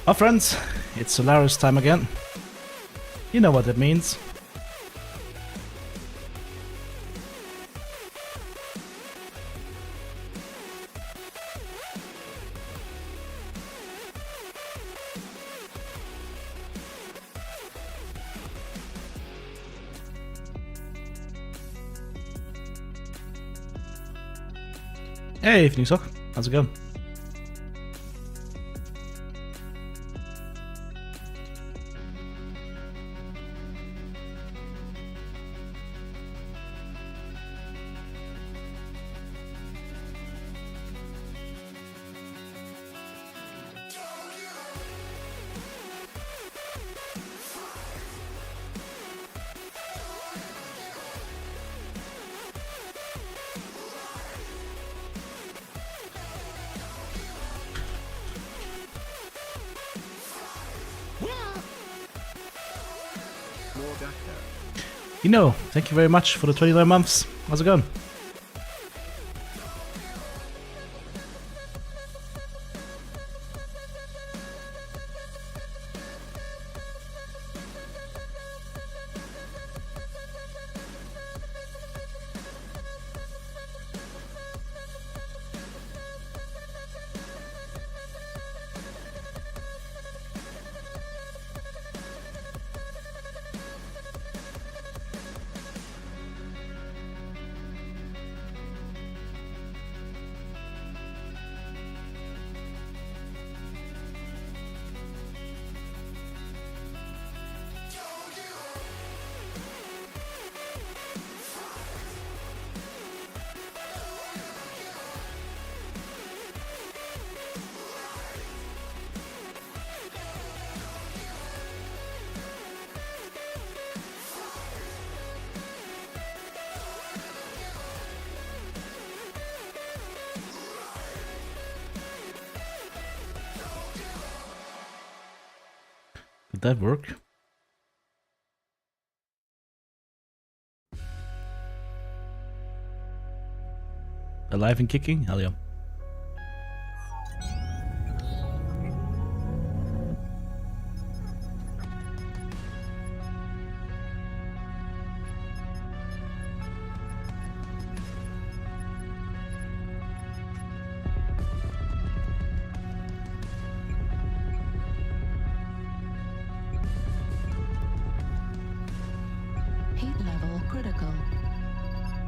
Oh friends, it's Solaris time again. You know what that means. Hey, evening sock. How's it going? You know, thank you very much for the 29 months. How's it going? Did that work? Alive and kicking? Hell yeah.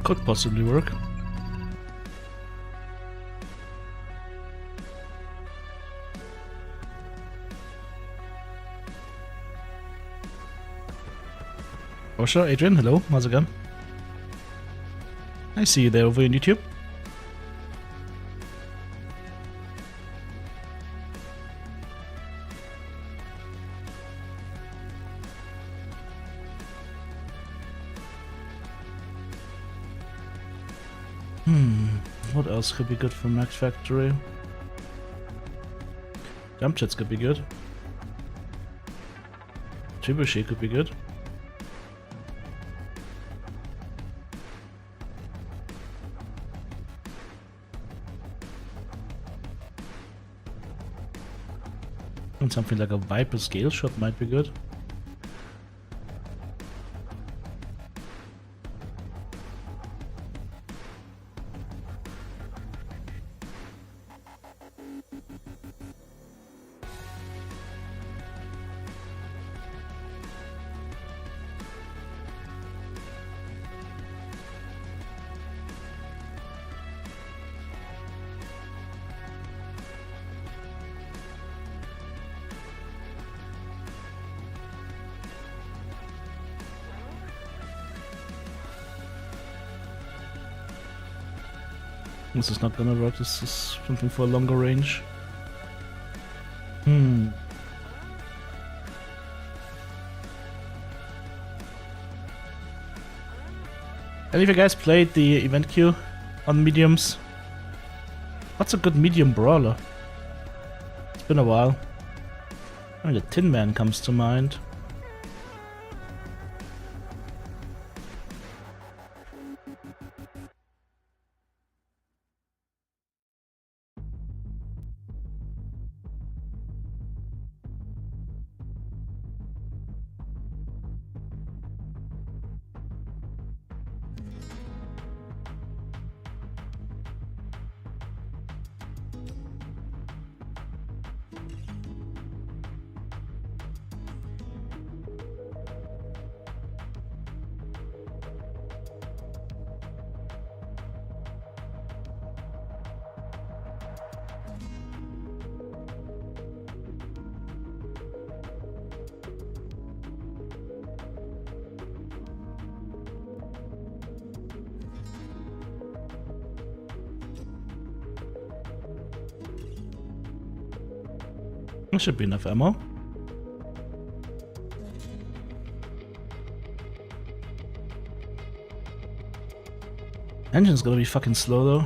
Could possibly work. Oh sure, Adrian, hello, how's it going? I see you there over on YouTube. What else could be good for Max Factory? Jump jets could be good. Trebuchet could be good. And something like a Viper scale shot might be good. This is not gonna work, this is something for a longer range. Any of you guys played the event queue on mediums? What's a good medium brawler? It's been a while. I mean, the Tin Man comes to mind. There should be enough ammo. Engine's gonna be fucking slow though.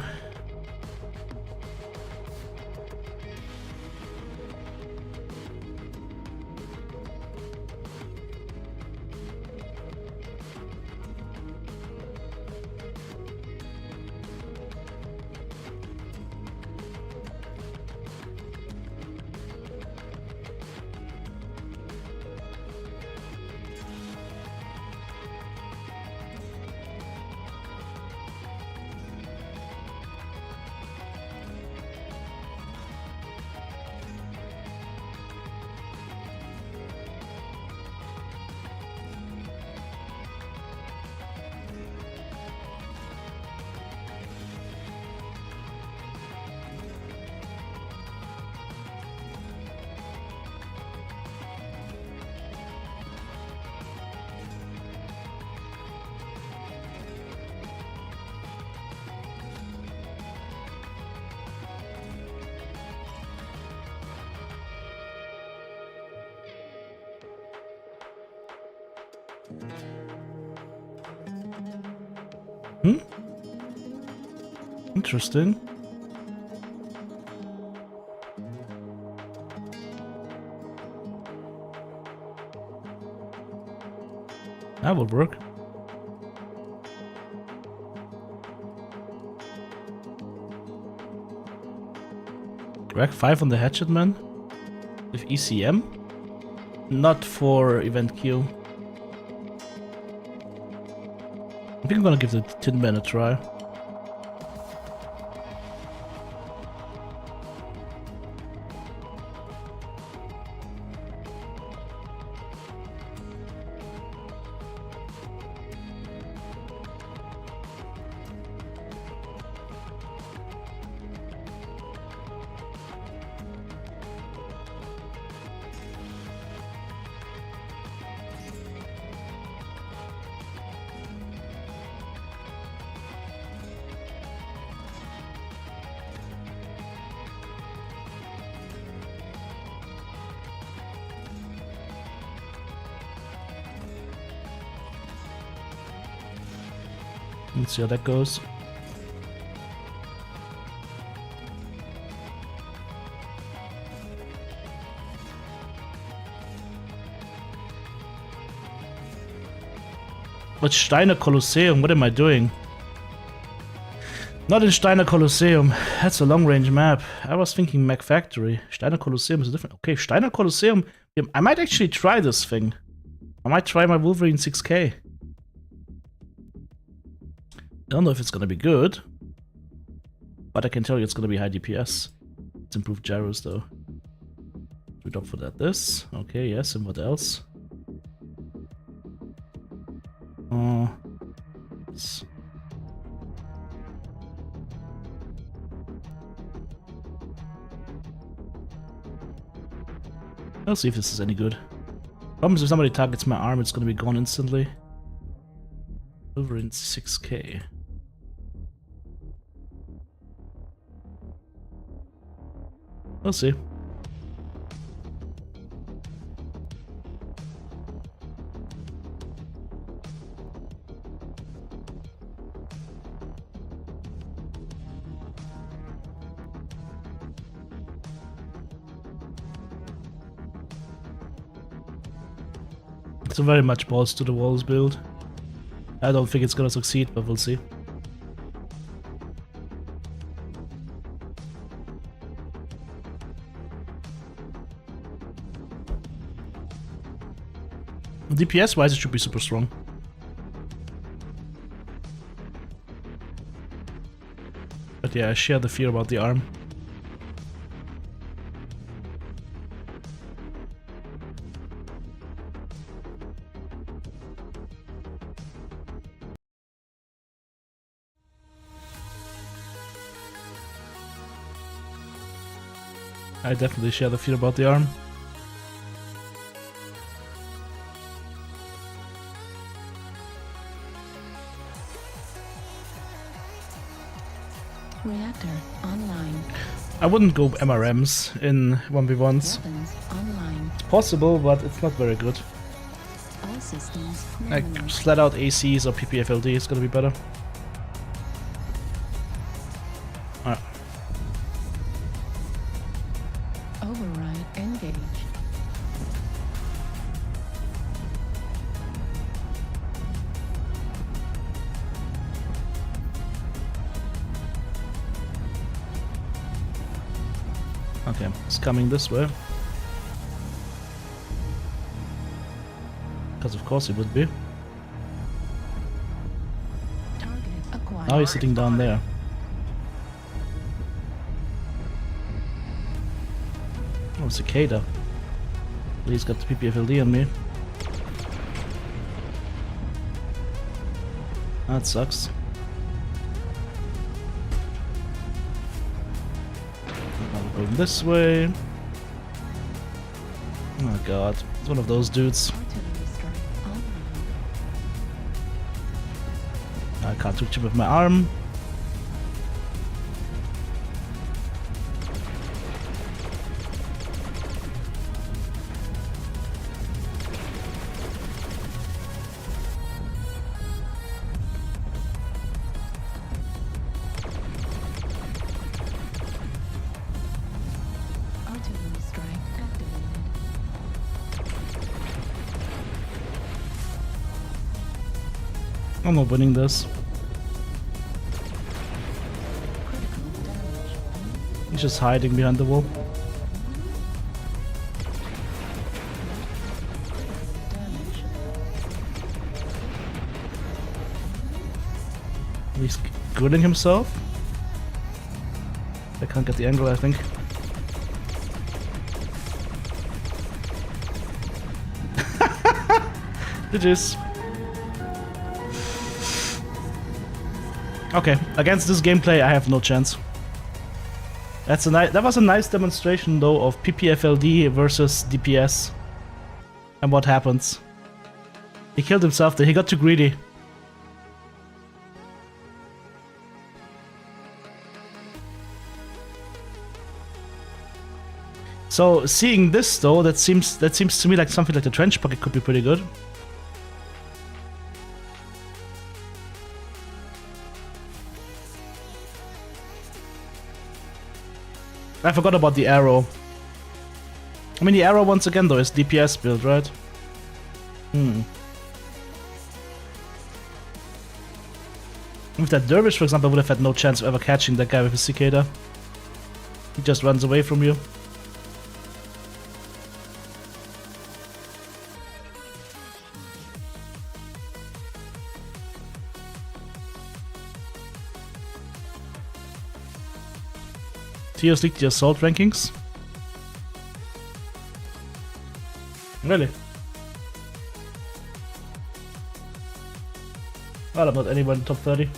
Interesting. That would work. Rack 5 on the Hatchetman with ECM? Not for event queue. I think I'm gonna give the Tin Man a try. Let's see how that goes. But Steiner Colosseum, what am I doing? Not in Steiner Colosseum, that's a long range map. I was thinking Mech Factory. Steiner Colosseum is different. Okay, Steiner Colosseum, I might actually try this thing. I might try my Wolverine 6K. I don't know if it's gonna be good, but I can tell you it's gonna be high DPS. It's improved gyros though. We'd opt for that. This, okay, yes, and what else? I'll see if this is any good. Problem is if somebody targets my arm, it's gonna be gone instantly. Over in 6K. We'll see. It's a very much balls to the walls build. I don't think it's gonna succeed, but we'll see. DPS wise, it should be super strong. But yeah, I share the fear about the arm. I definitely share the fear about the arm. Reactor online. I wouldn't go MRMs in 1v1s. It's possible, but it's not very good. Like, flat out ACs or PPFLD is gonna be better. Alright. Override engaged. Okay, it's coming this way. Because of course it would be. Target acquired. Now he's sitting down there. Oh, Cicada. He's got the PPFLD on me. That sucks. Now going this way. Oh god, it's one of those dudes. I can't reach him with my arm. I'm not winning this. He's just hiding behind the wall. He's grilling himself. I can't get the angle, I think. GG's. Okay, against this gameplay I have no chance. That was a nice demonstration though of PPFLD versus DPS. And what happens. He killed himself there, he got too greedy. So seeing this though, that seems to me like something like the trench pocket could be pretty good. I forgot about the arrow. I mean, the arrow once again though is DPS build, right? If that dervish, for example, would have had no chance of ever catching that guy with a cicada. He just runs away from you. Tios leaked the assault rankings? Really? Well, I'm not anywhere in the top 30.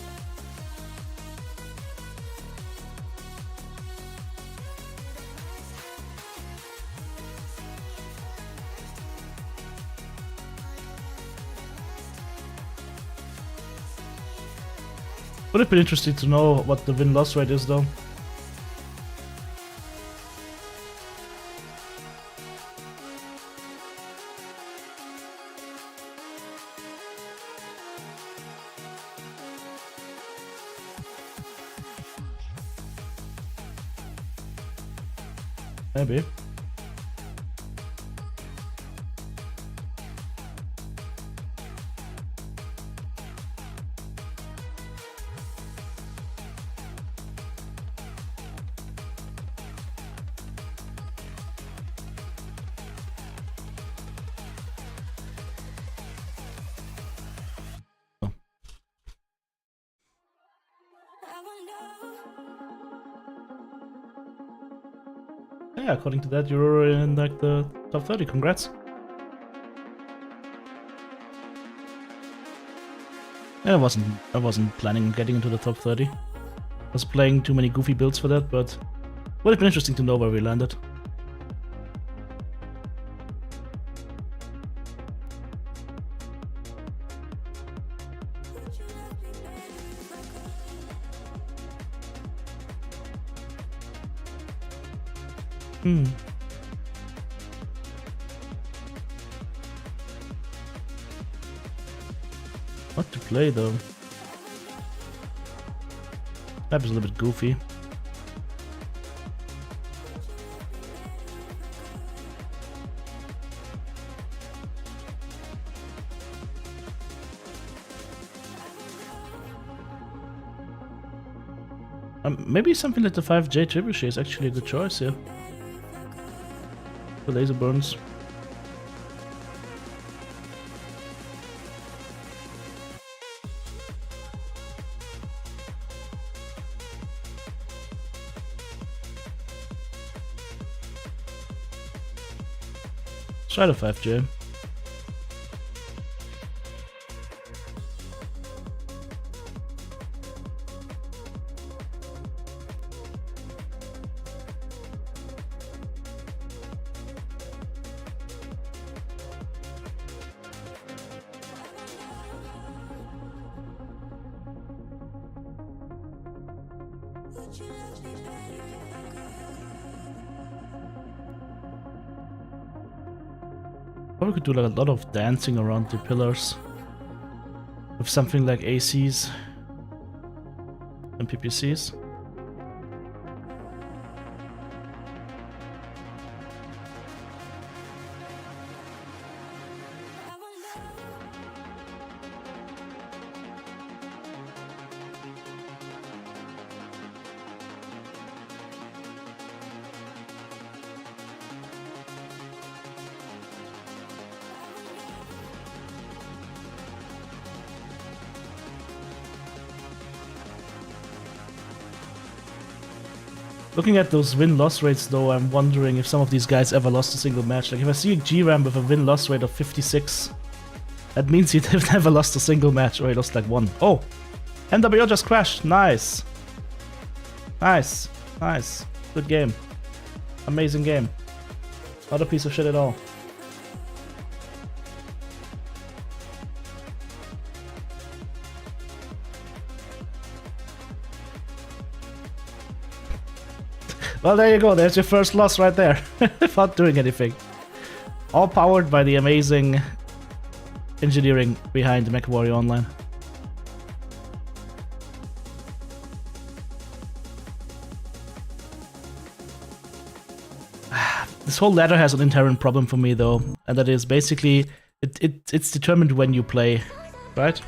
Would have been interesting to know what the win-loss rate is though. Maybe. Yeah, according to that, you're in like the top 30. Congrats. Yeah, I wasn't planning on getting into the top 30. I was playing too many goofy builds for that, but would have been interesting to know where we landed. What to play though? Map is a little bit goofy. Maybe something like the 5J trebuchet is actually a good choice here. The laser burns. Try the 5J. Probably could do like a lot of dancing around the pillars with something like ACs and PPCs. Looking at those win-loss rates though, I'm wondering if some of these guys ever lost a single match. Like if I see a G-Ram with a win-loss rate of 56, that means he'd have never lost a single match, or he lost like one. Oh! MWO just crashed! Nice! Nice! Nice. Good game. Amazing game. Not a piece of shit at all. Well, there you go, there's your first loss right there, without doing anything. All powered by the amazing engineering behind Mechwarrior Online. This whole ladder has an inherent problem for me though, and that is basically, it's determined when you play, right?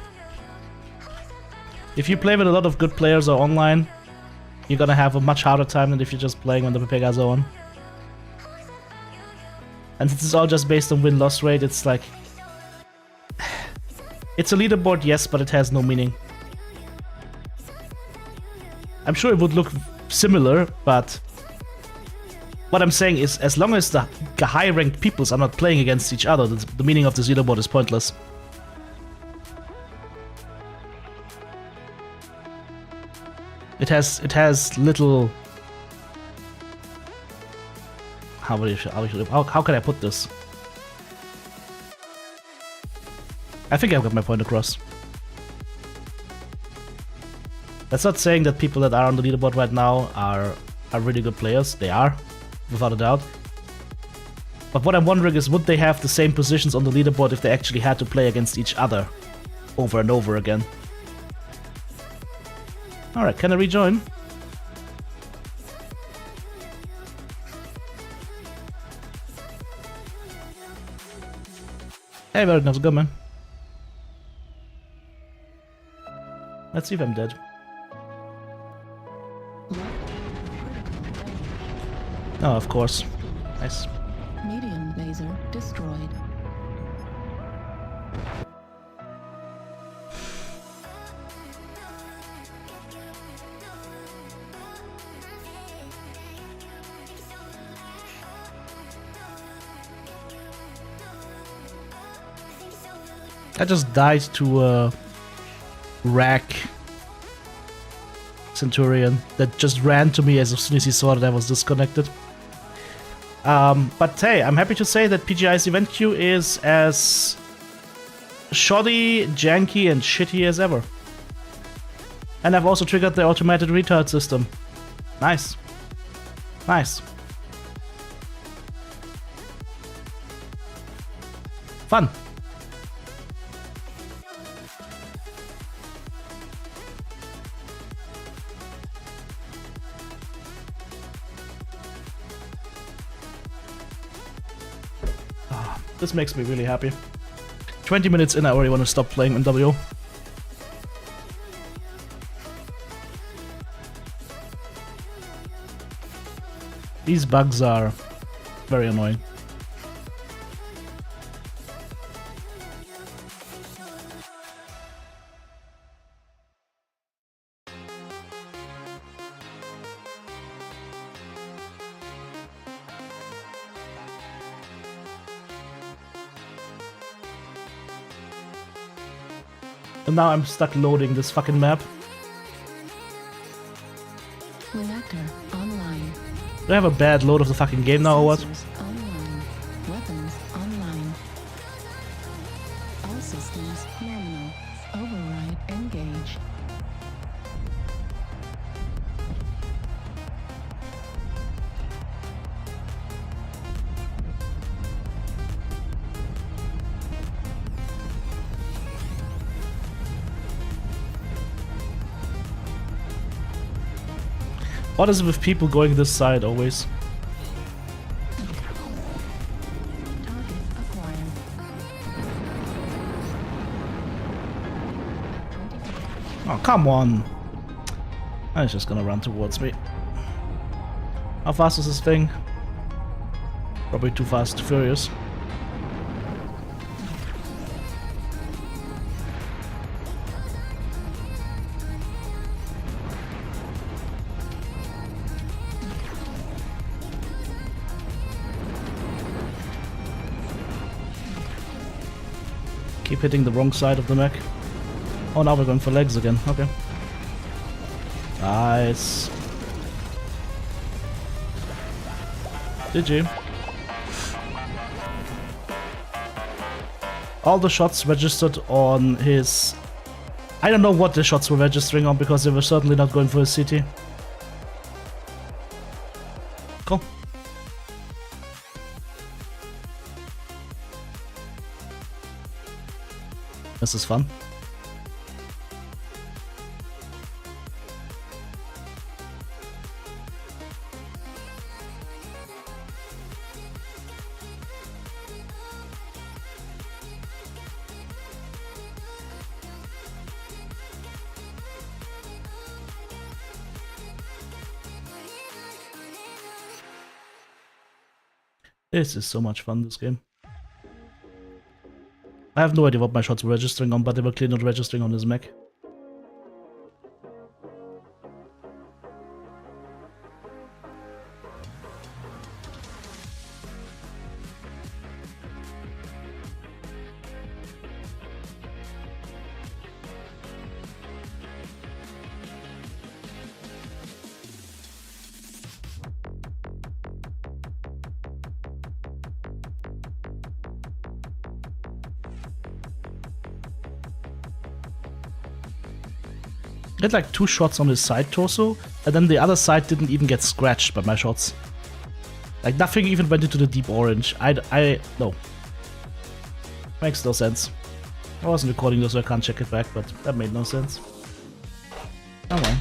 If you play with a lot of good players or online, you're gonna have a much harder time than if you're just playing on the Pepega zone. And since it's all just based on win-loss rate, it's like... It's a leaderboard, yes, but it has no meaning. I'm sure it would look similar, but... What I'm saying is, as long as the high-ranked peoples are not playing against each other, the meaning of this leaderboard is pointless. It has little... How can I put this? I think I've got my point across. That's not saying that people that are on the leaderboard right now are really good players. They are, without a doubt. But what I'm wondering is, would they have the same positions on the leaderboard if they actually had to play against each other over and over again? Alright, can I rejoin? Hey, very nice, good man. Let's see if I'm dead. Oh, of course. Nice. Medium laser destroyed. I just died to a rack Centurion that just ran to me as soon as he saw that I was disconnected. But hey, I'm happy to say that PGI's event queue is as shoddy, janky, and shitty as ever. And I've also triggered the automated retard system. Nice. Nice. Fun. This makes me really happy. 20 minutes in, I already want to stop playing MW. These bugs are very annoying. And now I'm stuck loading this fucking map. Reactor online. Do I have a bad load of the fucking game now or what? Sensors online. Weapons online. All systems nominal. Override engaged. What is it with people going this side always? Target acquired. Oh, come on. Oh, it's just gonna run towards me. How fast is this thing? Probably too fast, furious. Keep hitting the wrong side of the mech. Oh, now we're going for legs again. Okay. Nice. GG. All the shots registered on his... I don't know what the shots were registering on because they were certainly not going for his city. Cool. This is fun. This is so much fun, this game. I have no idea what my shots were registering on, but they were clearly not registering on his mech. I had like 2 shots on his side torso, and then the other side didn't even get scratched by my shots. Like nothing even went into the deep orange. No. Makes no sense. I wasn't recording this, so I can't check it back, but that made no sense. Oh well.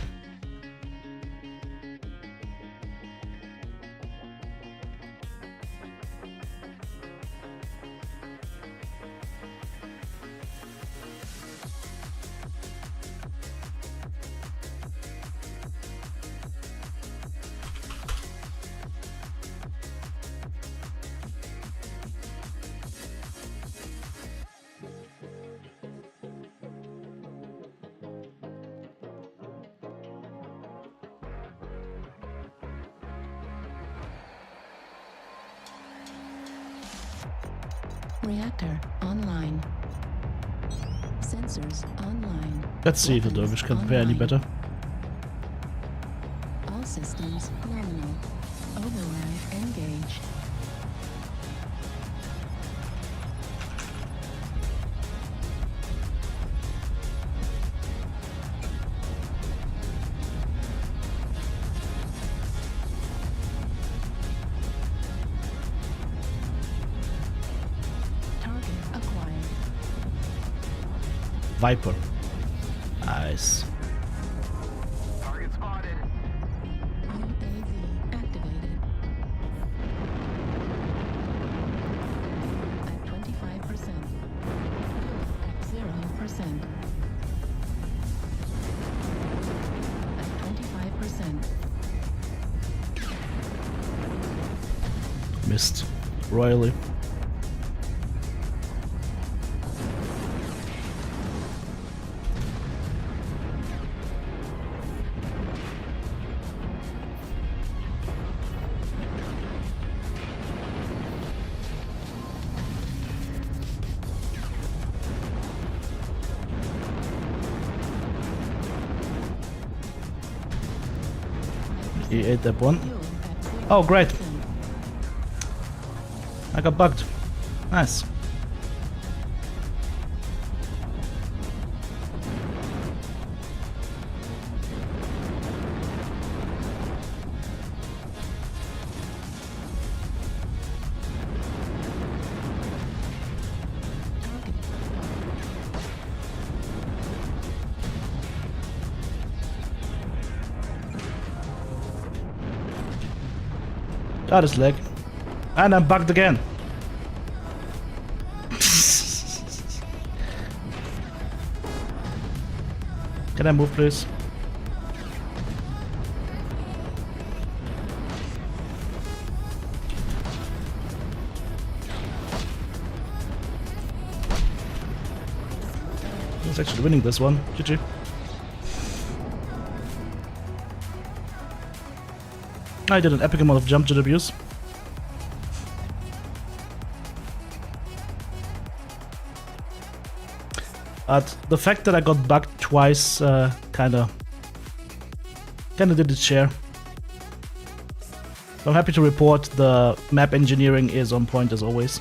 Reactor online. Sensors online. Let's see if the dervish can prepare any better. All systems nominal. Override engaged. Target Viper. Nice. Target spotted. UAV activated. At 25%. At 0%. At 25%. Missed royally. He ate that one. Fuel at 0%. Oh, great. I got bugged. Nice. Got his leg. And I'm bugged again. Can I move, please? He's actually winning this one. GG. I did an epic amount of jump jet abuse. But the fact that I got bugged twice kinda did its share. So I'm happy to report the map engineering is on point as always.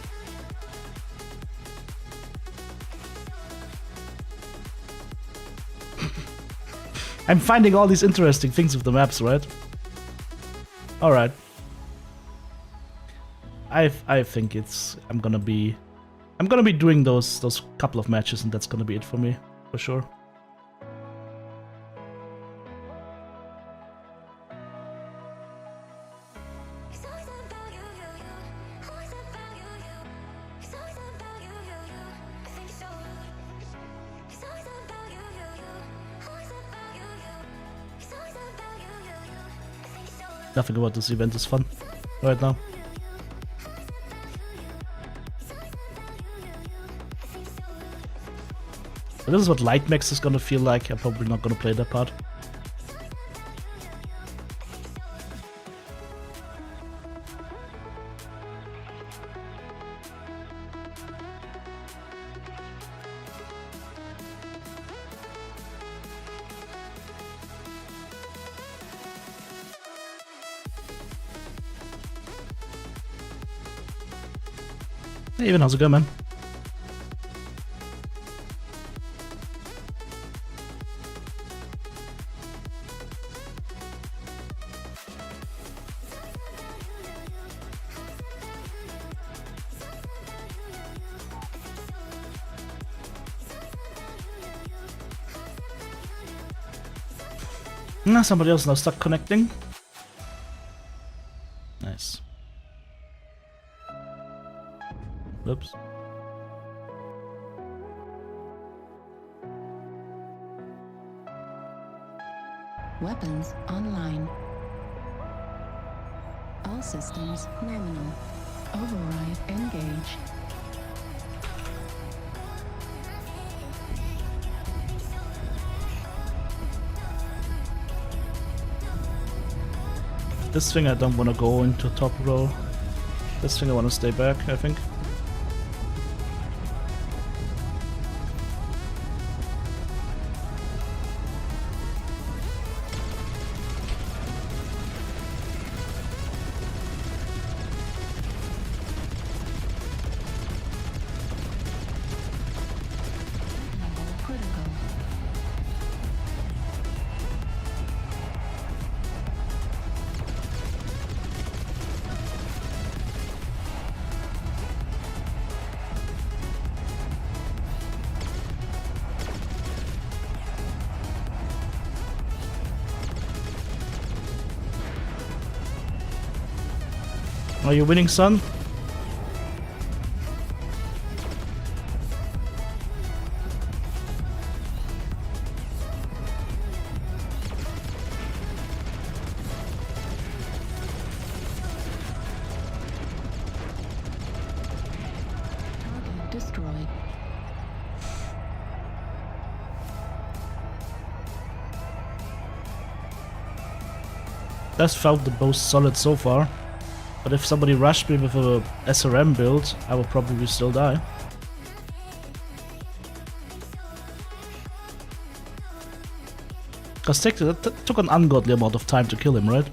I'm finding all these interesting things with the maps, right? Alright. I think I'm gonna be doing those couple of matches, and that's gonna be it for me, for sure. Nothing about this event is fun right now. But this is what Light Max is gonna feel like. I'm probably not gonna play that part. Hey, even how's it going, man? Somebody else now stuck connecting. Nice. Oops. Weapons online. All systems nominal. Override engage. This thing I don't want to go into top row. This thing I want to stay back, I think. Are you winning, son? Target destroyed. That's felt the most solid so far. But if somebody rushed me with a SRM build, I would probably still die. Because it took an ungodly amount of time to kill him, right?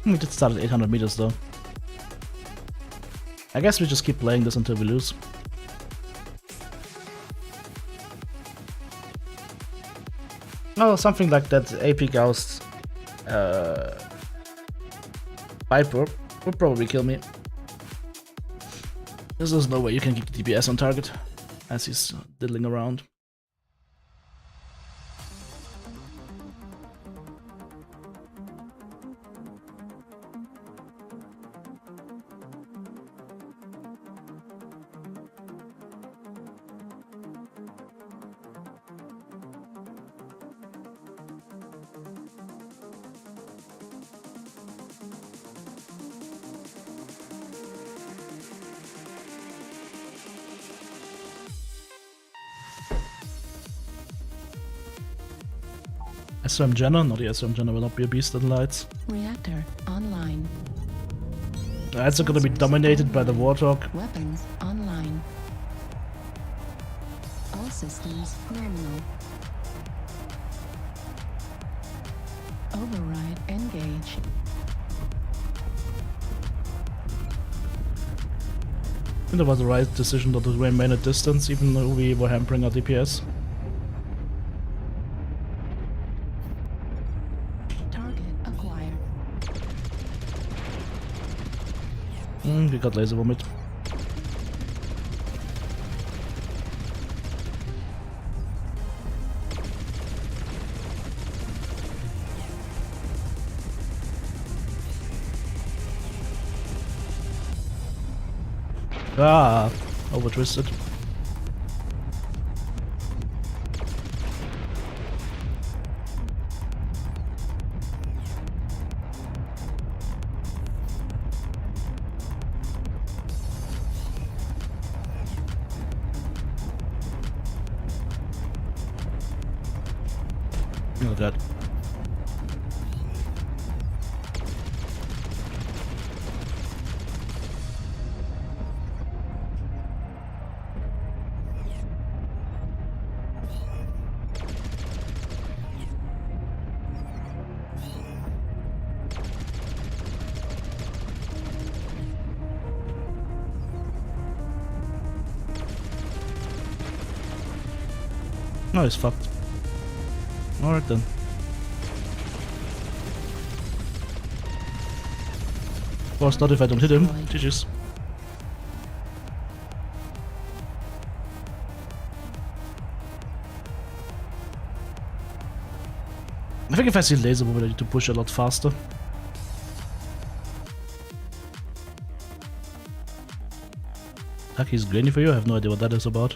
We did start at 800 meters though. I guess we just keep playing this until we lose. Oh, something like that AP Ghost Viper would probably kill me. There's no way you can keep the DPS on target as he's diddling around. SRM Jenna? No, the SRM Jenna will not be a beast in lights. Reactor online. It's gonna be dominated by the Warthog. Weapons online. All systems nominal. Override engage. I think it was the right decision to remain at distance, even though we were hampering our DPS. We got laser vomit. Ah, over twisted. Oh god. No, he's fucked. Alright then. Of course not if I don't hit him. GG's. I think if I see laser move, I need to push a lot faster. Lucky's grainy for you? I have no idea what that is about.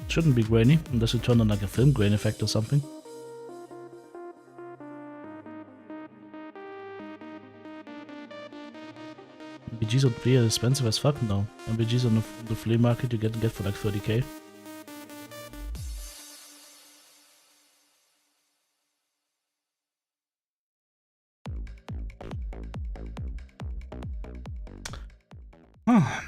Shouldn't be grainy, unless you turn on like a film grain effect or something. MVGs on play are expensive as fuck now. MVGs on the flea market you get for like 30k. Huh.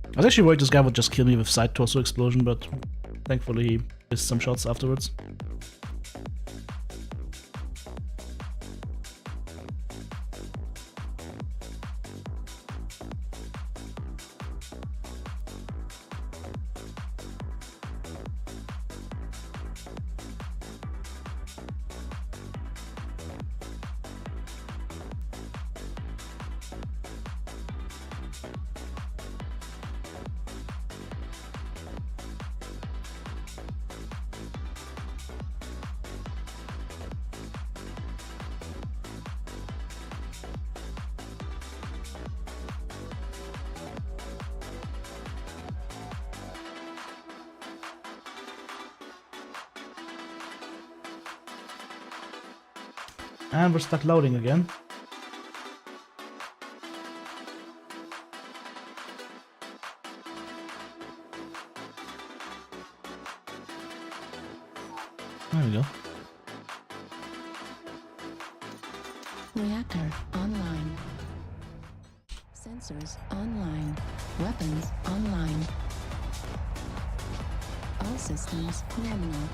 I was actually worried this guy would just kill me with side torso explosion, but thankfully he missed some shots afterwards. And we're stuck loading again. There we go. Reactor online. Sensors online. Weapons online. All systems nominal.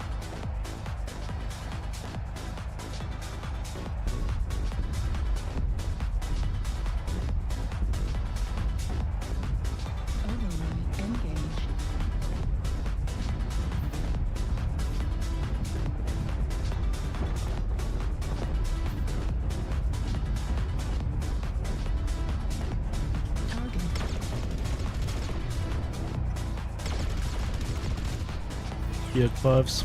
Override engage. Target. Here, fives.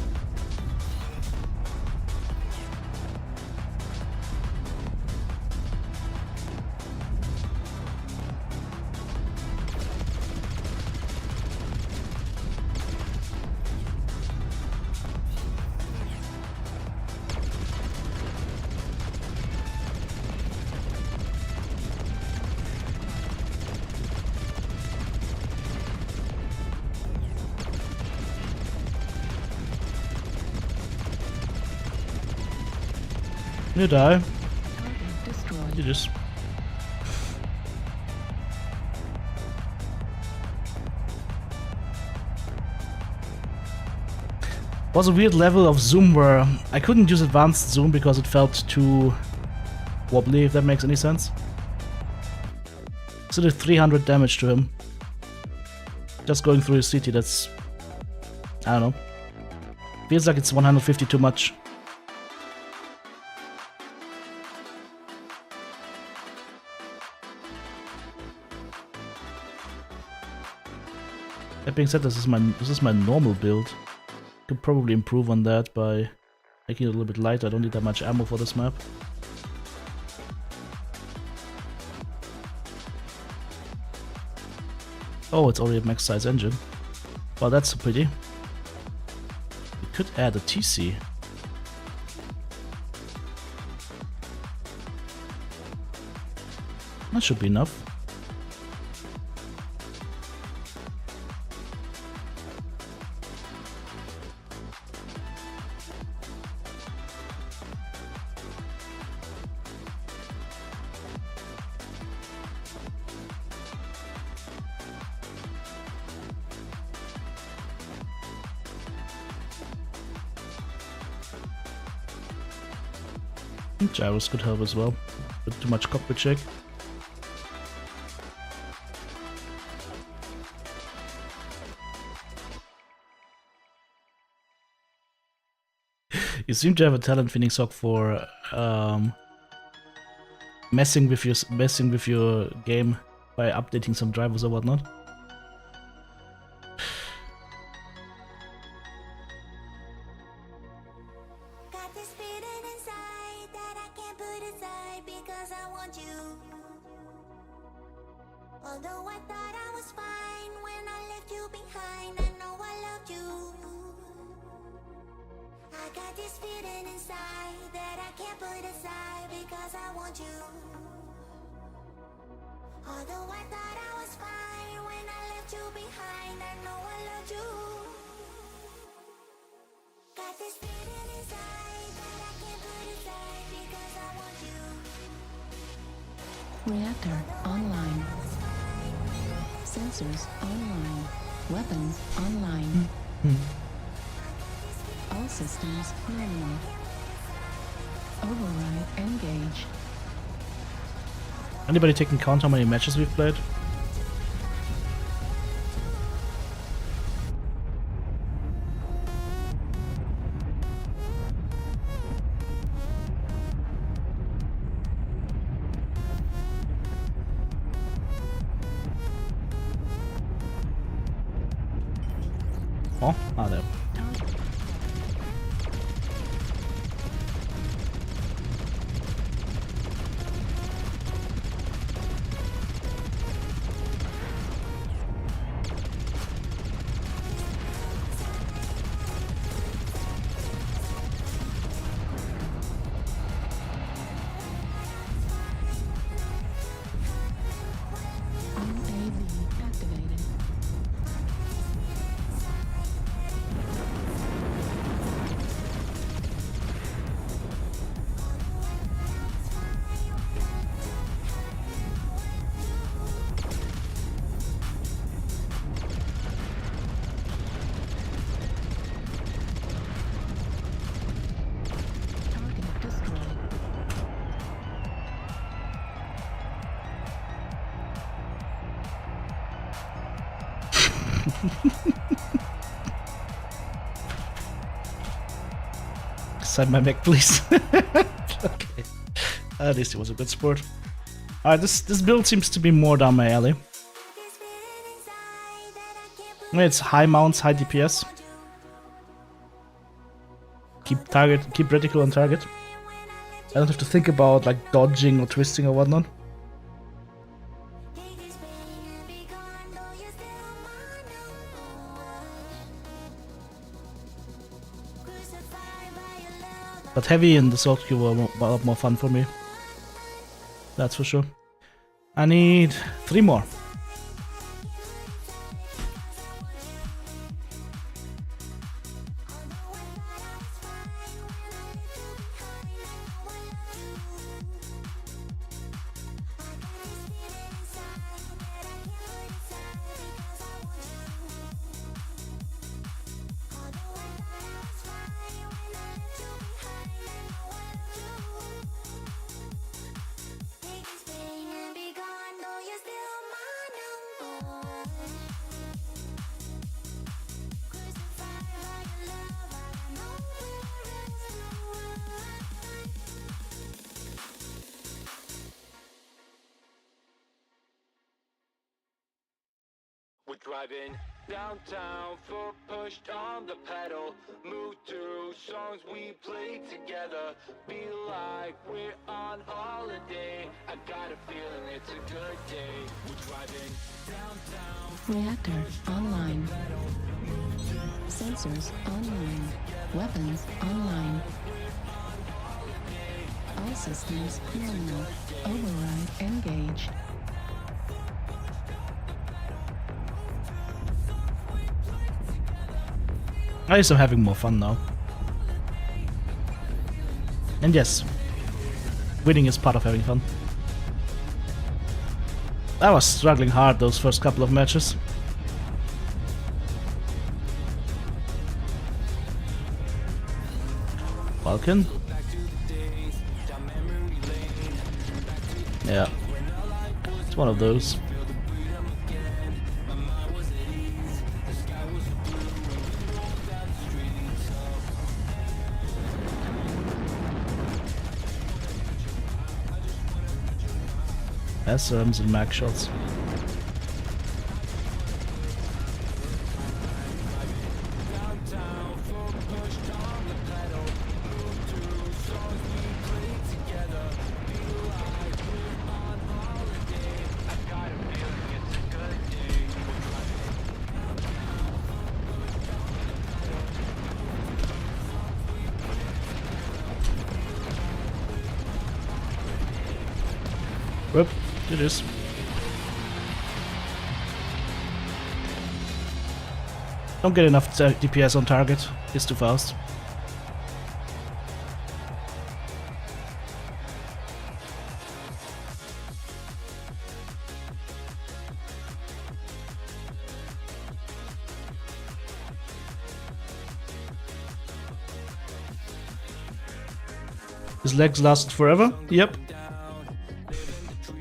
You die. Target destroyed. You just. Was a weird level of zoom where I couldn't use advanced zoom because it felt too wobbly, if that makes any sense. So did 300 damage to him. Just going through his city, that's... I don't know. Feels like it's 150 too much. That being said, this is my normal build. Could probably improve on that by making it a little bit lighter. I don't need that much ammo for this map. Oh, it's already a max size engine. Well, that's a pity. We could add a TC. That should be enough. Gyros could help as well, but too much cockpit shake. You seem to have a talent, Phoenix Hawk, for messing with your game by updating some drivers or whatnot. Got this feeling inside that I can't put aside because I want you. Although I thought I was fine when I left you behind, I know I loved you. I got this feeling inside that I can't put aside because I want you. Although I thought I was fine when I left you behind, I know I loved you. Got this feeling inside that I can't put aside because I want you. Reactor online. Sensors online. Weapons online. All systems nominal. Override engage. Anybody taking count how many matches we've played? Oh, there. Side my mech, please. Okay. At least it was a good sport. Alright, this build seems to be more down my alley. It's high mounts, high DPS. Keep reticle on target. I don't have to think about like dodging or twisting or whatnot. But heavy and the sword Q were a lot more fun for me. That's for sure. I need 3 more. We're driving downtown, foot pushed on the pedal. Move through songs we play together. Feel like we're on holiday. I got a feeling it's a good day. We're driving downtown. Reactor online. Sensors online. Weapons online. All systems normal. Override engaged. At least I'm having more fun now. And yes, winning is part of having fun. I was struggling hard those first couple of matches. Falcon? Yeah. It's one of those. SRMs and mag shots. Whoop, it is. Don't get enough DPS on target, it's too fast. His legs lasted forever? Yep.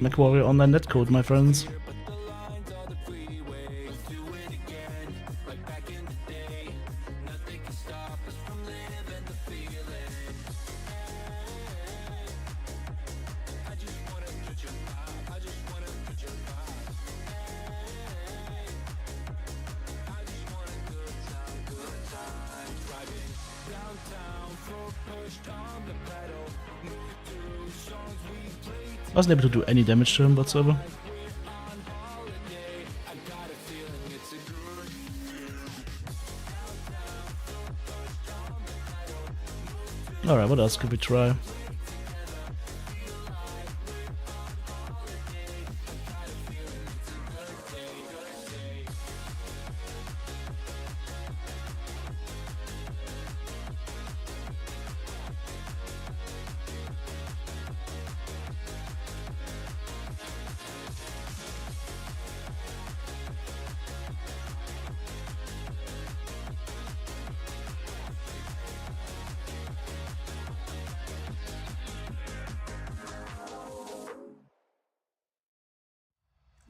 Mechwarrior online netcode, my friends. I wasn't able to do any damage to him whatsoever. Alright, what else could we try?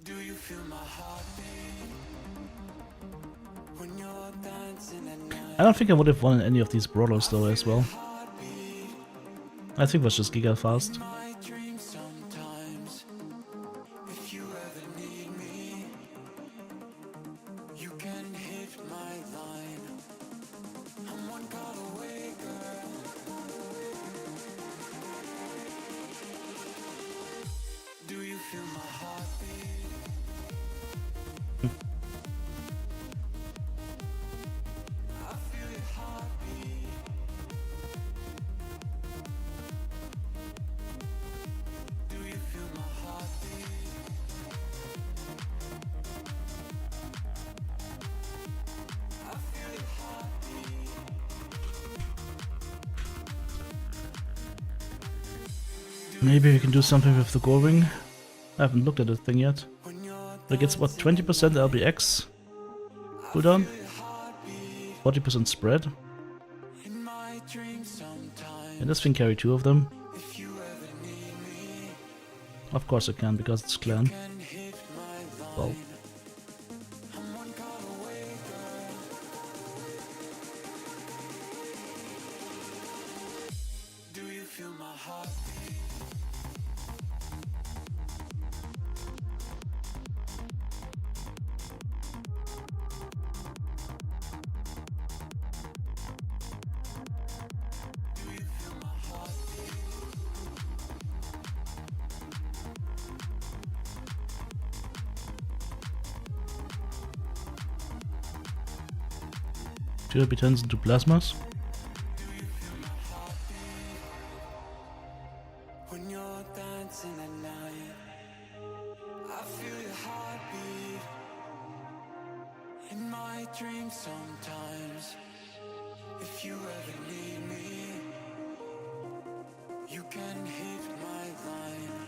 Do you feel my heartbeat? I don't think I would have won in any of these brawlers though as well. I think it was just giga fast. Maybe we can do something with the Goring. I haven't looked at the thing yet. But it gets what, 20% LBX cooldown? 40% spread? And this thing carry 2 of them. Of course it can, because it's clan. Well. TTB turns into plasmas. When you're dancing at night, I feel your heartbeat in my dreams sometimes. If you ever need me, you can hit my line.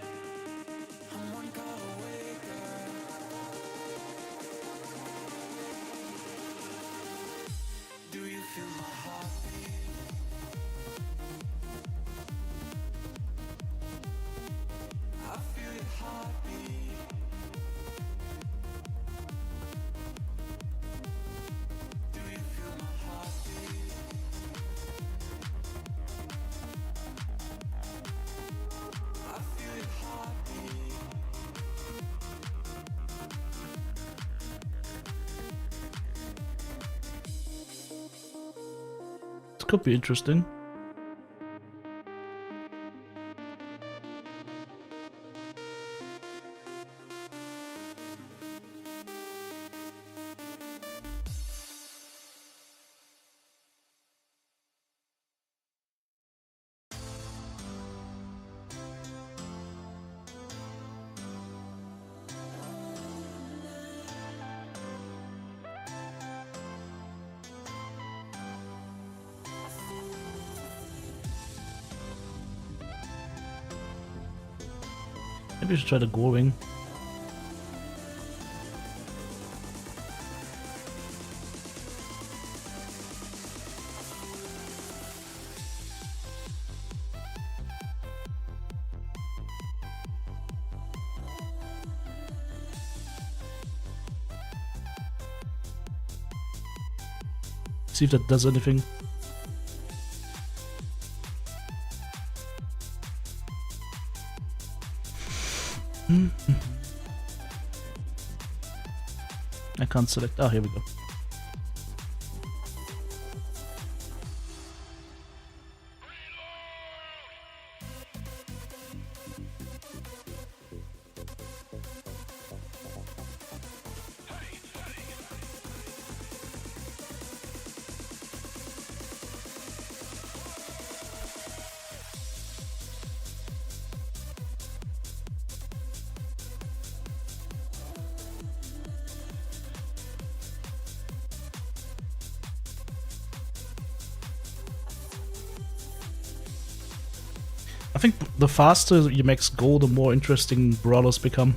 I'm one call away, girl. Do you feel my heartbeat? I feel your heartbeat. Do you feel my heartbeat? I feel your heartbeat. This could be interesting. Maybe we should try the Goring. See if that does anything. I can't select. Oh, here we go. I think the faster you max go, the more interesting brawlers become.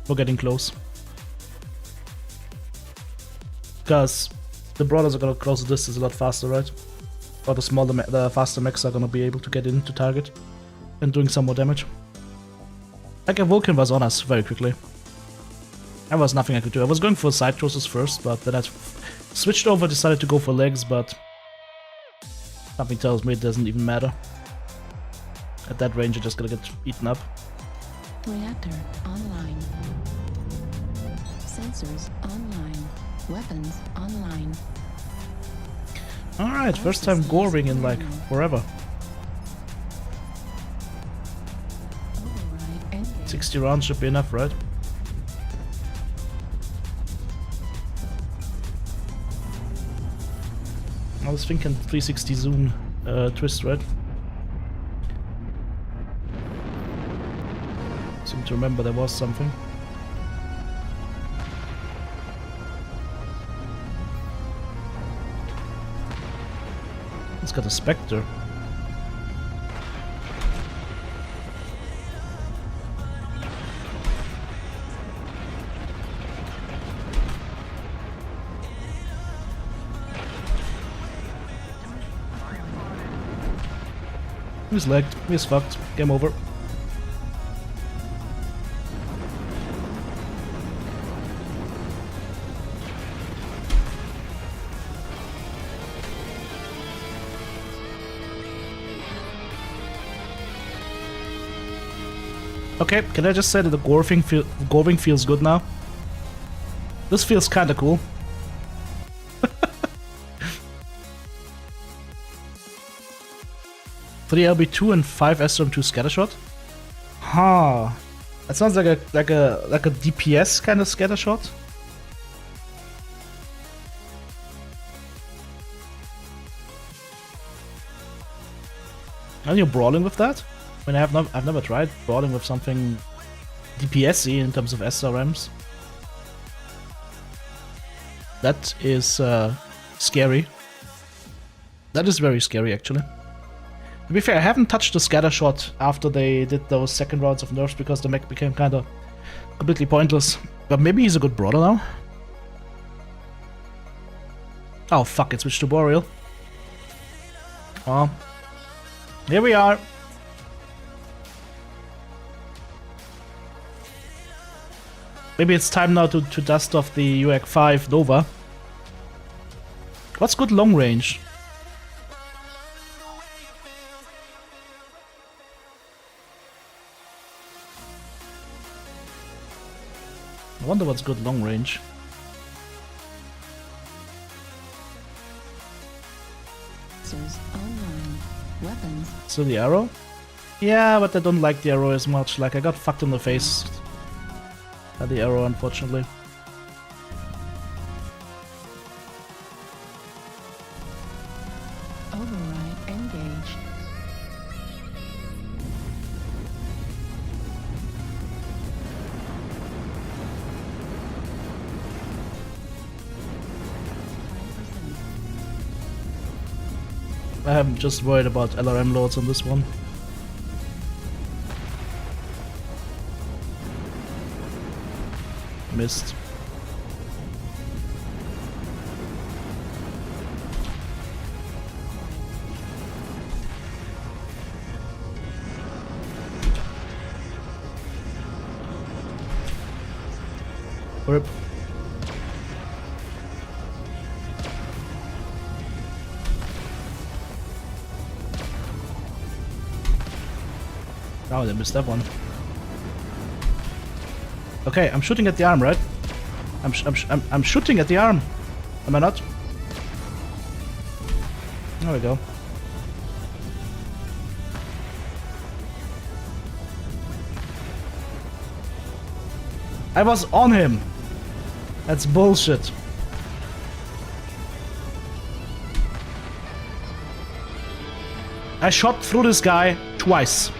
We're getting close. Because the brawlers are gonna close the distance a lot faster, right? Or the faster mechs are gonna be able to get into target and doing some more damage. Like a Vulcan was on us very quickly. There was nothing I could do. I was going for side crosses first, but then I Switched over, decided to go for legs, but something tells me it doesn't even matter. At that range, you're just gonna get eaten up. Reactor online. Sensors online. Weapons online. Alright, first time Goring in like forever. Override engage. 60 rounds should be enough, right? I was thinking 360 zoom twist, right? Seem to remember there was something. It's got a Spectre. He's lagged. He's fucked. Game over. Okay, can I just say that the Goring feels good now? This feels kinda cool. 3 LB2 and 5 SRM2 scattershot? Huh. That sounds like a DPS kind of scattershot. Are you brawling with that? I mean, I've never tried brawling with something DPS-y in terms of SRMs. That is scary. That is very scary, actually. To be fair, I haven't touched the scatter shot after they did those second rounds of nerfs because the mech became kind of completely pointless. But maybe he's a good brawler now. Oh fuck, it switched to Boreal. Oh. Here we are. Maybe it's time now to dust off the UAC 5 Nova. What's good long range? I wonder what's good long range. Sensors online. Weapons. So the arrow? Yeah, but I don't like the arrow as much. Like, I got fucked in the face by the arrow, unfortunately. Override engaged. I'm just worried about LRM loads on this one. Missed. Rip. Oh, they missed that one. Okay, I'm shooting at the arm, right? I'm shooting at the arm. Am I not? There we go. I was on him. That's bullshit. I shot through this guy twice.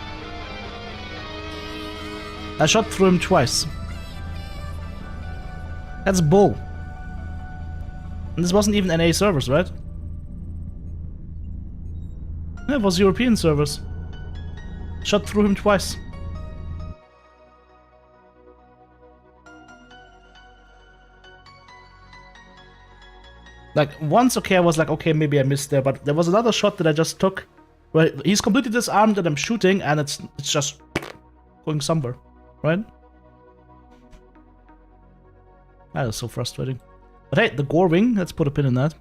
I shot through him twice. That's bull. And this wasn't even NA servers, right? Yeah, it was European servers. Shot through him twice. Like, once, okay, I was like, okay, maybe I missed there, but there was another shot that I just took where he's completely disarmed and I'm shooting and it's just going somewhere, right? That is so frustrating. But hey, the Goring, let's put a pin in that.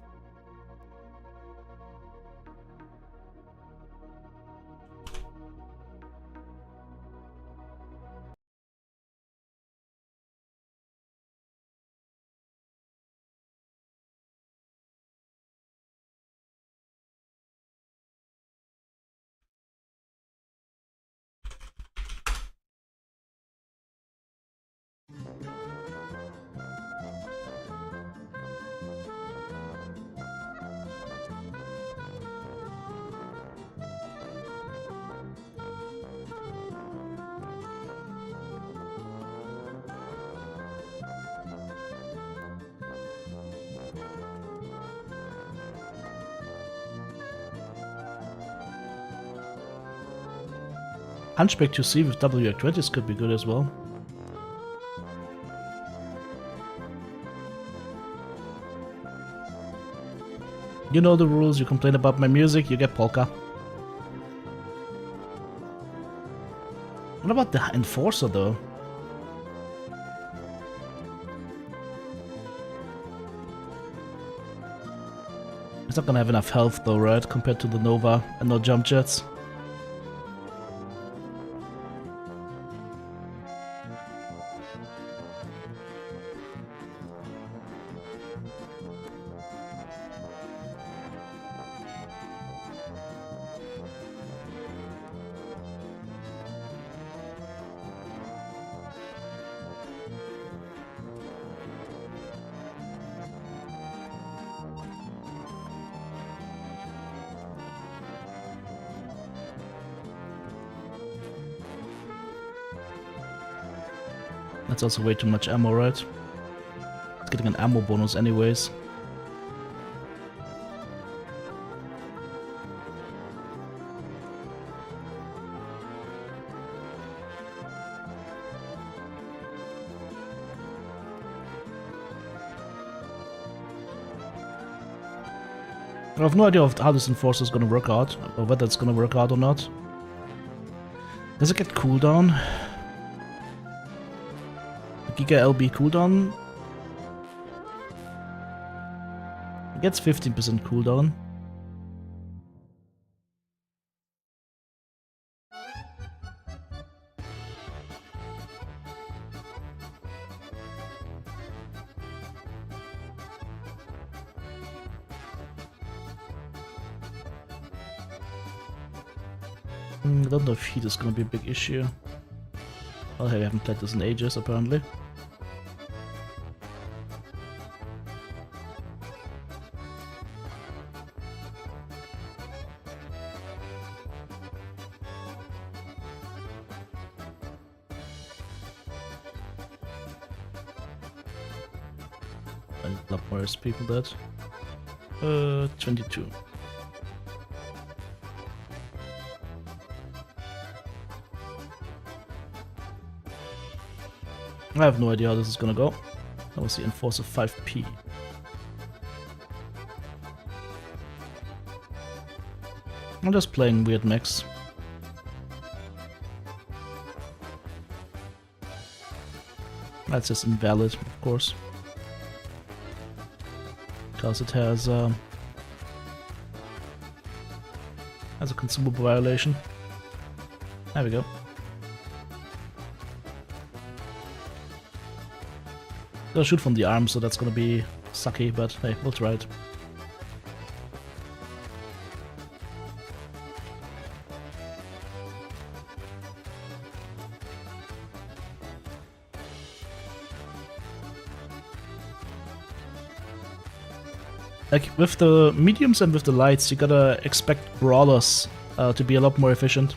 Hunchback 2C with WR20s could be good as well. You know the rules, you complain about my music, you get polka. What about the Enforcer though? He's not gonna have enough health though, right? Compared to the Nova and no jump jets. That's also way too much ammo, right? It's getting an ammo bonus anyways. I have no idea how this Enforcer is gonna work out, or whether it's gonna work out or not. Does it get cooldown? Giga LB cooldown. It gets 15% cooldown. I don't know if heat is gonna be a big issue. Well, hey, I haven't played this in ages apparently. A lot more people dead. 22. I have no idea how this is gonna go. That was the Enforcer 5P. I'm just playing weird mechs. That's just invalid, of course. Because it has a consumable violation. There we go. They'll shoot from the arm, so that's gonna be sucky, but hey, we'll try it. Like, with the mediums and with the lights, you gotta expect brawlers to be a lot more efficient.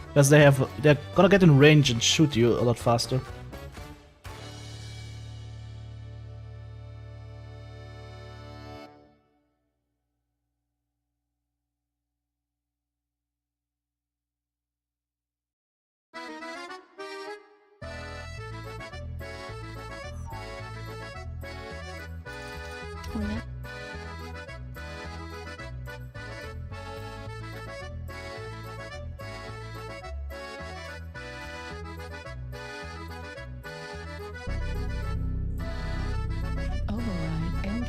Because they're gonna get in range and shoot you a lot faster. Re- Override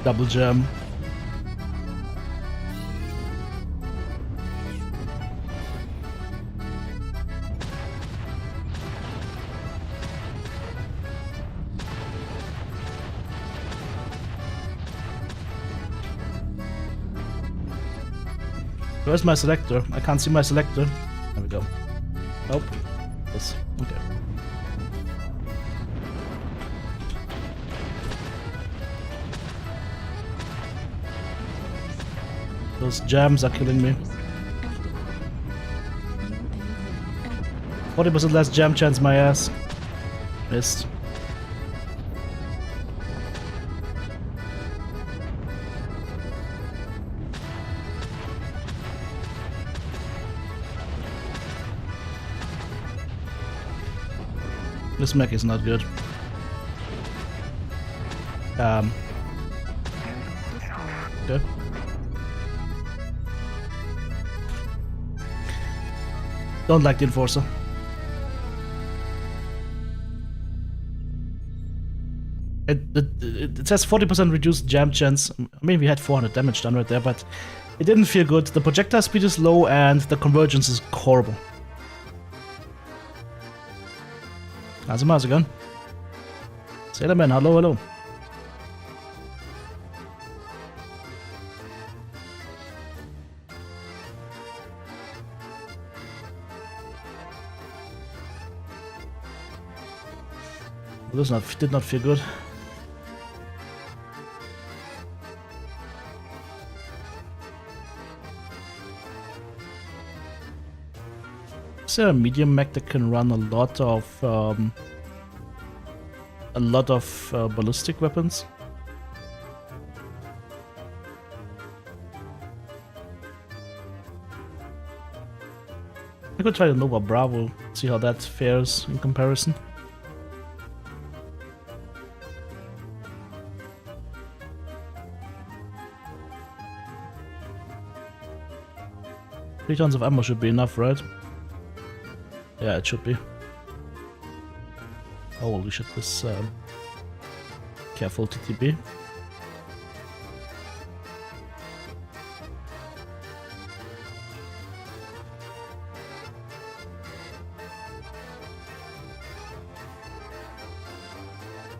Double jam. Where's my selector? I can't see my selector. There we go. Nope. Yes. Okay. Those jams are killing me. 40% less jam chance, my ass. Missed. This mech is not good. Okay. Don't like the Enforcer. It says 40% reduced jam chance. I mean, we had 400 damage done right there, but it didn't feel good. The projectile speed is low and the convergence is horrible. How's the mouse again? Sailorman, hello, hello. This did not feel good. Is there a medium mech that can run a lot of ballistic weapons? I could try the Nova Bravo, see how that fares in comparison. Three tons of ammo should be enough, right? Yeah, it should be. Holy shit, this careful TTB.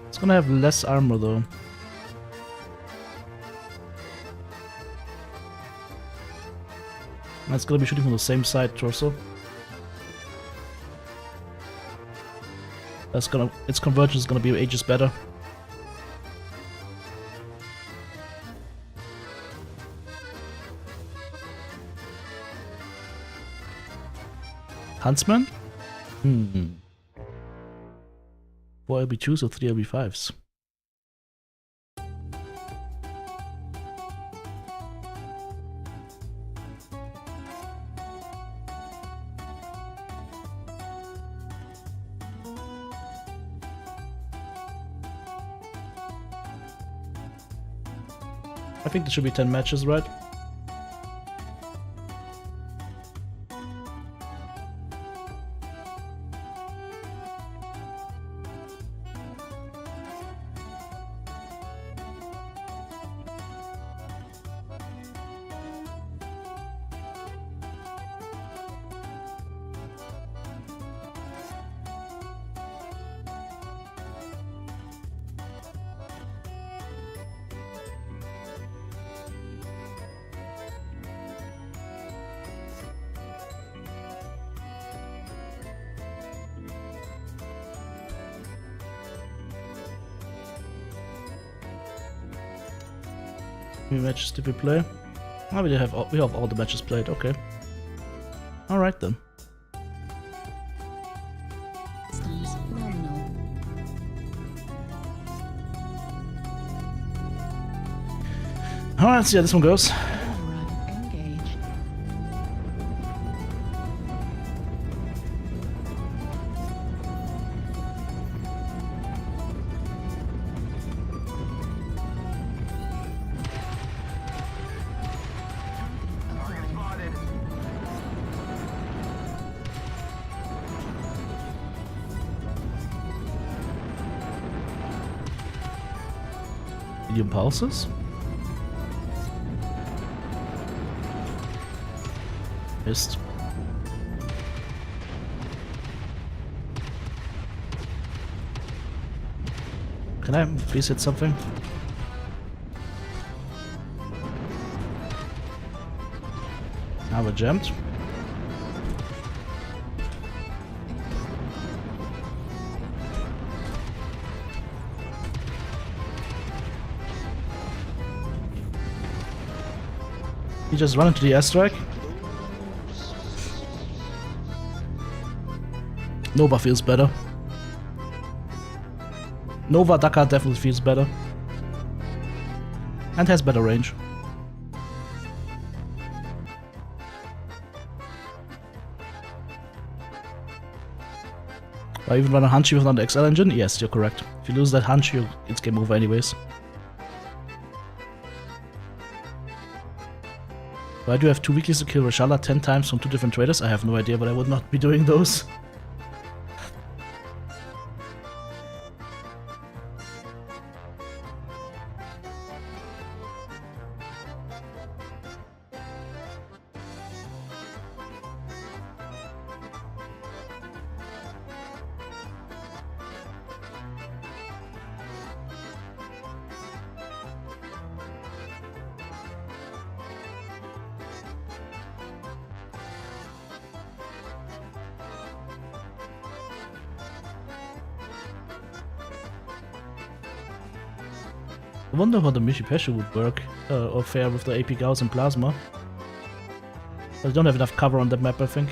It's gonna have less armor though. And it's gonna be shooting from the same side torso. Its convergence is gonna be ages better. Huntsman? 4 LB2s or 3 LB5s? I think there should be 10 matches, right? How many matches did we play? Oh, we have all the matches played. Okay. All right then. Stars nominal. All right, let's see how this one goes. Override engaged. Medium pulses. Missed. Can I please hit something? Now we're jammed. He just run into the airstrike. Nova feels better. Nova Dakar definitely feels better. And has better range. I even run a Hunchy without the XL engine? Yes, you're correct. If you lose that Hunchy, it's game over anyways. Why do I have 2 weeklies to kill Reshala 10 times from 2 different traders? I have no idea, but I would not be doing those. I wonder how the Mechwarrior would work or fare with the AP Gauss and Plasma. I don't have enough cover on that map, I think.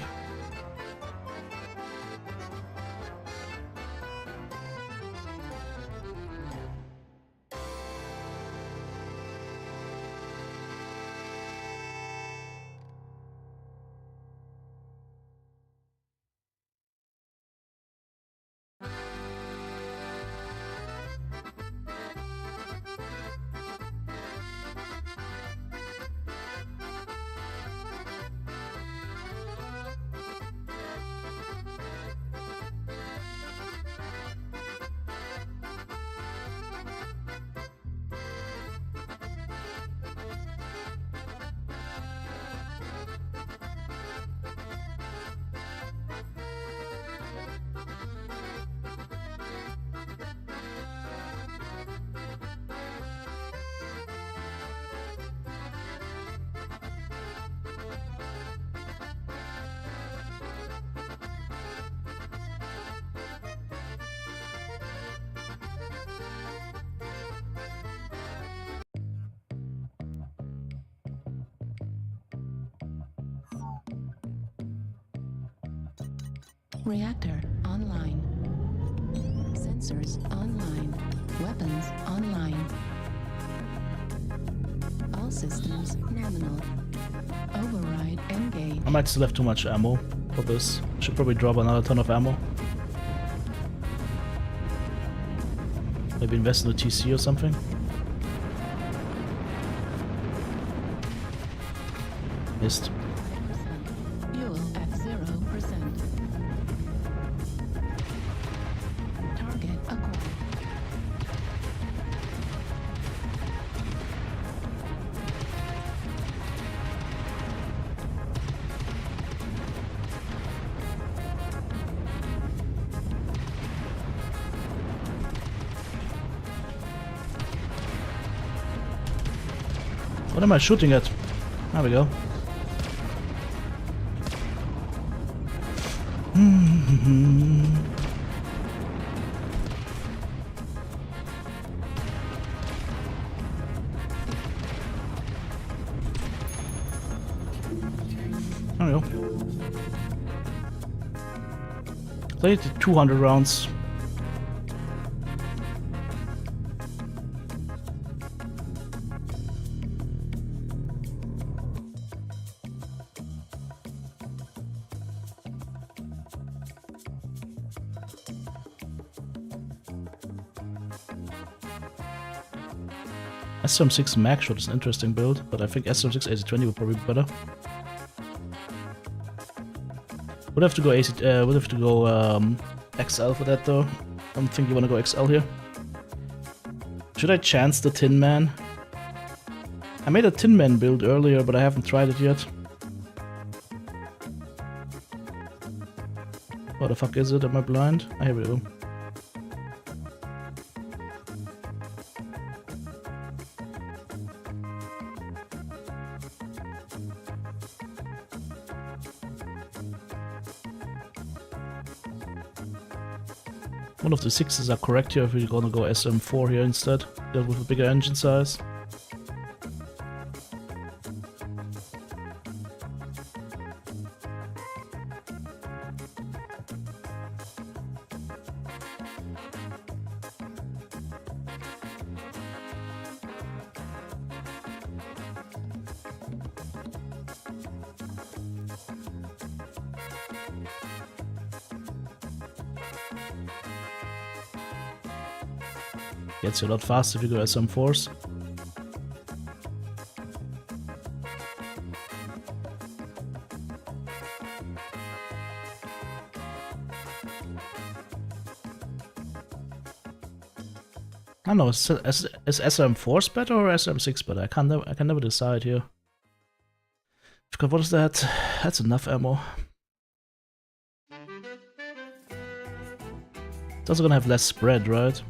Reactor online. Sensors online. Weapons online. All systems nominal. Override engage. I might still have too much ammo for this. Should probably drop another ton of ammo. Maybe invest in a TC or something. Missed. Fuel at 0%. Target acquired. What am I shooting at? There we go. There we go. Played 200 rounds. SM6 Mech shot is an interesting build, but I think SM6 AC20 would probably be better. Would have to go XL for that though. I don't think you want to go XL here. Should I chance the Tin Man? I made a Tin Man build earlier, but I haven't tried it yet. What the fuck is it? Am I blind? Ah, here we go. One of the sixes are correct here if we're gonna go SM4 here instead, with a bigger engine size. Gets you a lot faster if you go SM4s. I don't know, is SM4s better or SM6 better? I can never decide here. God, what is that? That's enough ammo. It's also gonna have less spread, right?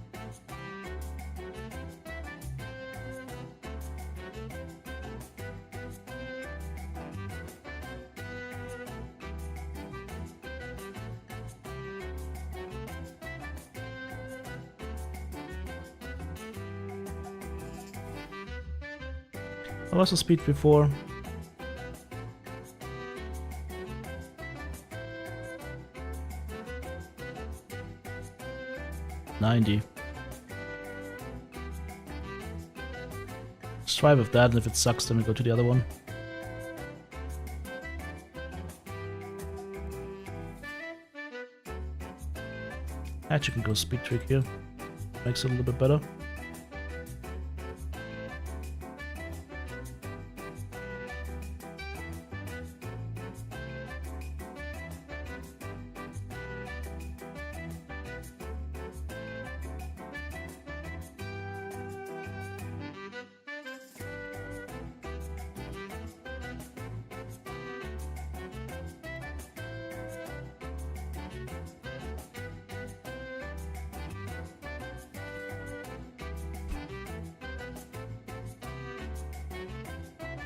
What was the speed before? $90. Let's try with that, and if it sucks, then we go to the other one. Actually, can go speed trick here. Makes it a little bit better.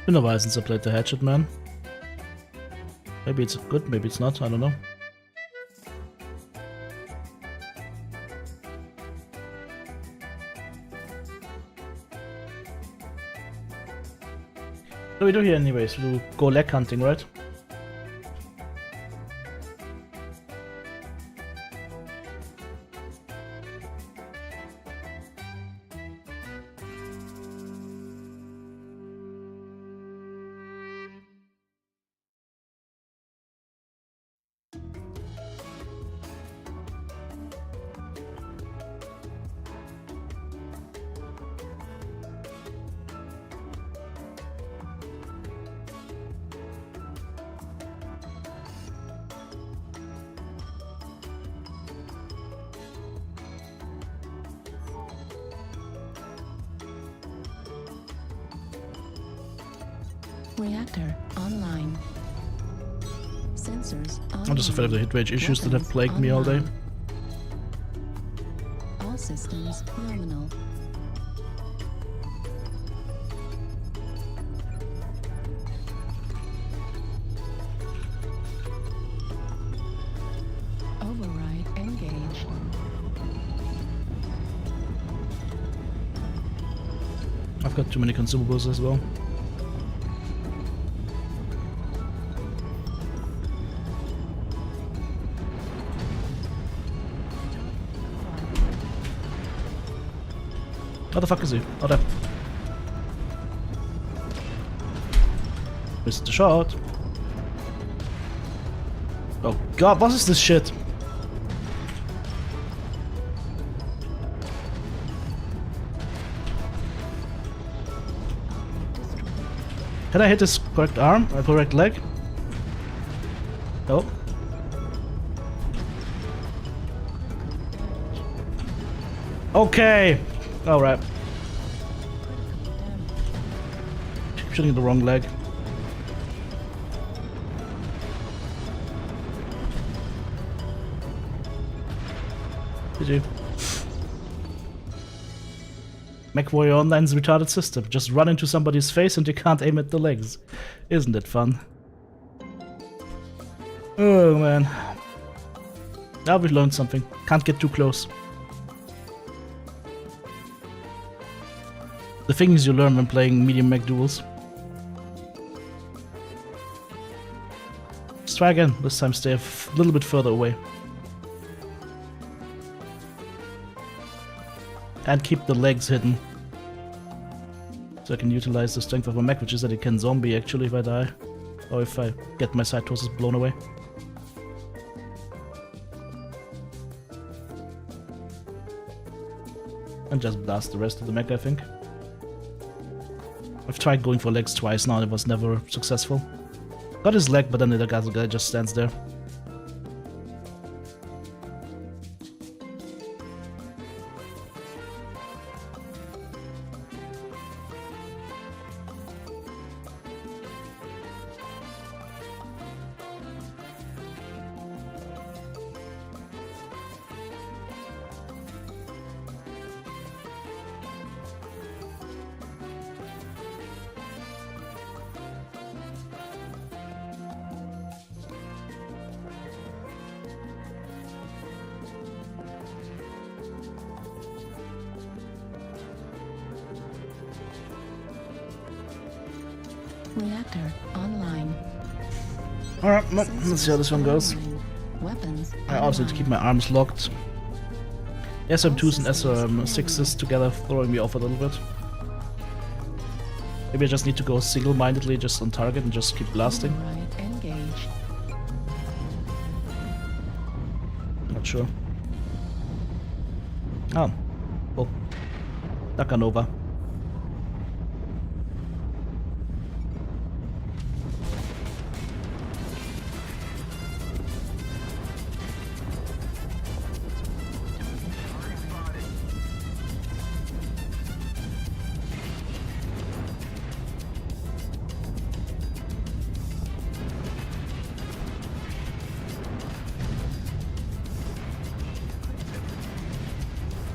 Been a while since I played the Hatchetman. Maybe it's good, maybe it's not, I don't know. What do we do here anyways? We'll go leg hunting, right? Reactor online. Sensors online. I'm just afraid of the hit rage issues that have plagued me all day. All systems nominal. Override engaged. I've got too many consumables as well. How the fuck is he? Oh, there. Missed the shot. Oh god, what is this shit? Can I hit his correct arm? Or correct leg? No. Okay. Alright. Keep shooting the wrong leg. GG. Mechwarrior Online's retarded system. Just run into somebody's face and you can't aim at the legs. Isn't it fun? Oh man. Now we've learned something. Can't get too close. The things you learn when playing medium mech duels. Let's try again. This time stay a little bit further away. And keep the legs hidden. So I can utilize the strength of my mech, which is that it can zombie actually if I die. Or if I get my side torsos blown away. And just blast the rest of the mech, I think. I've tried going for legs twice now and it was never successful. Got his leg, but then the guy just stands there. Reactor online. Alright, well, let's see how this one goes. Online. Weapons. I also need to keep my arms locked. SM2s and SM6s together throwing me off a little bit. Maybe I just need to go single-mindedly just on target and just keep blasting. Override engaged. Not sure. Oh. Well. Nakanova.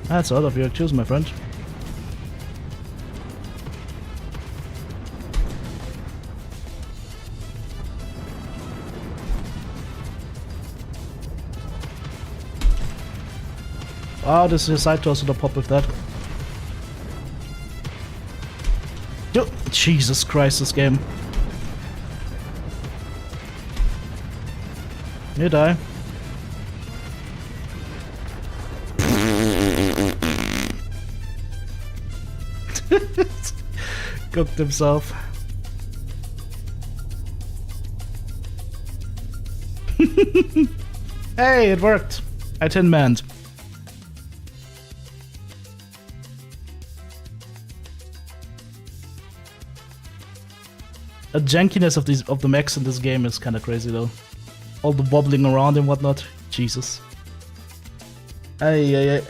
That's a lot of your kills, my friend. Oh, this is a side toss to the pop with that. Yo, Jesus Christ, this game. You die. Cooked himself. Hey, it worked. I tin-manned. The jankiness of the mechs in this game is kind of crazy though. All the wobbling around and whatnot. Jesus. Ay.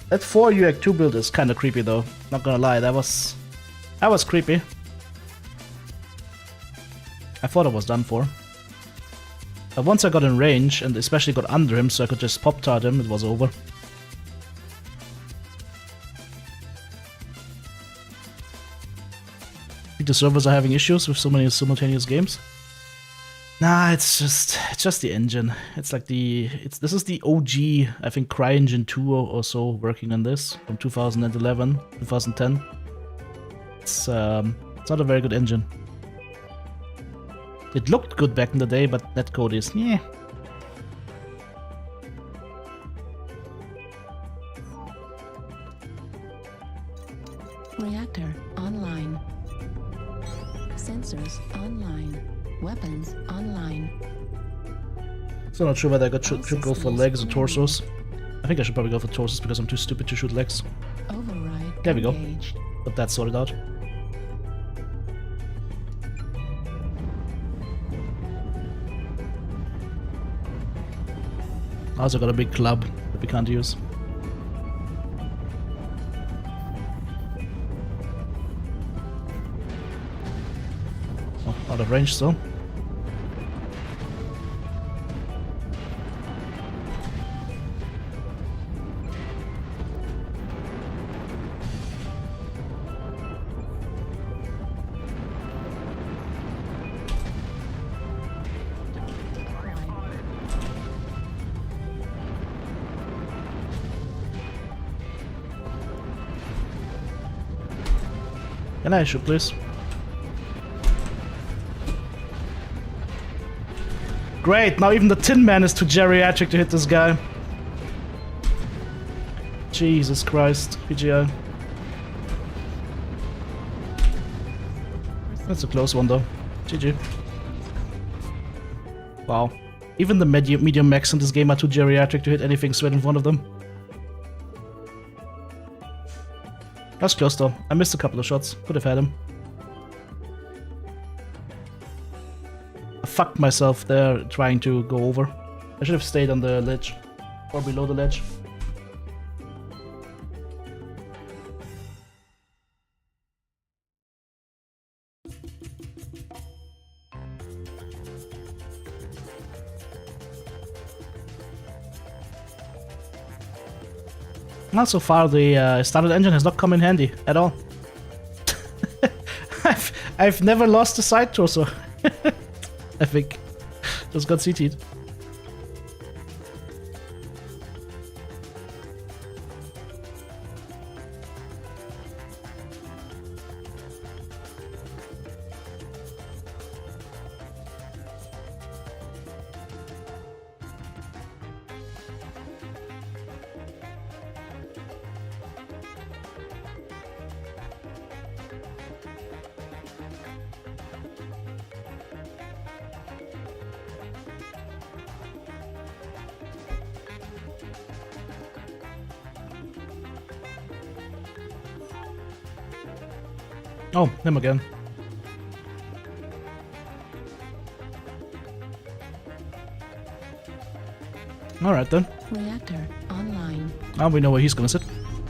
That 4 UAC 2 build is kind of creepy though. Not gonna lie, that was creepy. I thought I was done for. But once I got in range and especially got under him so I could just pop tart him, it was over. I think the servers are having issues with so many simultaneous games. Nah, it's just the engine. It's like this is the OG, I think, CryEngine 2 or so working on this from 2011, 2010. It's not a very good engine. It looked good back in the day, but netcode is yeah. Reactor online. Sensors online. Weapons online. So not sure whether I should go for legs or torsos. I think I should probably go for torsos because I'm too stupid to shoot legs. Override There we go. engaged. Got that sorted out. I also got a big club that we can't use. Oh, out of range still. Can I shoot, please? Great, now even the Tin Man is too geriatric to hit this guy. Jesus Christ, PGI. That's a close one though. GG. Wow. Even the medium mechs in this game are too geriatric to hit anything straight in front of them. That's close though. I missed a couple of shots. Could have had him. I fucked myself there trying to go over. I should have stayed on the ledge. Or below the ledge. Not so far, the standard engine has not come in handy at all. I've never lost a side torso. I think. Just got CT'd. Oh, him again. Alright then. Reactor online. Now we know where he's gonna sit.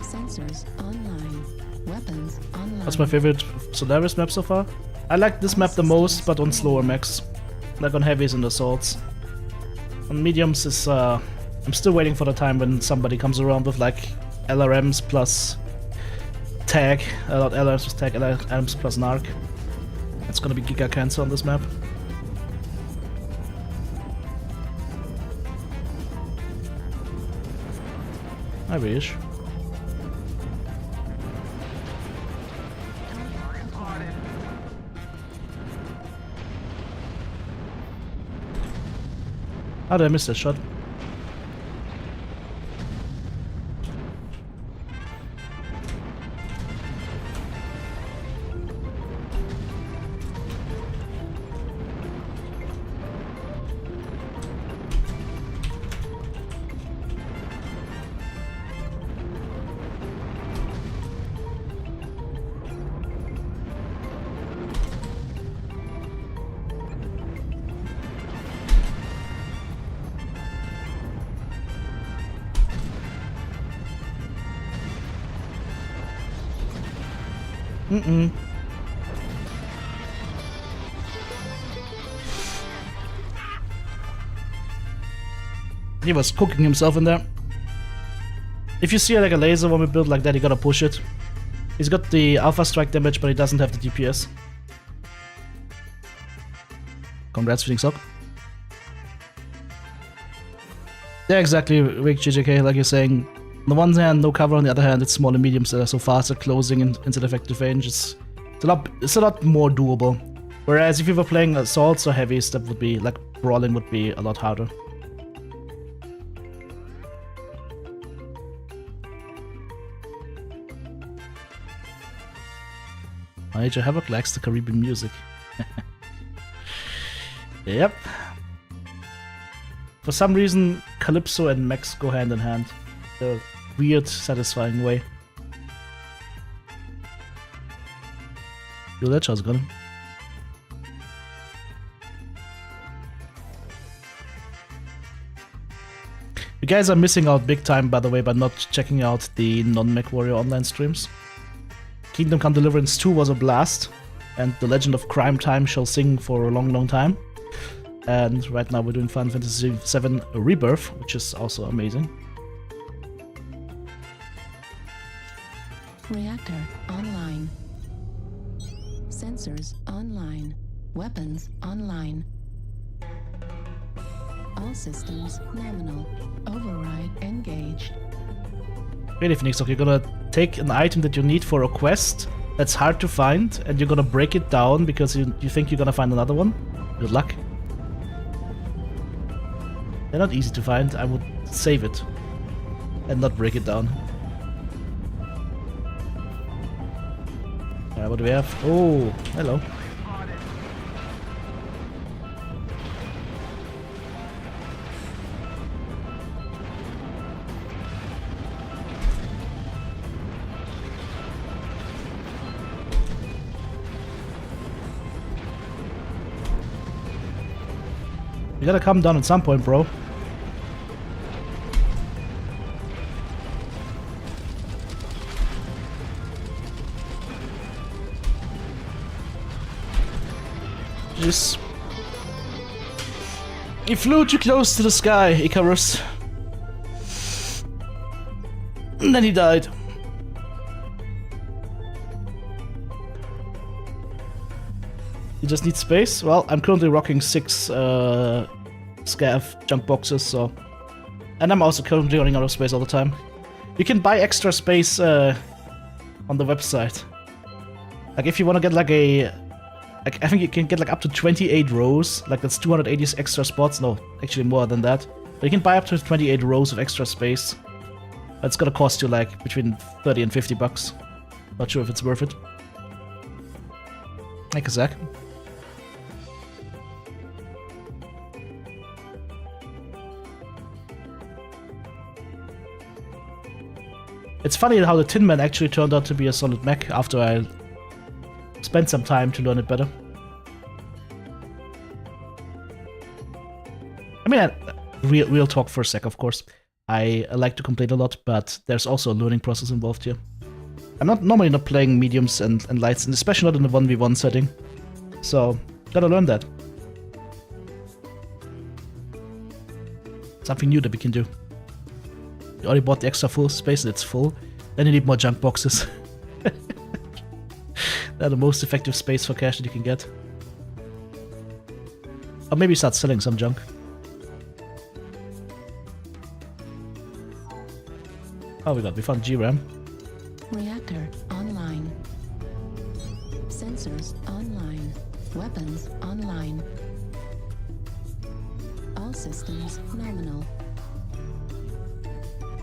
Sensors online. Weapons online. That's my favorite Solaris map so far. I like this map the most, but on slower mechs. Like on heavies and assaults. On mediums is I'm still waiting for the time when somebody comes around with like LRMs plus tag, not LRMs plus tag, LRMs plus narc. It's gonna be giga cancer on this map. I wish. How did I miss that shot? He was cooking himself in there. If you see like a laser when we build like that, you gotta push it. He's got the alpha strike damage, but he doesn't have the DPS. Congrats, Phoenix Hawk. Yeah, exactly, Rick GJK, like you're saying. On the one hand, no cover, on the other hand, it's small and mediums that are so fast at closing into the effective range. It's a lot more doable. Whereas if you were playing assaults or heavies, that would be, like, brawling would be a lot harder. Major Havoc likes the Caribbean music. Yep. For some reason, Calypso and mechs go hand in hand. In a weird, satisfying way. Yo, that shot's gone. You guys are missing out big time, by the way, by not checking out the non-Mechwarrior online streams. Kingdom Come Deliverance 2 was a blast, and The Legend of Crime Time shall sing for a long, long time. And right now we're doing Final Fantasy VII Rebirth, which is also amazing. Reactor online. Sensors online. Weapons online. All systems nominal. Override engaged. Really, Phoenix, you're gonna take an item that you need for a quest, that's hard to find, and you're gonna break it down because you think you're gonna find another one, good luck. They're not easy to find. I would save it and not break it down. Alright, what do we have? Oh, hello. You gotta come down at some point, bro. Jeez. He flew too close to the sky, Icarus. And then he died. You just need space? Well, I'm currently rocking 6 scav junk boxes, so... And I'm also currently running out of space all the time. You can buy extra space on the website. Like, if you want to get like a... Like, I think you can get like up to 28 rows. Like, that's 280 extra spots. No, actually more than that. But you can buy up to 28 rows of extra space. It's gonna cost you like between 30 and 50 bucks. Not sure if it's worth it. Like a Zach. It's funny how the Tin Man actually turned out to be a solid mech after I spent some time to learn it better. I mean, real talk for a sec, of course. I like to complain a lot, but there's also a learning process involved here. I'm normally not playing mediums and lights, and especially not in the 1v1 setting. So, gotta learn that. Something new that we can do. You already bought the extra full space and it's full. Then you need more junk boxes. They're the most effective space for cash that you can get. Or maybe start selling some junk. Oh, we found GRAM. Reactor online. Sensors online. Weapons online. All systems nominal.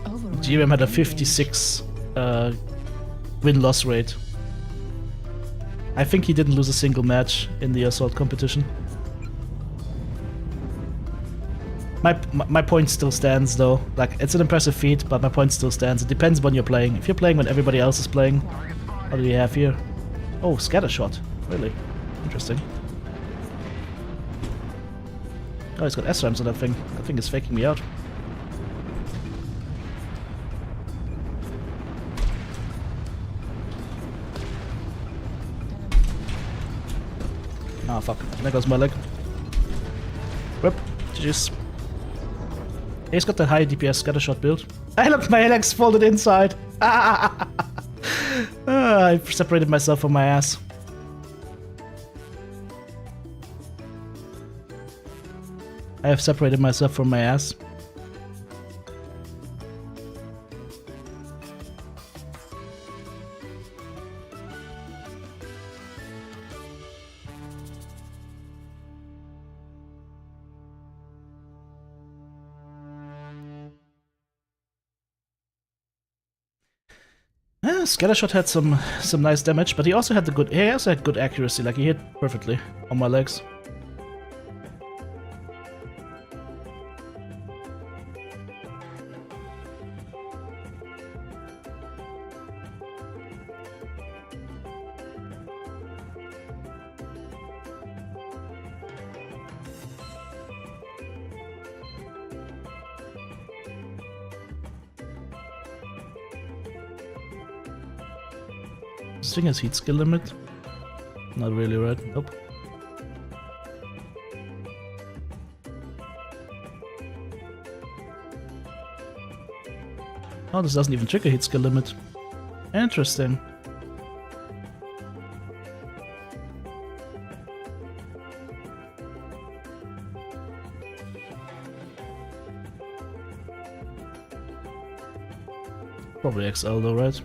Override GRAM had a engaged. 56 win-loss rate. I think he didn't lose a single match in the assault competition. My point still stands though. Like, it's an impressive feat, but my point still stands. It depends when you're playing. If you're playing when everybody else is playing, what do we have here? Oh, scatter shot. Really? Interesting. Oh, he's got SRAMs on that thing. That thing is faking me out. Ah, fuck. There goes my leg. Rip. GG's. He's got the high DPS scattershot build. Hey, look, my legs folded inside. I separated myself from my ass. I have separated myself from my ass. Scattershot had some nice damage, but he also had good accuracy. Like, he hit perfectly on my legs. This thing has heat skill limit? Not really, right? Nope. Oh, this doesn't even trigger heat skill limit. Interesting. Probably XL though, right?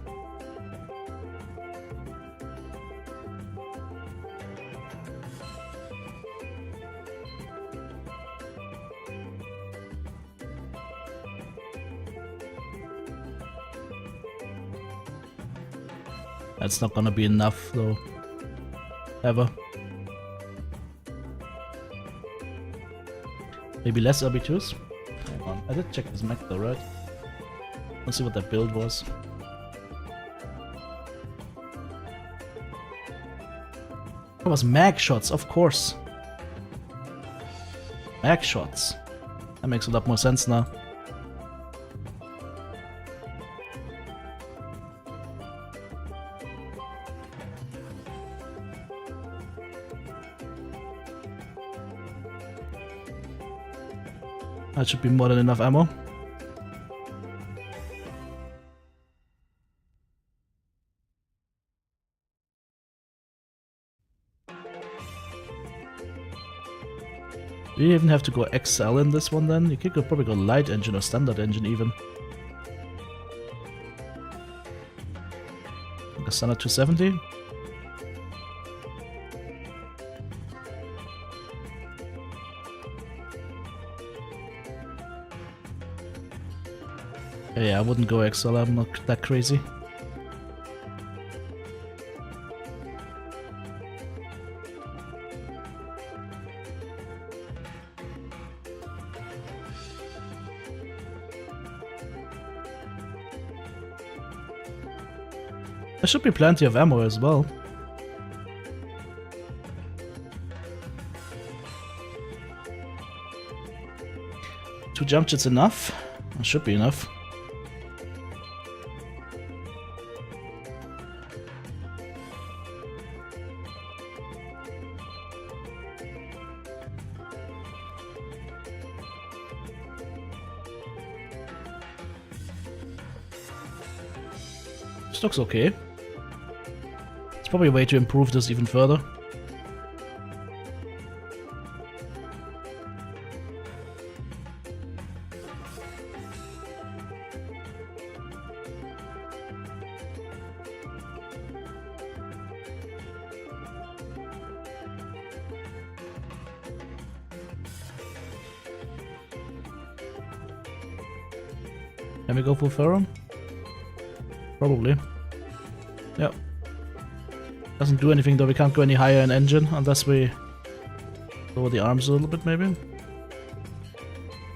That's not gonna be enough though. Ever. Maybe less RB2s? Hang on. I did check his mech though, right? Let's see what that build was. It was mag shots, of course. Mag shots. That makes a lot more sense now. That should be more than enough ammo. Do you even have to go XL in this one then? You could probably go light engine or standard engine even. Like a standard 270? Yeah, I wouldn't go XL, I'm not that crazy. There should be plenty of ammo as well. Two jump jets enough? That should be enough. This looks okay. It's probably a way to improve this even further. Can we go full Ferrum? Probably. Yep. Doesn't do anything though, we can't go any higher in engine unless we lower the arms a little bit maybe.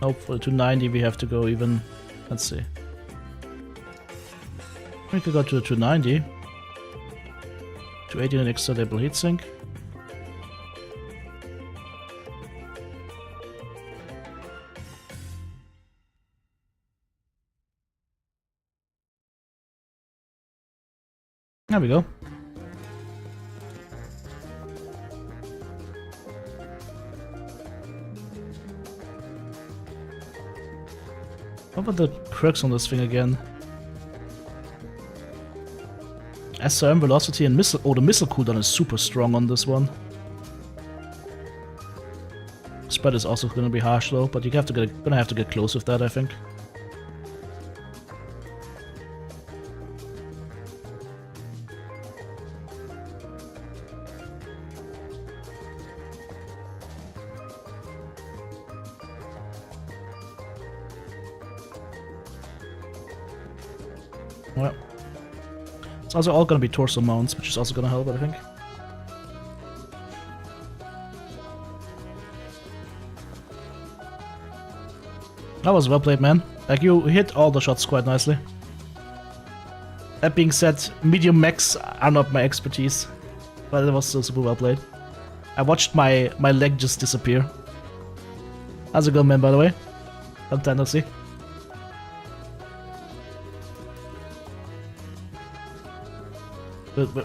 Nope, for the 290 we have to go even, let's see. We could go to the 290. 280 and extra stable heatsink. There we go. What about the quirks on this thing again? SRM velocity and missile. Oh, the missile cooldown is super strong on this one. Spread is also going to be harsh though, but you have to gonna have to get close with that, I think. Well, it's also all gonna be torso mounts, which is also gonna help, I think. That was well played, man. Like, you hit all the shots quite nicely. That being said, medium mechs are not my expertise, but it was still super well played. I watched my leg just disappear. How's it going, man, by the way? Long time no see.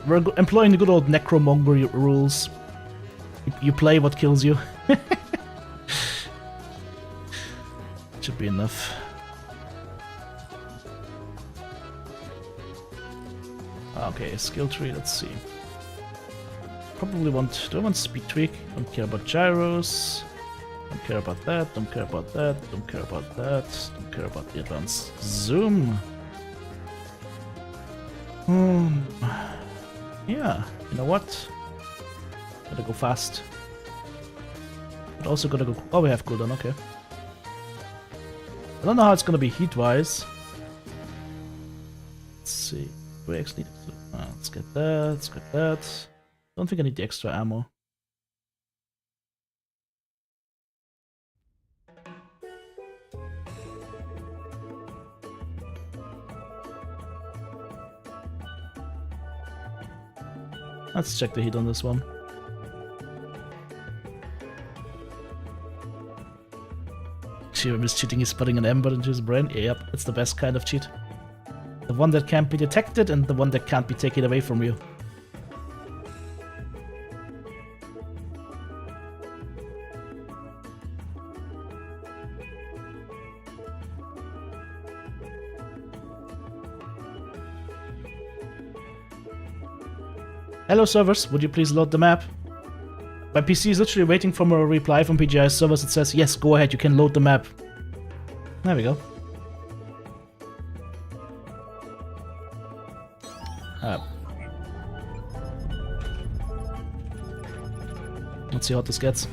We're employing the good old necromonger rules. You play what kills you. Should be enough. Okay, skill tree, let's see. Probably want... Do I want speed tweak? Don't care about gyros. Don't care about that, don't care about that, don't care about that. Don't care about the advanced zoom. Yeah, you know what? Gotta go fast. But also gotta go... Oh, we have cooldown, okay. I don't know how it's gonna be heat-wise. Let's see. Do I actually need to? Let's get that. Let's get that. Don't think I need the extra ammo. Let's check the heat on this one. Jerem is cheating, he's putting an ember into his brain. Yep, it's the best kind of cheat. The one that can't be detected and the one that can't be taken away from you. Hello servers, would you please load the map? My PC is literally waiting for a reply from PGI servers that says, yes, go ahead, you can load the map. There we go. Let's see what this gets.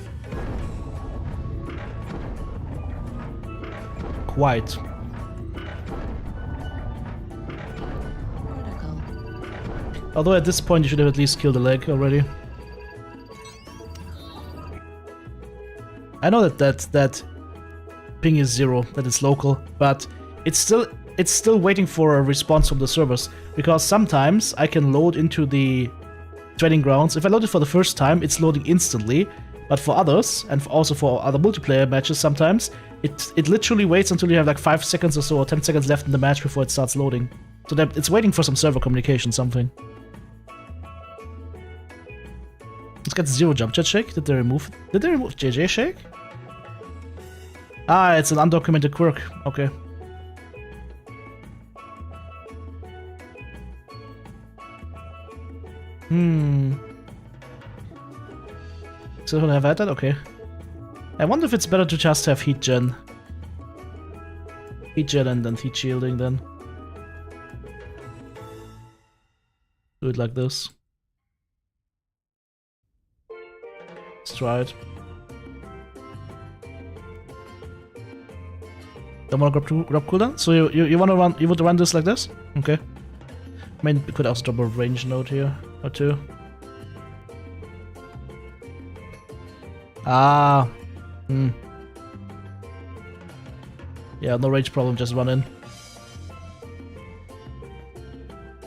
Quite. Critical. Although at this point you should have at least killed a leg already. I know that ping is 0, that it's local, but it's still waiting for a response from the servers, because sometimes I can load into the training grounds. If I load it for the first time, it's loading instantly, but for others, and also for other multiplayer matches sometimes, it literally waits until you have like 5 seconds or so, or 10 seconds left in the match before it starts loading. So that it's waiting for some server communication, something. Let's get 0 jump jet shake. Did they remove JJ shake? Ah, it's an undocumented quirk. Okay. So have I had that? Okay. I wonder if it's better to just have heat gen. Heat gen and then heat shielding then. Do it like this. Let's try it. Don't wanna grab cooldown? So you would run this like this? Okay. I mean, we could also drop a range node here or 2. Ah. Yeah, no range problem, just run in.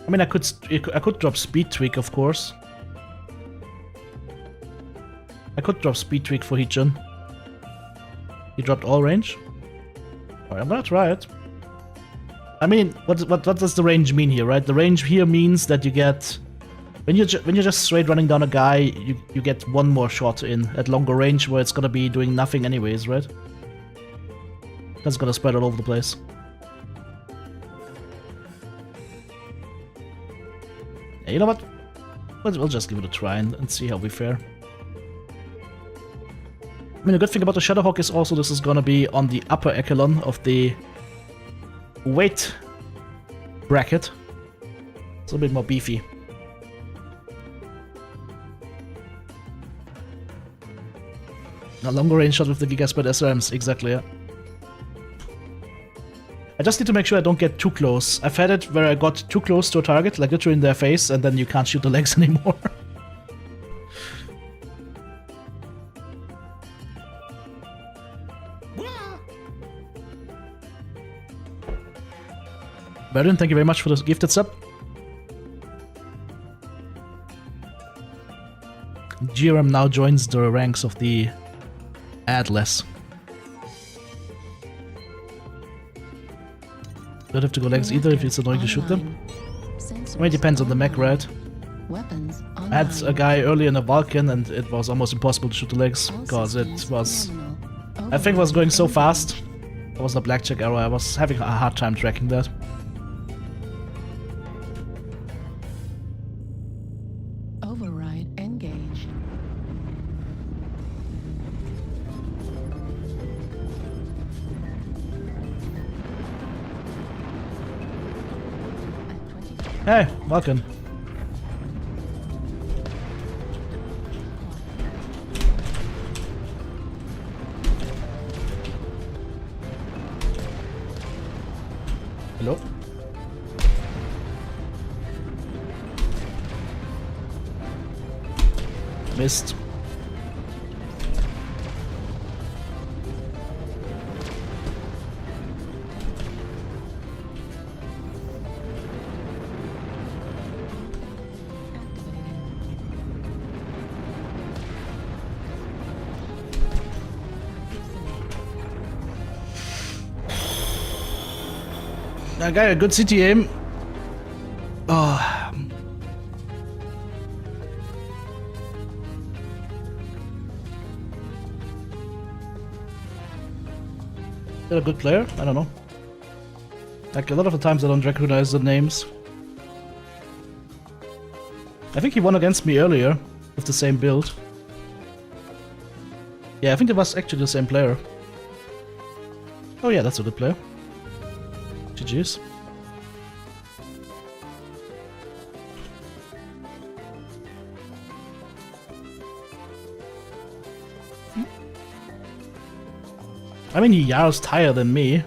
I mean, I could drop speed tweak, of course. I could drop speed tweak for Heatgen. He dropped all range. Alright, I'm gonna try it. I mean, what does the range mean here, right? The range here means that you get when you're just straight running down a guy, you get one more shot in at longer range, where it's gonna be doing nothing anyways, right? That's gonna spread all over the place. Yeah, you know what? We'll just give it a try and see how we fare. I mean, the good thing about the Shadowhawk is also this is gonna be on the upper echelon of the weight bracket. It's a bit more beefy. A longer range shot with the Gigaspread SRMs, exactly, yeah. I just need to make sure I don't get too close. I've had it where I got too close to a target, like literally in their face, and then you can't shoot the legs anymore. Baron, thank you very much for the gifted sub. GRM now joins the ranks of the Atlas. Don't have to go legs either if it's annoying to shoot them. I mean, it depends on the mech, right? Weapons I had a guy earlier in a Vulcan and it was almost impossible to shoot the legs because it was... I think it was going so fast. It was a blackjack arrow, I was having a hard time tracking that. Override engage. Hey, Vulcan. Hello? Missed. I got a good city aim. Oh. Is that a good player? I don't know. Like, a lot of the times I don't recognize the names. I think he won against me earlier with the same build. Yeah, I think it was actually the same player. Oh yeah, that's a good player. GG's. I mean, Yar's higher than me.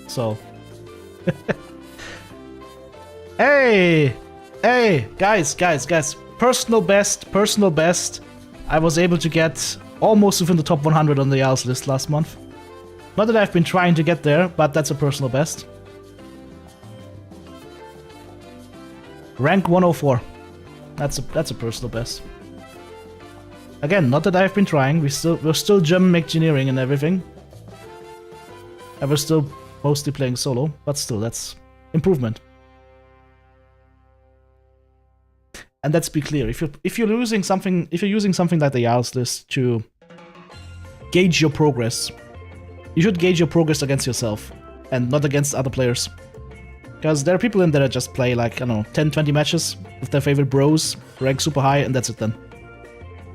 So. Hey! Hey! Guys. Personal best. I was able to get almost within the top 100 on the Yar's list last month. Not that I've been trying to get there, but that's a personal best. Rank 104. That's a personal best. Again, not that I've been trying. We're still German mechgineering and everything. And we're still mostly playing solo, but still, that's improvement. And let's be clear: if you're using something like the Yar's list to gauge your progress, you should gauge your progress against yourself and not against other players. Because there are people in there that just play like, I don't know, 10, 20 matches with their favorite bros, rank super high, and that's it then.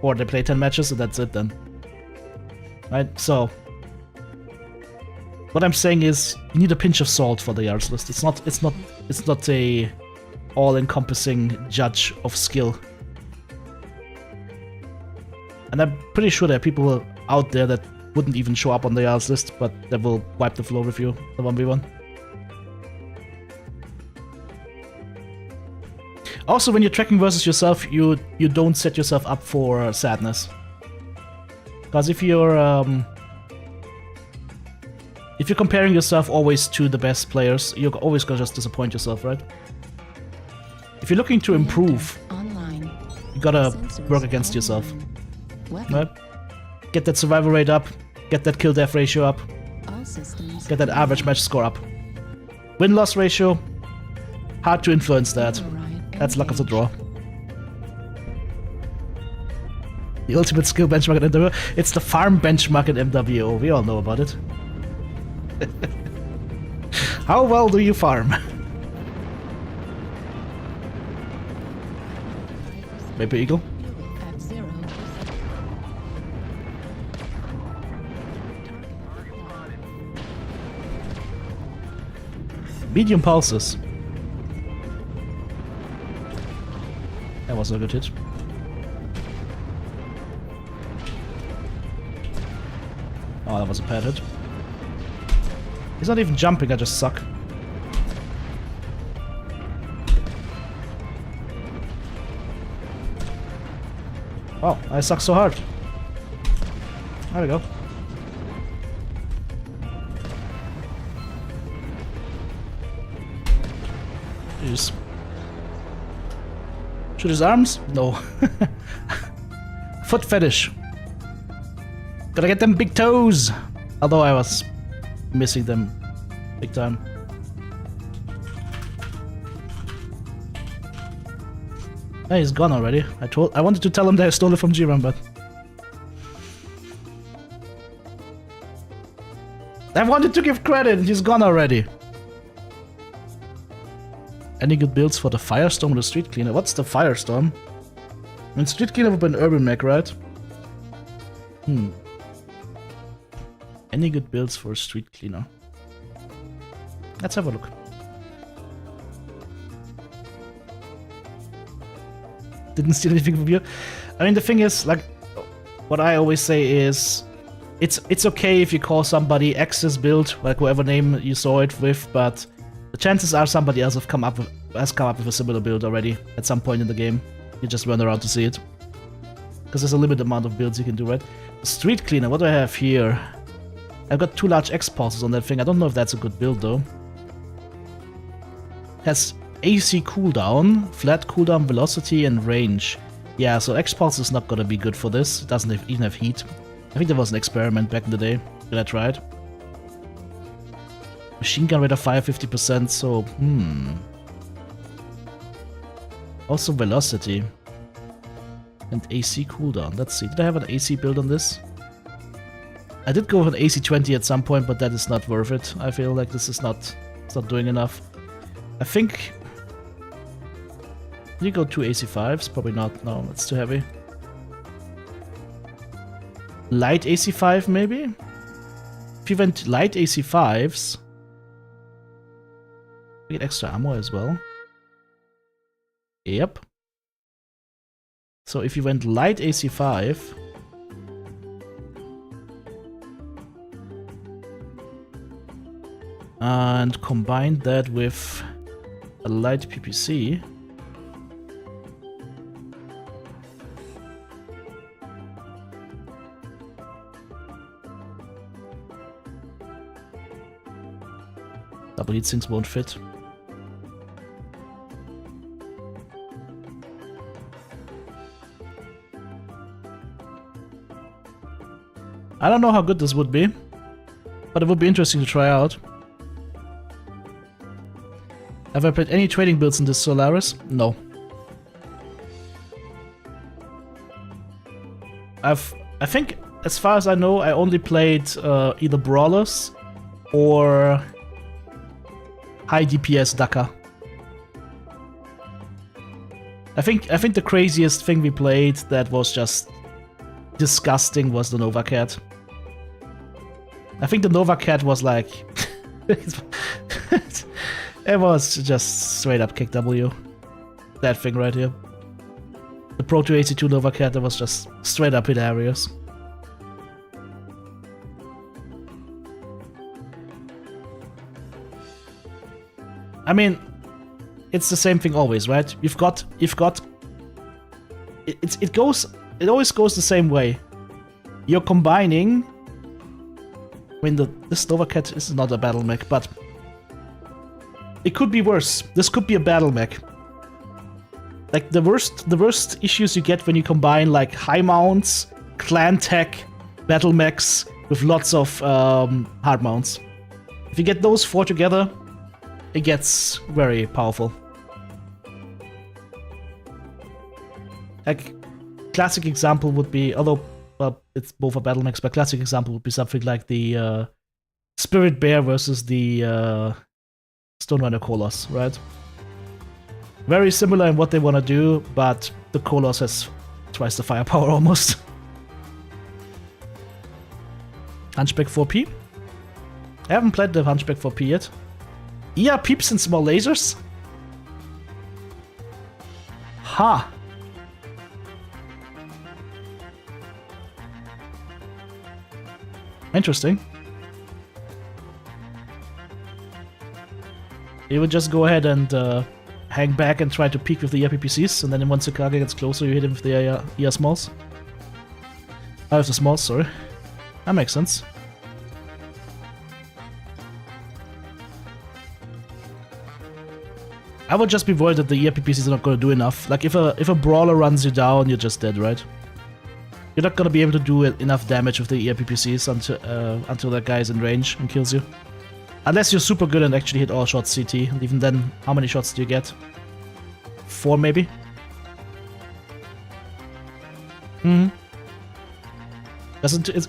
Or they play 10 matches and that's it then. Right? So what I'm saying is you need a pinch of salt for the Yar's list. It's not a all-encompassing judge of skill. And I'm pretty sure there are people out there that wouldn't even show up on the Yar's list, but that will wipe the floor with you, the 1v1. Also, when you're tracking versus yourself, you don't set yourself up for sadness. Because if you're comparing yourself always to the best players, you're always gonna just disappoint yourself, right? If you're looking to improve, you gotta work against yourself, right? Get that survival rate up, get that kill-death ratio up, get that average match score up. Win-loss ratio, hard to influence that. That's luck of the draw. The ultimate skill benchmark in MWO. It's the farm benchmark in MWO. We all know about it. How well do you farm? Maple Eagle. Medium pulses. That wasn't a good hit. Oh, that was a bad hit. He's not even jumping, I just suck. Oh, I suck so hard. There we go. Jeez. Shoot his arms? No. Foot fetish. Gotta get them big toes. Although I was missing them big time. Hey, he's gone already. I wanted to tell him that I stole it from G-Ram, but I wanted to give credit and he's gone already. Any good builds for the Firestorm or the Street Cleaner? What's the Firestorm? I mean, Street Cleaner would be an urban mech, right? Any good builds for a Street Cleaner? Let's have a look. Didn't steal anything from you. I mean, the thing is, like, what I always say is, it's okay if you call somebody X's build, like whoever name you saw it with, but the chances are somebody else has come up with a similar build already at some point in the game. You just run around to see it. Because there's a limited amount of builds you can do, right? Street Cleaner, what do I have here? I've got 2 large X-pulses on that thing. I don't know if that's a good build, though. Has AC cooldown, flat cooldown, velocity, and range. Yeah, so X-pulse is not gonna be good for this. It doesn't even have heat. I think there was an experiment back in the day that I tried. Machine gun rate of fire 50%, so also velocity. And AC cooldown. Let's see, did I have an AC build on this? I did go with an AC 20 at some point, but that is not worth it. I feel like this is not doing enough. I think... Did you go 2 AC 5s? Probably not, no, that's too heavy. Light AC 5 maybe? If you went light AC 5s... We get extra ammo as well. Yep. So if you went light AC 5... and combined that with a light PPC... Double heat sinks won't fit. I don't know how good this would be, but it would be interesting to try out. Have I played any trading builds in this Solaris? No. I think, as far as I know, I only played either brawlers or high DPS Dakar. I think the craziest thing we played that was just disgusting was the Nova Cat. I think the Nova Cat was like... it was just straight up kick W. That thing right here. The Pro 282 Nova Cat, that was just straight up hilarious. I mean, it's the same thing always, right? It always goes the same way. You're combining. I mean, this Nova Cat is not a battle mech, but it could be worse. This could be a battle mech. Like the worst issues you get when you combine like high mounts, clan tech, battle mechs with lots of hard mounts. If you get those 4 together, it gets very powerful. Like, classic example would be, although, well, it's both a battle mechs, but classic example would be something like the Spirit Bear versus the Stone Rider Colossus, right? Very similar in what they want to do, but the Colossus has twice the firepower almost. Hunchback 4P? I haven't played the Hunchback 4P yet. Yeah, peeps and small lasers? Ha! Interesting. You would just go ahead and hang back and try to peek with the ER-PPCs, and then once the Kage gets closer, you hit him with the ER smalls. Oh, with the smalls, sorry. That makes sense. I would just be worried that the ER-PPCs are not going to do enough. Like, if a brawler runs you down, you're just dead, right? You're not going to be able to do enough damage with the ER-PPCs until that guy is in range and kills you. Unless you're super good and actually hit all shots CT, and even then, how many shots do you get? 4 maybe? You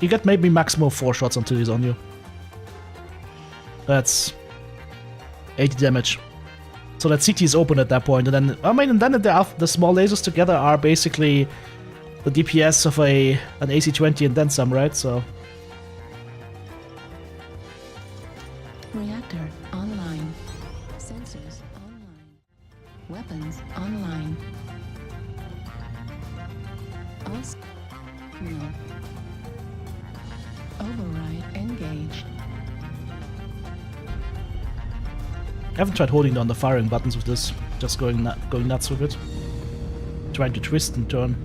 get maybe maximum 4 shots until he's on you. That's 80 damage. So that CT is open at that point, and then the small lasers together are basically the DPS of an AC-20 and then some, right? So Reactor online. Sensors online. Weapons online. No. Override engaged. I haven't tried holding down the firing buttons with this, just going nuts with it. Trying to twist and turn.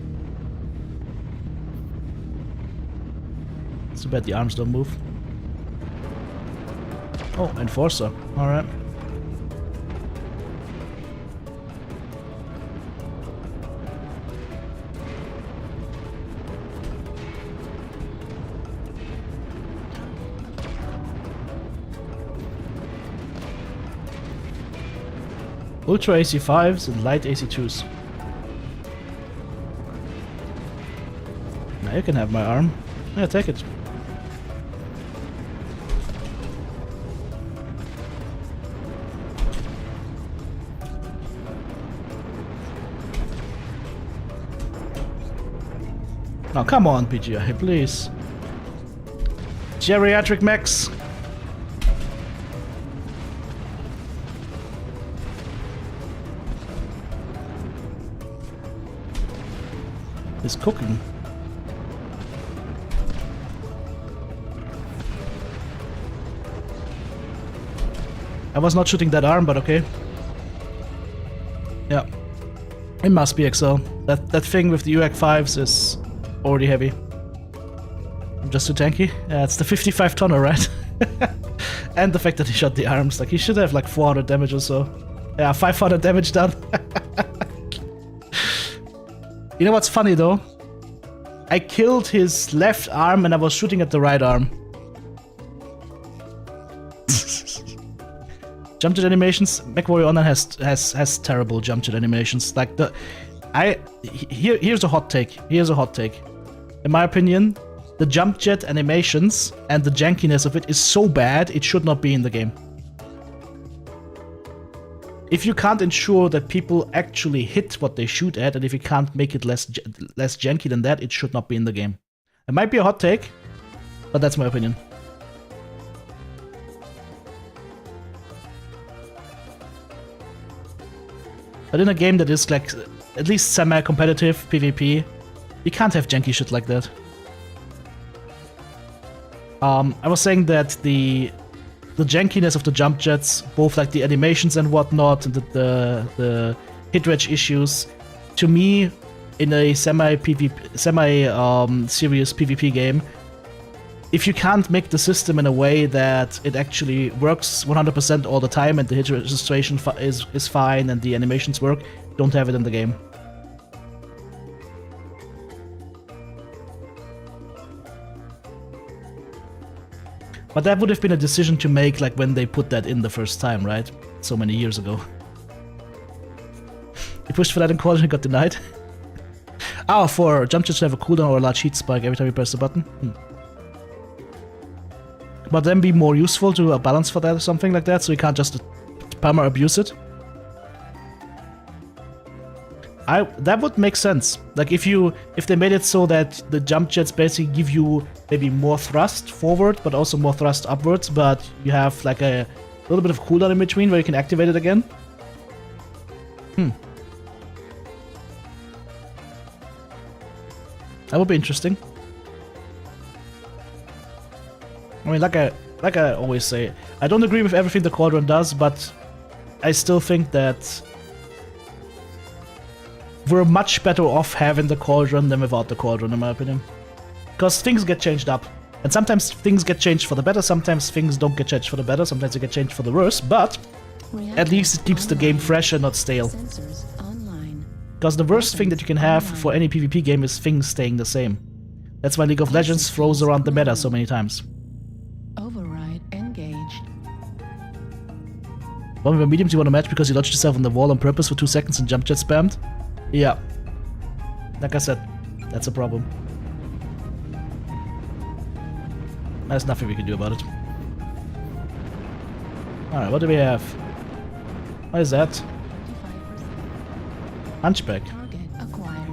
Too bad the arms don't move. Oh, Enforcer. Alright. Ultra AC5s and light AC2s. Now you can have my arm. Yeah, take it. Now come on, PGI, please. Geriatric mechs. Is cooking. I was not shooting that arm, but okay. Yeah. It must be XL. That thing with the UAC5s is already heavy. I'm just too tanky. Yeah, it's the 55 tonner, right? And the fact that he shot the arms. Like, he should have like 400 damage or so. Yeah, 500 damage done. You know what's funny though? I killed his left arm and I was shooting at the right arm. Jump jet animations. Mechwarrior Online has terrible jump jet animations. Like here's a hot take. Here's a hot take. In my opinion, the jump jet animations and the jankiness of it is so bad it should not be in the game. If you can't ensure that people actually hit what they shoot at, and if you can't make it less janky than that, it should not be in the game. It might be a hot take, but that's my opinion. But in a game that is like at least semi-competitive PvP, you can't have janky shit like that. I was saying that the jankiness of the jump jets, both like the animations and whatnot, and the hit rate issues, to me, in a serious PvP game, if you can't make the system in a way that it actually works 100% all the time and the hit registration is fine and the animations work, don't have it in the game. But that would have been a decision to make like when they put that in the first time, right? So many years ago. You pushed for that in college and got denied? Oh, for jump jets to have a cooldown or a large heat spike every time you press the button? But then be more useful to a balance for that or something like that, so you can't just spammer abuse it? That would make sense. Like if they made it so that the jump jets basically give you maybe more thrust forward, but also more thrust upwards, but you have like a little bit of cooldown in between where you can activate it again. That would be interesting. I mean, like I always say, I don't agree with everything the Cauldron does, but I still think that we're much better off having the Cauldron than without the Cauldron, in my opinion. Because things get changed up. And sometimes things get changed for the better, sometimes things don't get changed for the better, sometimes they get changed for the worse, but at least it keeps the game fresh and not stale. Because the worst thing that you can have for any PvP game is things staying the same. That's why League of Legends throws around the meta so many times. Override engaged. One of the mediums you want to match because you lodged yourself on the wall on purpose for 2 seconds and jump jet spammed? Yeah. Like I said, that's a problem. There's nothing we can do about it. Alright, what do we have? What is that? 25%. Hunchback. Target acquired.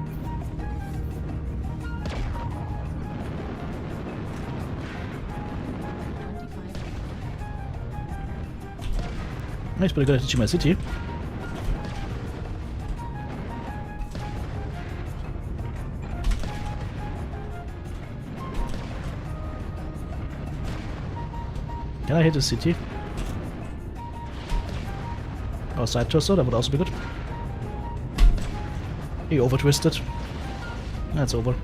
He's pretty good at teaching my city. Can I hit the city? Or side torso, that would also be good. He over-twisted. That's over.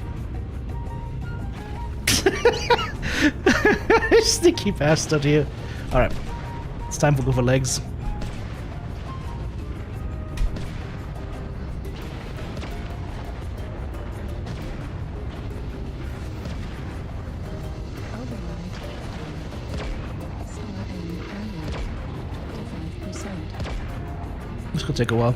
Sneaky bastard here. Alright. It's time to go for legs. This could take a while.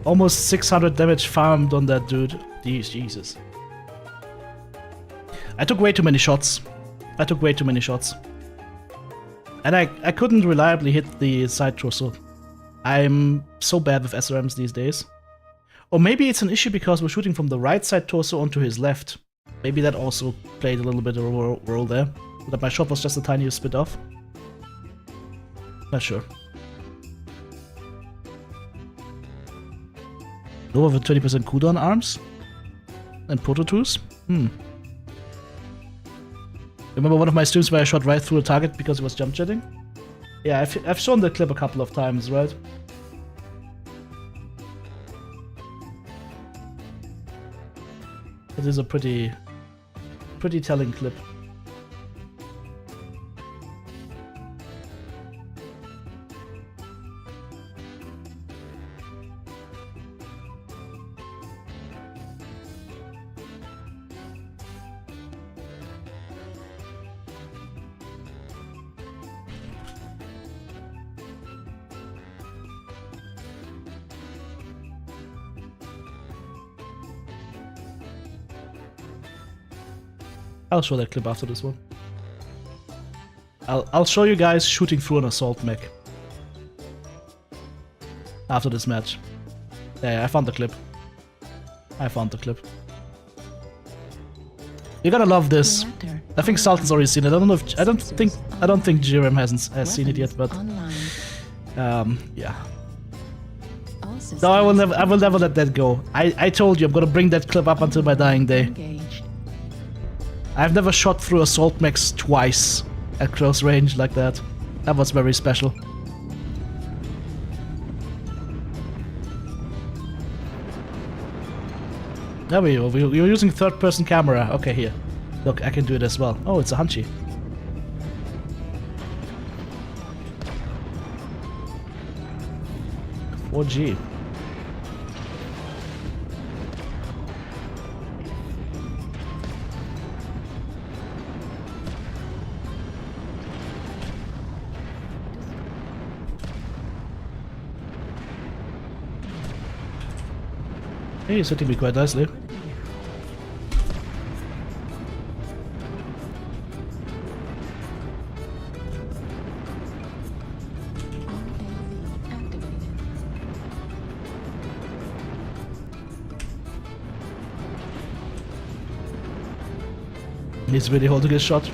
Almost 600 damage farmed on that dude. Jeez, Jesus. I took way too many shots. And I couldn't reliably hit the side torso. I'm so bad with SRMs these days. Or maybe it's an issue because we're shooting from the right side torso onto his left. Maybe that also played a little bit of a role there. That my shot was just a tiniest bit off. Not sure. Lower than 20% cooldown arms? And Proto Tools? Remember one of my streams where I shot right through a target because it was jump jetting? Yeah, I've shown the clip a couple of times, right? It is a pretty telling clip. I'll show that clip after this one. I'll show you guys shooting through an assault mech. After this match. Yeah, I found the clip. You're gonna love this. I think Sultan's already seen it. I don't know if I don't think Jerem has seen it yet, but yeah. No, I will never let that go. I told you I'm gonna bring that clip up until my dying day. I've never shot through assault mechs twice at close range like that. That was very special. There we go. You're using third-person camera. Okay, here. Look, I can do it as well. Oh, it's a Hunchy. $4G. Hey, he's hitting me quite nicely. He's really holding his shot.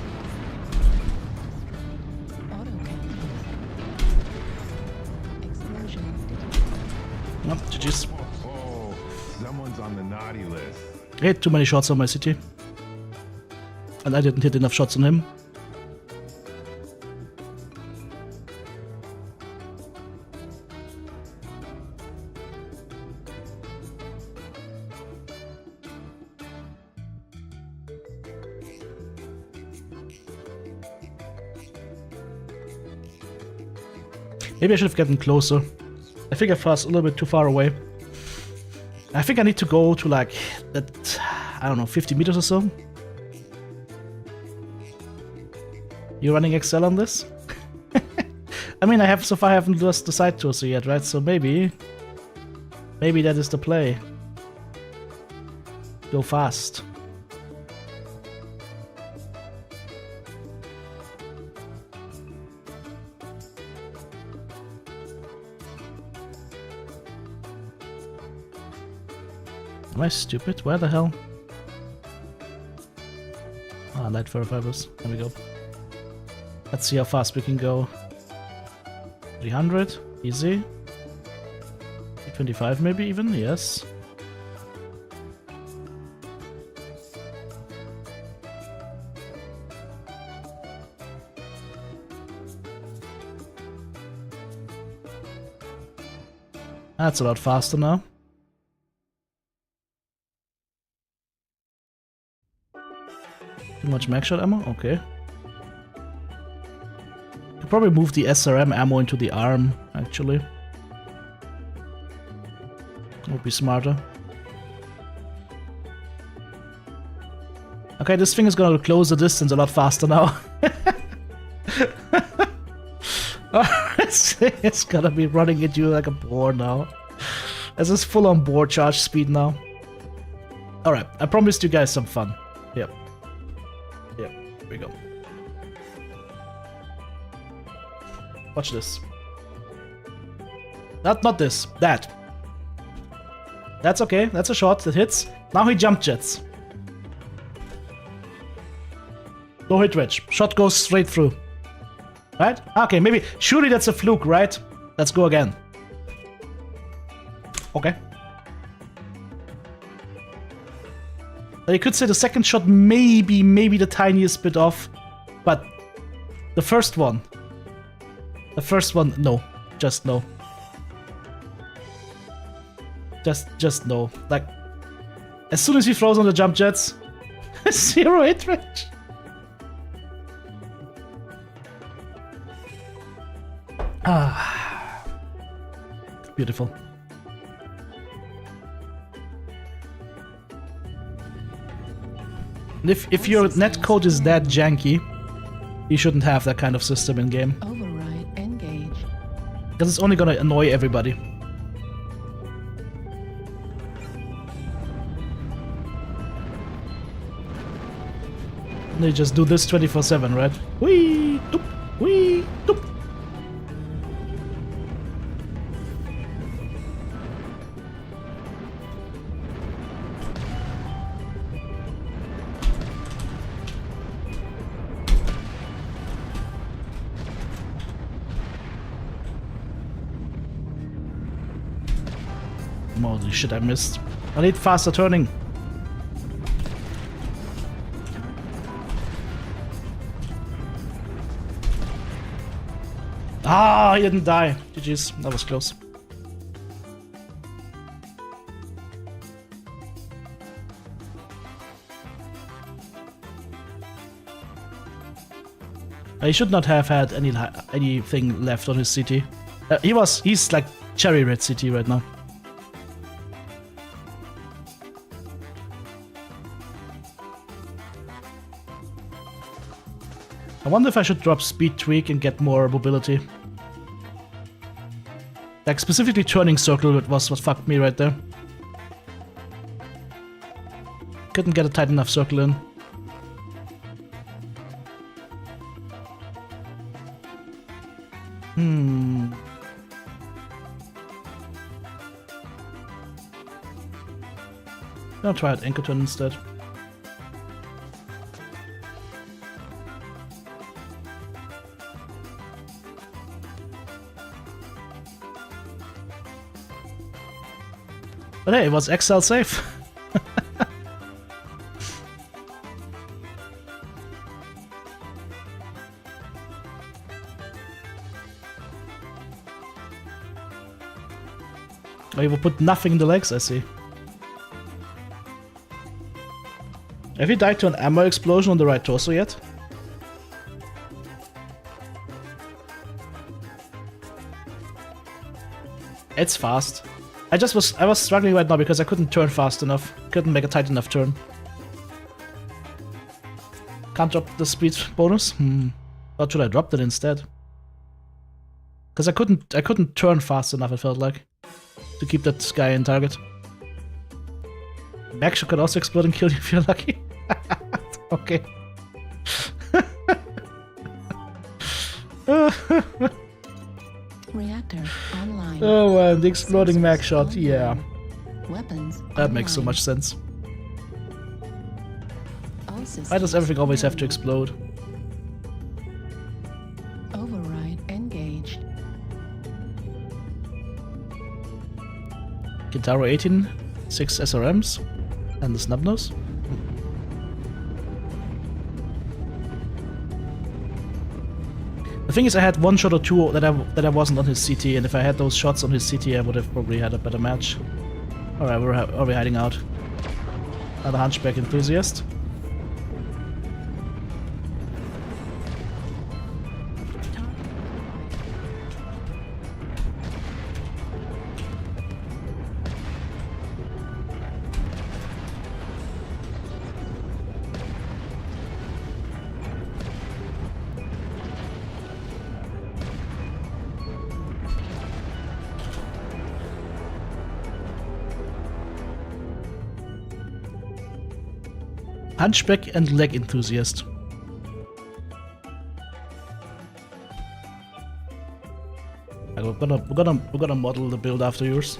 Oh, GG's. I hit too many shots on my city. And I didn't hit enough shots on him. Maybe I should have gotten closer. I think I was a little bit too far away. I think I need to go to like that, I don't know, 50 meters or so. You running Excel on this? I mean, so far I haven't lost the side torso yet, right? So maybe that is the play. Go fast. Am I stupid? Where the hell? Ah, light fibers. There we go. Let's see how fast we can go. 300, easy. 25 maybe even, yes. That's a lot faster now. Too much mag shot ammo? Okay. Could probably move the SRM ammo into the arm, actually. Would be smarter. Okay, this thing is gonna close the distance a lot faster now. It's gonna be running at you like a boar now. This is full on boar charge speed now. Alright, I promised you guys some fun. Yep. Yep, here we go. Watch this. Not this. That. That's okay. That's a shot that hits. Now he jump jets. No hit wedge. Shot goes straight through. Right? Okay, maybe. Surely that's a fluke, right? Let's go again. Okay. You could say the second shot maybe the tiniest bit off, but the first one, no, just no. Just no. Like, as soon as he throws on the jump jets, 0 hit range. Ah, beautiful. And if your netcode is that janky, you shouldn't have that kind of system in game. Override engage. Because it's only gonna annoy everybody. And they just do this 24/7, right? Whee! Doop! Whee! Doop! Holy shit, I missed. I need faster turning. Ah, he didn't die. GG's, that was close. He should not have had anything left on his CT. He's like cherry red CT right now. I wonder if I should drop speed tweak and get more mobility. Like specifically turning circle was what fucked me right there. Couldn't get a tight enough circle in. I'll try out anchor turn instead. But hey, it was XL safe. Oh, you will put nothing in the legs, I see. Have you died to an ammo explosion on the right torso yet? It's fast. I was struggling right now because I couldn't turn fast enough. Couldn't make a tight enough turn. Can't drop the speed bonus? Or should I drop that instead? Because I couldn't turn fast enough, it felt like, to keep that guy in target. Mech could also explode and kill you if you're lucky. Okay. Reactor online. Oh, the exploding mech shot, yeah. Weapons. That makes so much sense. Why does everything always have to explode? Override engaged. Gintaro 18, 6 SRMs, and the snubnose. The thing is, I had one shot or two that I wasn't on his CT, and if I had those shots on his CT, I would have probably had a better match. Alright, are we hiding out? Another Hunchback enthusiast. Hunchback and leg enthusiast. We're gonna model the build after yours.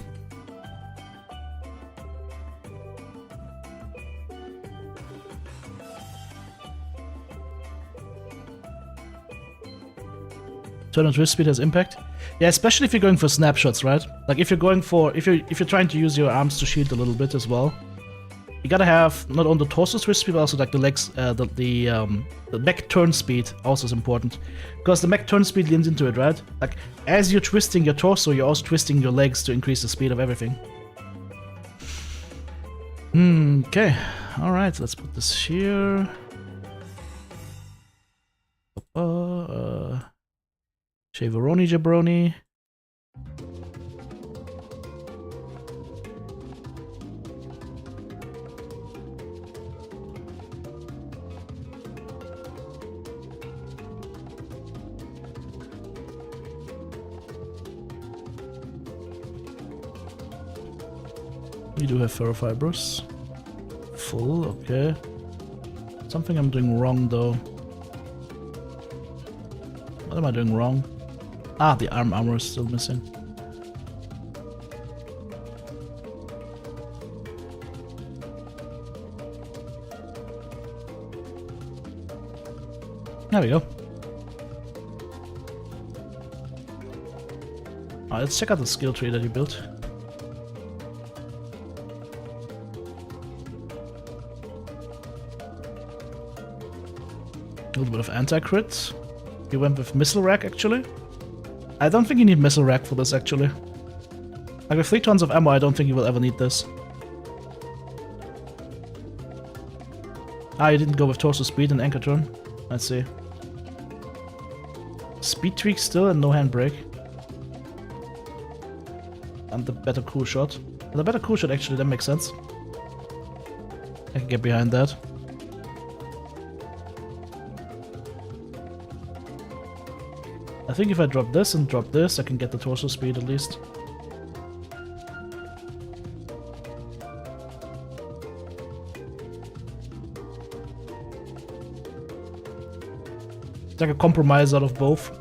Turn and twist speed has impact. Yeah, especially if you're going for snapshots, right? Like if you're going for if you're trying to use your arms to shield a little bit as well. You gotta have not only the torso twist speed, but also like the legs, the mech turn speed also is important, because the mech turn speed leans into it, right? Like as you're twisting your torso, you're also twisting your legs to increase the speed of everything. Okay, all right, let's put this here. Shaveroni Jabroni. We do have ferrofibrous. Full, okay. Something I'm doing wrong though. What am I doing wrong? Ah, the armor is still missing. There we go. Alright, let's check out the skill tree that you built. A little bit of anti-crit. You went with missile rack actually. I don't think you need missile rack for this actually. Like with 3 tons of ammo, I don't think you will ever need this. Ah, you didn't go with torso speed and anchor turn. Let's see. Speed tweak still and no handbrake. And the better cool shot. The better cool shot actually, that makes sense. I can get behind that. I think if I drop this and drop this, I can get the torso speed at least. It's like a compromise out of both.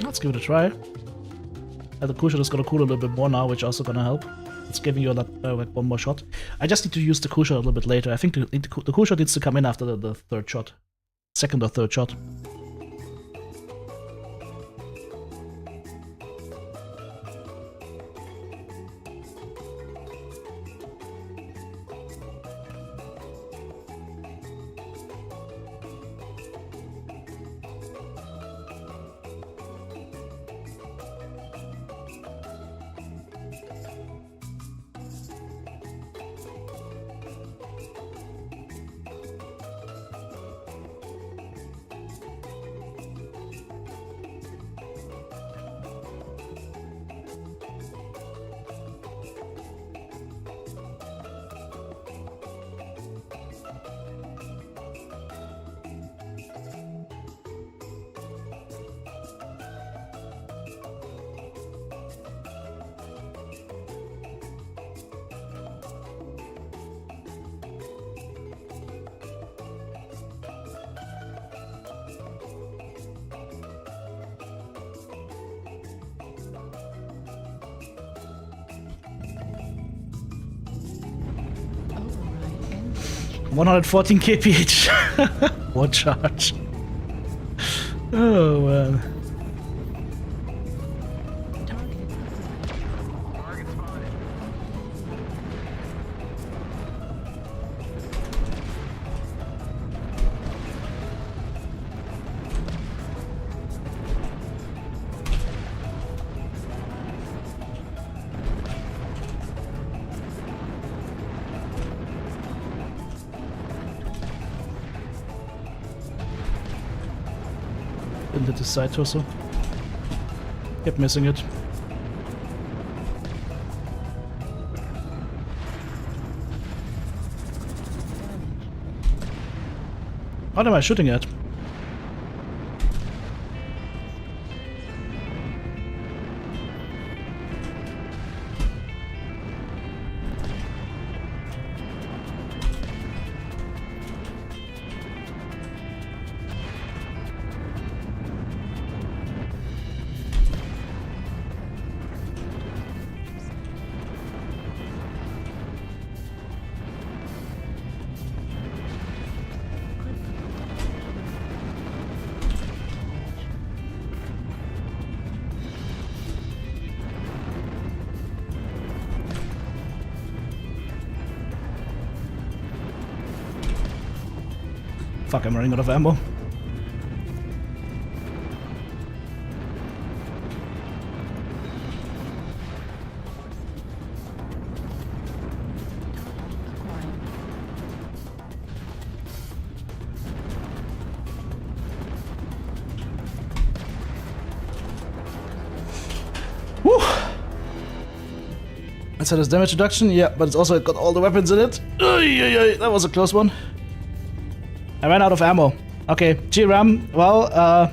Let's give it a try. The cool shot is gonna cool a little bit more now, which is also gonna help. It's giving you like one more shot. I just need to use the cool shot a little bit later. I think the cool shot needs to come in after the third shot. Second or third shot. Override engaged. 114 kph. One charge. Oh man. Into the side torso. Kept missing it. What am I shooting at? Fuck, I'm running out of ammo. Whew. That's had his damage reduction, yeah, but it's also got all the weapons in it. That was a close one. I ran out of ammo. Okay, G-Ram, well,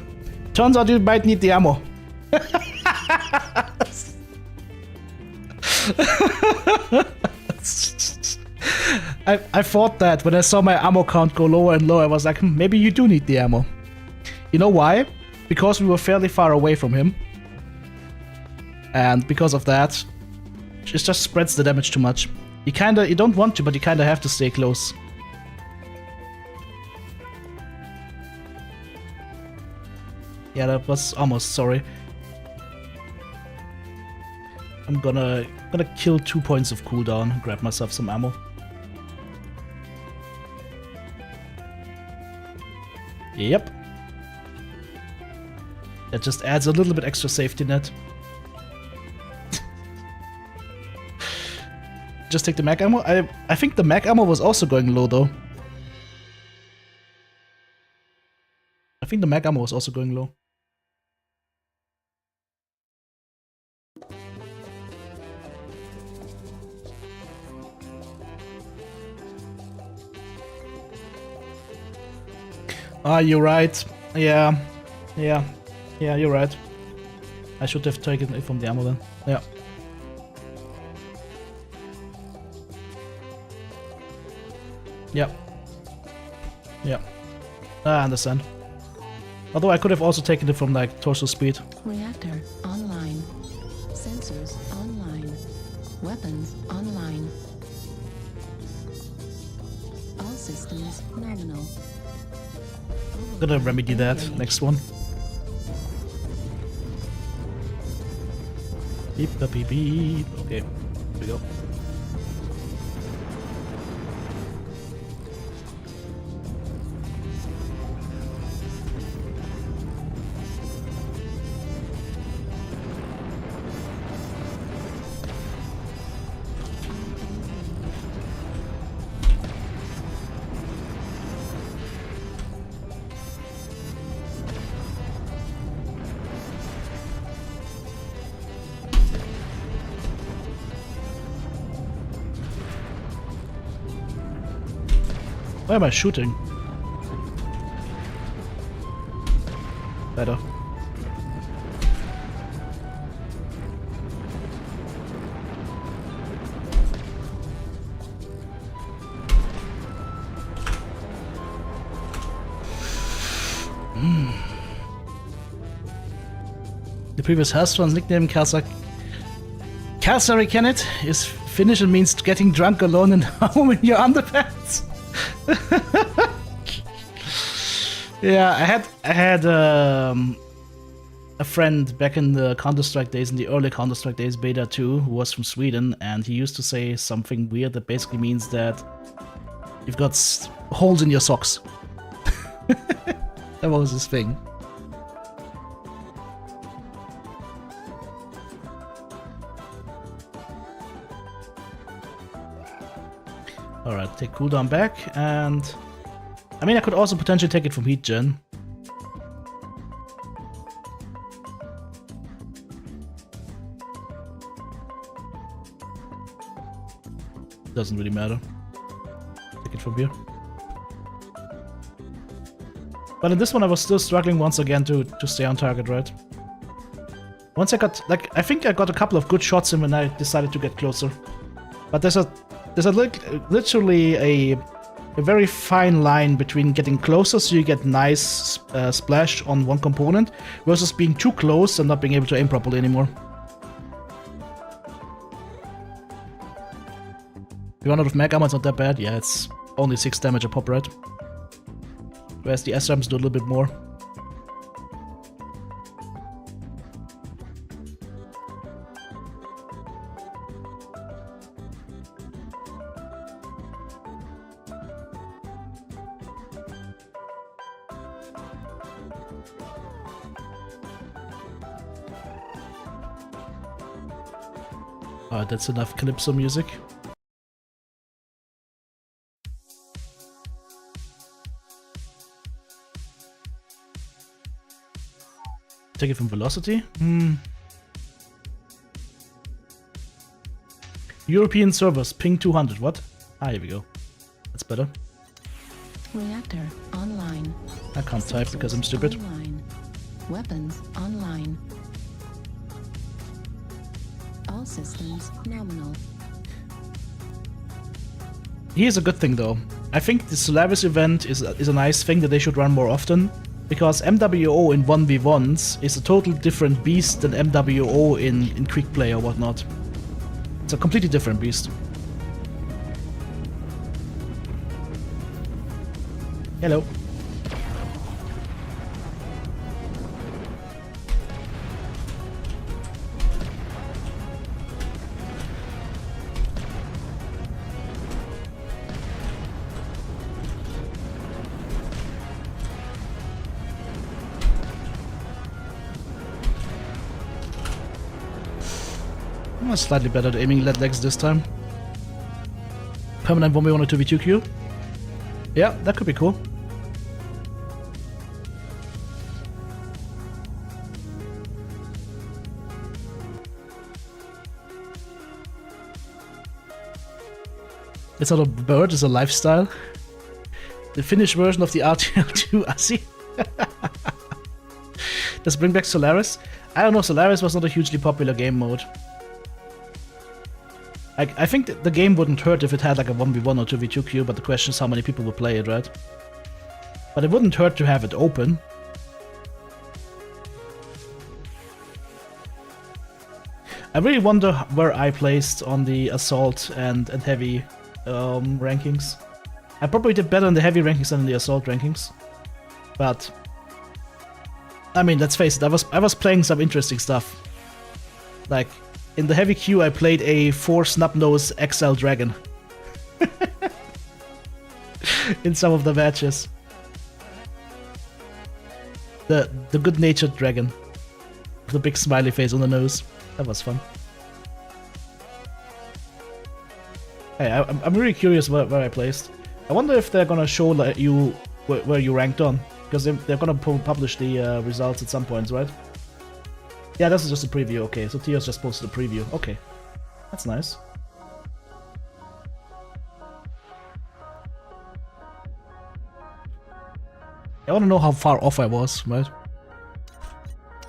turns out you might need the ammo. I thought that when I saw my ammo count go lower and lower, I was like, maybe you do need the ammo. You know why? Because we were fairly far away from him. And because of that, it just spreads the damage too much. You don't want to, but you kinda have to stay close. Yeah, that was almost sorry. I'm gonna kill 2 points of cooldown, grab myself some ammo. Yep. That just adds a little bit extra safety net. Just take the mech ammo. I think the mech ammo was also going low though. I think the mech ammo was also going low. Ah, you're right. Yeah, you're right. I should have taken it from the ammo then. Yeah. Yep. Yep. I understand. Although I could have also taken it from like torso speed. Reactor online. Sensors online. Weapons online. All systems nominal. Gonna remedy that next one. Beep beep beep. Okay, here we go. Why am I shooting? Better. The previous Hearthstone's nickname, Kalsari Kenneth, is Finnish and means getting drunk alone in home in your underpants. Yeah, I had a friend back in the Counter-Strike days, in the early Counter-Strike days, Beta 2, who was from Sweden, and he used to say something weird that basically means that you've got holes in your socks. That was his thing. Alright, take cooldown back, and I mean I could also potentially take it from heat gen. Doesn't really matter. Take it from here. But in this one I was still struggling once again to stay on target, right? Once I got, like, I think I got a couple of good shots in when I decided to get closer. But there's literally a very fine line between getting closer so you get nice splash on one component versus being too close and not being able to aim properly anymore. If you run out of mech armor, it's not that bad. Yeah, it's only 6 damage a pop, right? Whereas the SRAMs do a little bit more. Alright, that's enough Calypso music. Take it from velocity? European servers, ping 200, what? Ah, here we go. That's better. Reactor online. I can't type because I'm stupid. Online. Weapons online. All systems nominal. Here's a good thing though. I think the Solaris event is a nice thing that they should run more often, because MWO in 1v1s is a totally different beast than MWO in quick play or whatnot. It's a completely different beast. Hello. I'm slightly better at aiming legs this time. Permanent 1v1 or 2v2 queue? Yeah, that could be cool. It's not a bird, it's a lifestyle. The Finnish version of the RTL2 Assi. Does bring back Solaris? I don't know, Solaris was not a hugely popular game mode. I think the game wouldn't hurt if it had like a 1v1 or 2v2 queue, but the question is how many people would play it, right? But it wouldn't hurt to have it open. I really wonder where I placed on the assault and heavy rankings. I probably did better in the heavy rankings than in the assault rankings. But I mean, let's face it, I was playing some interesting stuff. Like, in the heavy queue, I played a 4 snub-nose XL dragon. In some of the matches. The good-natured dragon. With a big smiley face on the nose. That was fun. Hey, I'm really curious where I placed. I wonder if they're gonna show like, you where you ranked on. Because they're gonna publish the results at some points, right? Yeah, this is just a preview, okay. So Tio's just posted a preview. Okay. That's nice. I wanna know how far off I was, right?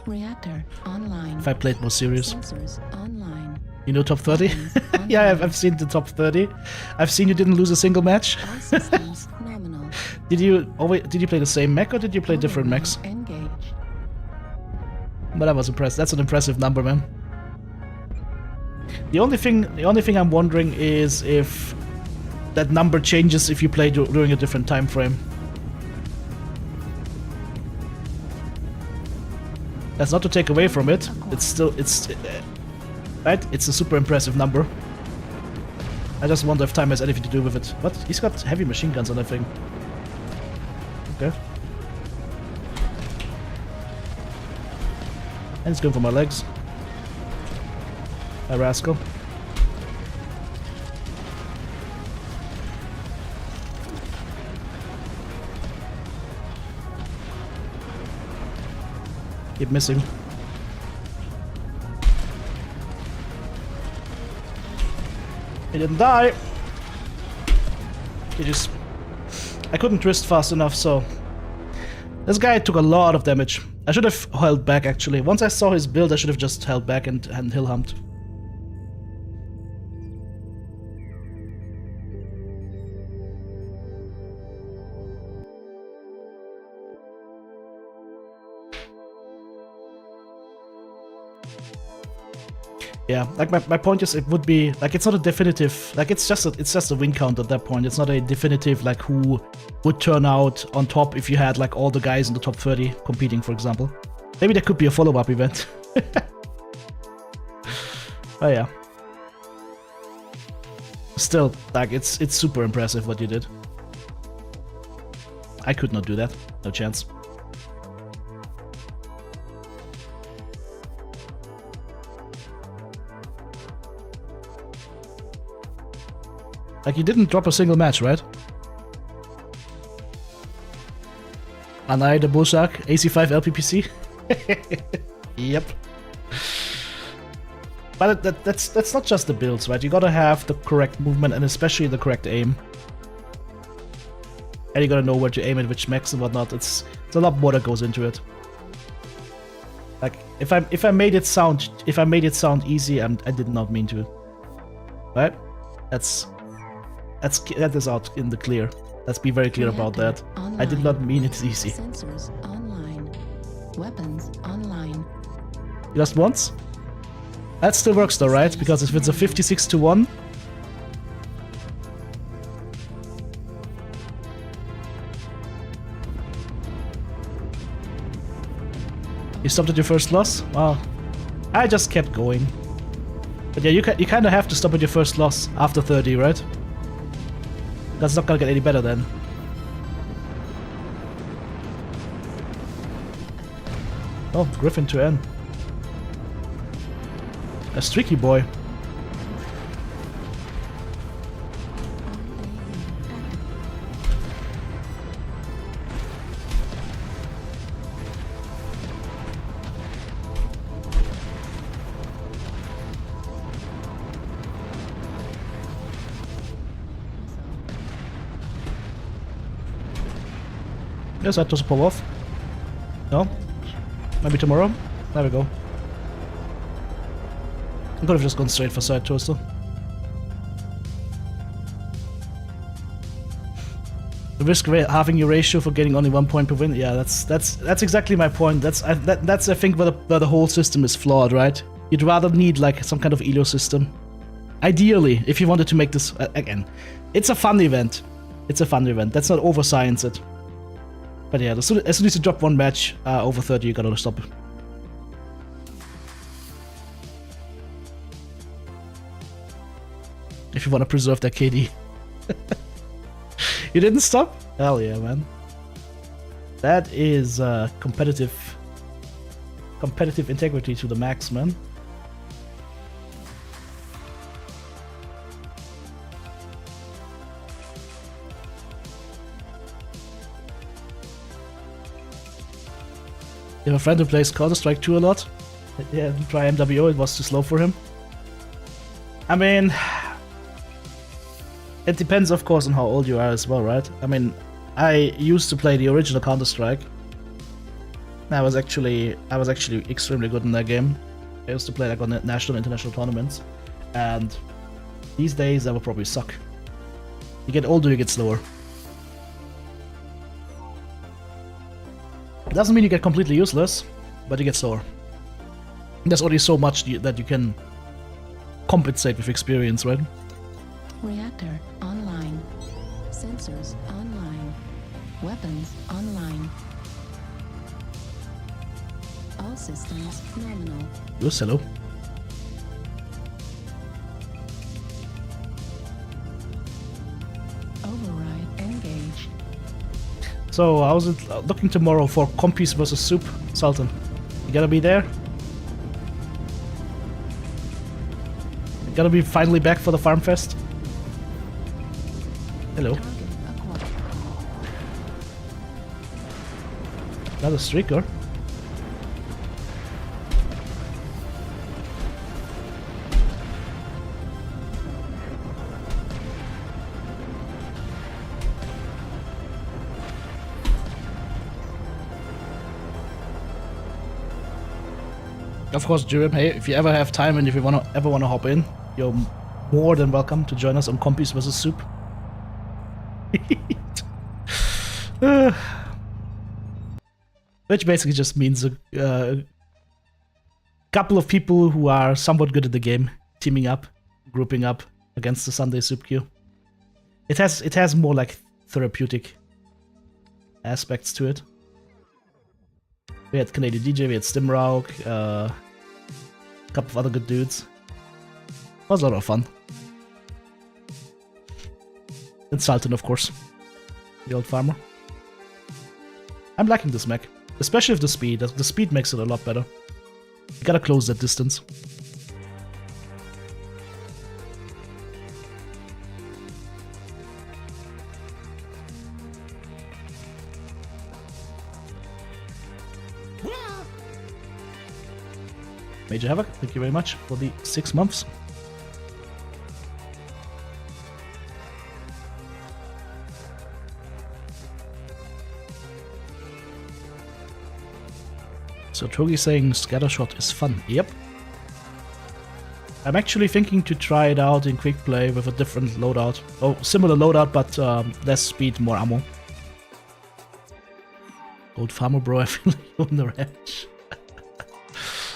Reactor online. If I played more serious. Sensors online. You know top 30? Yeah, I've seen the top 30. I've seen you didn't lose a single match. All systems nominal. Did you play the same mech or did you play different mechs? Engaged. But I was impressed. That's an impressive number, man. The only thing I'm wondering is if that number changes if you play during a different time frame. That's not to take away from it. It's still, right? It's a super impressive number. I just wonder if time has anything to do with it. What? He's got heavy machine guns on that thing. Okay. And he's going for my legs. A rascal. Keep missing. He didn't die. He just... I couldn't twist fast enough, so... This guy took a lot of damage. I should have held back, actually. Once I saw his build, I should have just held back and hill humped. Yeah, like my point is, it would be like, it's not a definitive, like it's just a win count at that point. It's not a definitive like who would turn out on top if you had like all the guys in the top 30 competing, for example. Maybe there could be a follow-up event. Oh yeah. Still, like it's super impressive what you did. I could not do that. No chance. Like, you didn't drop a single match, right? Anai the Bullshark, AC5 LPPC. Yep. But that's not just the builds, right? You gotta have the correct movement and especially the correct aim. And you gotta know where to aim at which mechs and whatnot. It's a lot more that goes into it. Like, if I made it sound easy, I did not mean to. Right? That is out in the clear. Let's be very clear about that. Online. I did not mean it's easy. Sensors online. Weapons online. Just once? That still works though, right? Because if it's a 56-1... You stopped at your first loss? Wow. I just kept going. But yeah, you kind of have to stop at your first loss after 30, right? That's not gonna get any better then. Oh, Griffin to N. A streaky boy. Yes, that doesn't pull off. No? Maybe tomorrow? There we go. I could have just gone straight for side toaster. The risk halving your ratio for getting only 1 point per win. Yeah, that's exactly my point. That's I think where the whole system is flawed, right? You'd rather need like some kind of elo system. Ideally, if you wanted to make this again, it's a fun event. It's a fun event. Let's not over science it. But yeah, as soon as you drop one match over 30, you gotta stop it. If you want to preserve that KD. You didn't stop? Hell yeah, man. That is competitive integrity to the max, man. You have a friend who plays Counter-Strike 2 a lot? Yeah, try MWO, it was too slow for him. I mean... It depends, of course, on how old you are as well, right? I mean, I used to play the original Counter-Strike. I was actually extremely good in that game. I used to play like on national and international tournaments. And these days I would probably suck. You get older, you get slower. Doesn't mean you get completely useless, but you get slower. There's only so much that you can compensate with experience, right? Reactor online. Sensors online. Weapons online. All All systems nominal. Yes, hello. Override engaged. So, how's it looking tomorrow for Compies versus Soup, Sultan? You gonna be there? You gonna be finally back for the Farm Fest? Hello. Target acquired. Another streaker. Of course, Jerem, hey, if you ever have time and if you ever wanna hop in, you're more than welcome to join us on Compies vs Soup. Which basically just means a couple of people who are somewhat good at the game teaming up, grouping up against the Sunday Soup queue. It has more like therapeutic aspects to it. We had Canadian DJ, we had Stimrauk, a couple of other good dudes. It was a lot of fun. And Sultan, of course. The old farmer. I'm liking this mech. Especially with the speed. The speed makes it a lot better. You gotta close that distance. Major Havoc, thank you very much for the 6 months. So Togi saying Scattershot is fun. Yep. I'm actually thinking to try it out in quick play with a different loadout. Oh, similar loadout, but less speed, more ammo. Old farmer bro, I feel like you're on the ranch.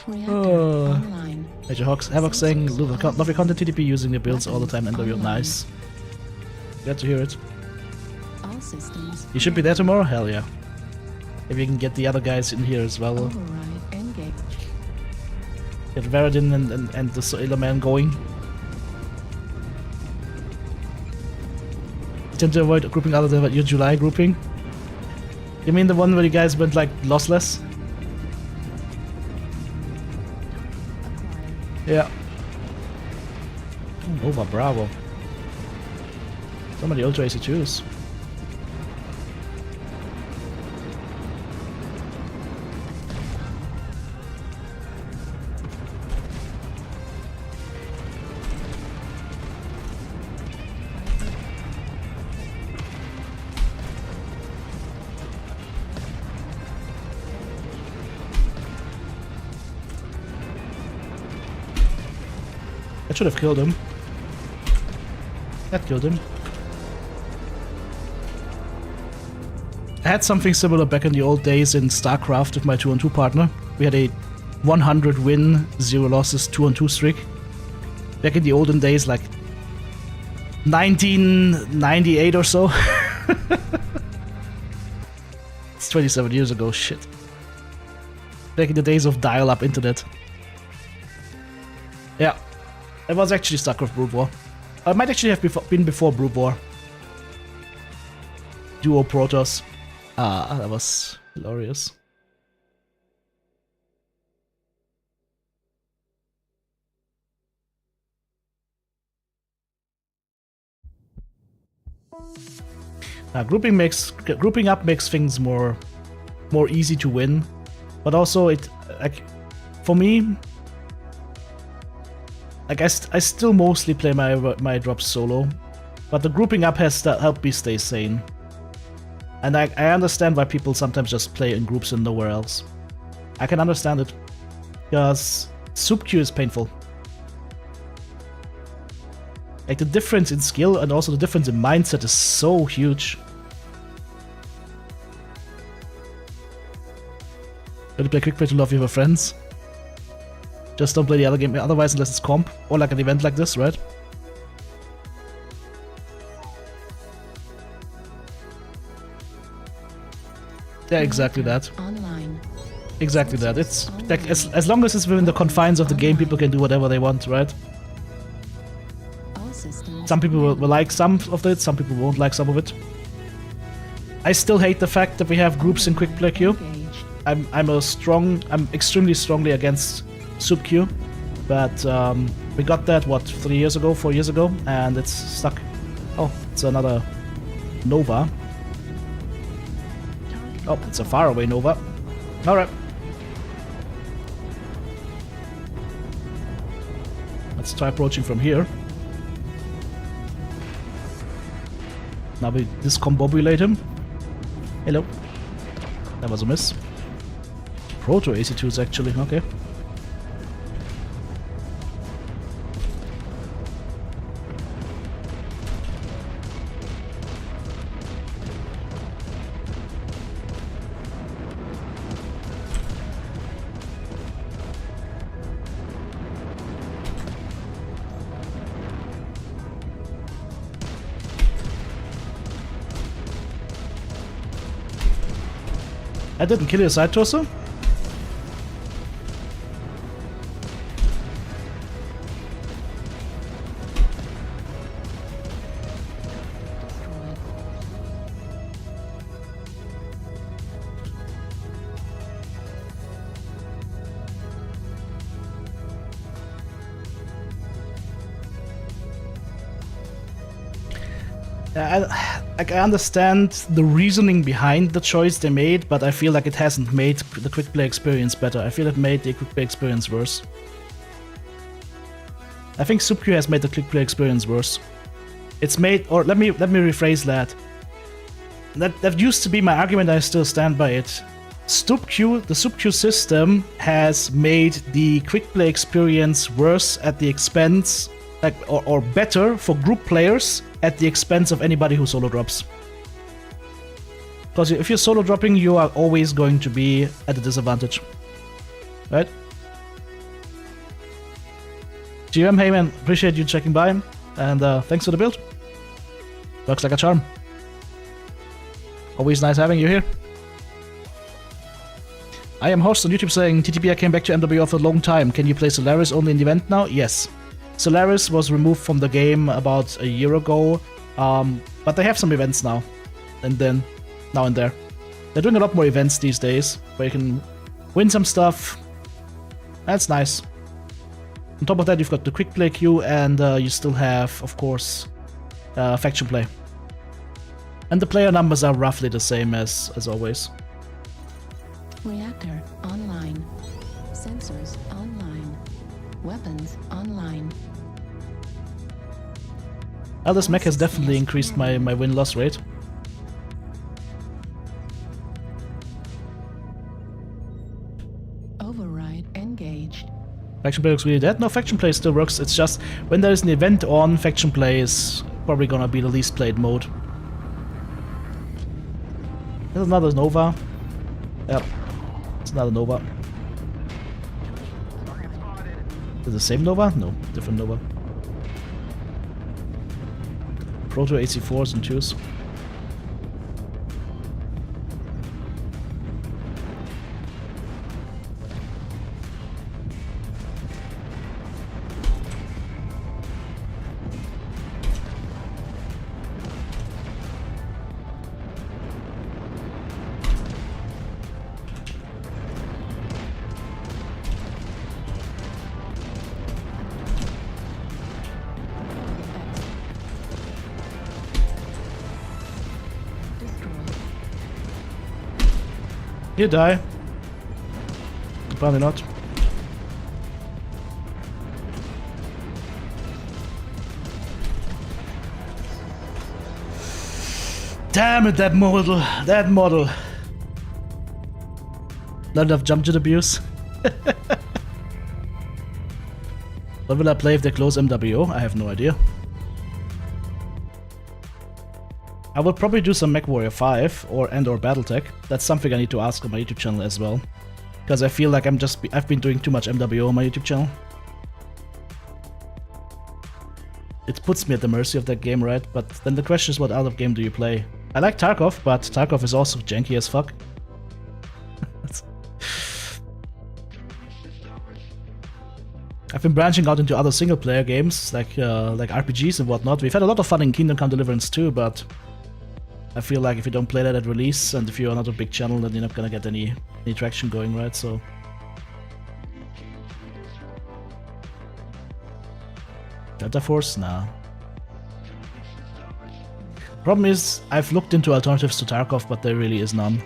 Online. Major Havoc saying, love your content TTP using your builds all the time and you're nice. Glad to hear it. All systems. You should be there tomorrow? Hell yeah. If you can get the other guys in here as well. Override engaged. Get Veradin and the Sailor Man going. You tend to avoid grouping other than your July grouping. You mean the one where you guys went like lossless? Yeah. Over Bravo. So many Ultra AC2s. That should have killed him. That killed him. I had something similar back in the old days in StarCraft with my 2-on-2 partner. We had a 100 win, 0 losses, 2-on-2 streak. Back in the olden days, like 1998 or so. It's 27 years ago, shit. Back in the days of dial-up internet. Yeah. It was actually StarCraft Brood War. It might actually have been before Brood War. Duo Protoss. Ah, that was glorious. Grouping up makes things more easy to win, but also it, like, for me, like I still mostly play my drops solo, but the grouping up has helped me stay sane. And I understand why people sometimes just play in groups and nowhere else. I can understand it, because soup queue is painful. Like, the difference in skill and also the difference in mindset is so huge. Gotta play quick play to love your friends. Just don't play the other game otherwise unless it's comp or like an event like this, right? Yeah, exactly that. Online. exactly that. It's like as long as it's within the confines of the game, people can do whatever they want, right? All systems. Some people will like some of it, some people won't like some of it. I still hate the fact that we have groups in quick play queue. Engaged. I'm extremely strongly against sub queue, but we got that what 4 years ago, and it's stuck. Oh, it's another Nova. Oh, it's a faraway Nova. All right. Let's try approaching from here. Now we discombobulate him. Hello. That was a miss. Proto AC2s actually, okay. I didn't kill your side torso. Destroyed. I understand the reasoning behind the choice they made, but I feel like it hasn't made the quick play experience better. I feel it made the quick play experience worse. I think sub queue has made the quick play experience worse. It's made, or let me rephrase that. That used to be my argument. I still stand by it. The sub queue system has made the quick play experience worse at the expense, like or better for group players at the expense of anybody who solo drops. Because if you're solo dropping, you are always going to be at a disadvantage, right? GM, hey man, appreciate you checking by, and thanks for the build. Works like a charm. Always nice having you here. I am host on YouTube saying, TTB, I came back to MW after a long time. Can you play Solaris only in the event now? Yes. Solaris was removed from the game about a year ago, but they have some events now and there. They're doing a lot more events these days where you can win some stuff. That's nice. On top of that, you've got the quick play queue, and you still have, of course, faction play. And the player numbers are roughly the same as always. Reactor online. Sensors online. Weapons online. This mech has definitely increased my win-loss rate. Override engaged. Faction play looks really dead. No, faction play still works. It's just when there is an event on, faction play is probably gonna be the least played mode. There's another Nova. Yep, it's another Nova. Is it the same Nova? No, different Nova. Proto AC4s and 2s. You die. Probably not. Damn it, that model. That model. Not enough jump jet abuse. What will I play if they close MWO? I have no idea. I will probably do some Mechwarrior 5 or Battletech. That's something I need to ask on my YouTube channel as well. Because I feel like I've been doing too much MWO on my YouTube channel. It puts me at the mercy of that game, right? But then the question is, what out of game do you play? I like Tarkov, but Tarkov is also janky as fuck. I've been branching out into other single-player games, like RPGs and whatnot. We've had a lot of fun in Kingdom Come Deliverance too, but I feel like if you don't play that at release, and if you're not a big channel, then you're not gonna get any traction going, right? So... Delta Force? Nah. Problem is, I've looked into alternatives to Tarkov, but there really is none.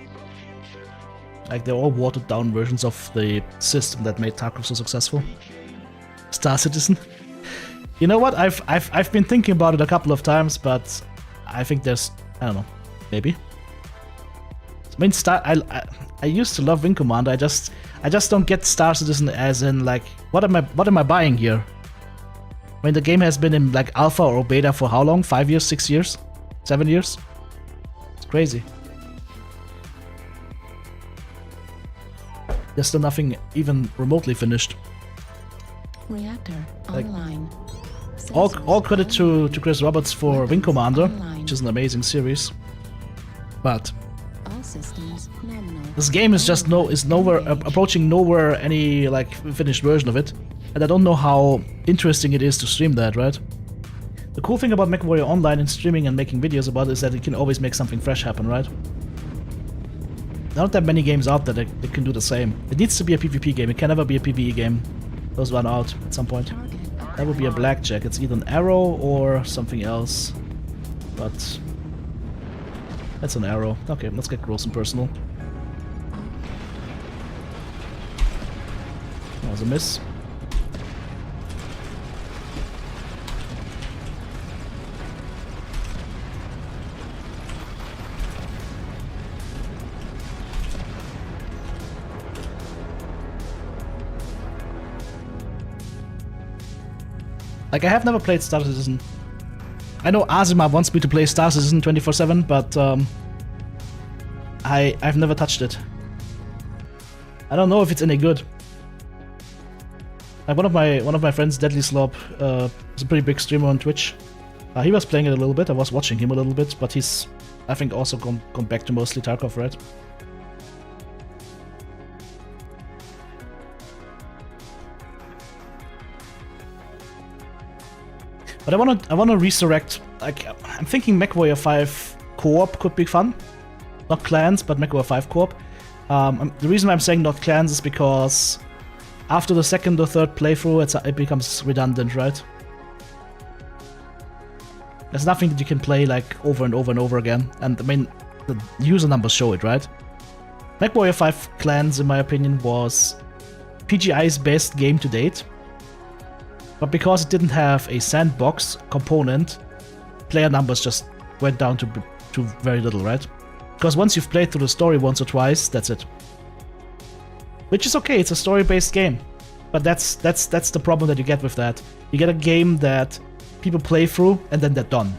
Like, they're all watered-down versions of the system that made Tarkov so successful. Star Citizen. You know what? I've been thinking about it a couple of times, but I think there's, I don't know, maybe. I mean, I used to love Wing Commander. I just don't get Star Citizen as in like, what am I buying here? I mean, the game has been in like alpha or beta for how long? 5 years, 6 years, 7 years? It's crazy. There's still nothing even remotely finished. Reactor Like, online. All credit to Chris Roberts for Wing Commander, online. which is an amazing series. But All systems nominal. this game is just approaching nowhere any like finished version of it, and I don't know how interesting it is to stream that, right? The cool thing about Mechwarrior Online and streaming and making videos about it is that it can always make something fresh happen, right? There aren't that many games out there that can do the same. It needs to be a PvP game. It can never be a PvE game. Those run out at some point. That would be a blackjack. It's either an arrow or something else. But that's an arrow. Okay, let's get gross and personal. That was a miss. Like, I have never played Star Citizen. I know Azima wants me to play Star Citizen 24/7, but I've never touched it. I don't know if it's any good. Like, one of my friends, Deadly Slob, is a pretty big streamer on Twitch. He was playing it a little bit. I was watching him a little bit, but he's, I think, also gone back to mostly Tarkov, right? But I wanna resurrect. Like, I'm thinking Mechwarrior 5 co-op could be fun. Not clans, but Mechwarrior 5 co-op. The reason I'm saying not clans is because after the second or third playthrough, it becomes redundant, right? There's nothing that you can play like over and over and over again, and I mean the user numbers show it, right? Mechwarrior 5 Clans, in my opinion, was PGI's best game to date. But because it didn't have a sandbox component, player numbers just went down to very little, right? Because once you've played through the story once or twice, that's it. Which is okay, it's a story-based game. But that's the problem that you get with that. You get a game that people play through and then they're done.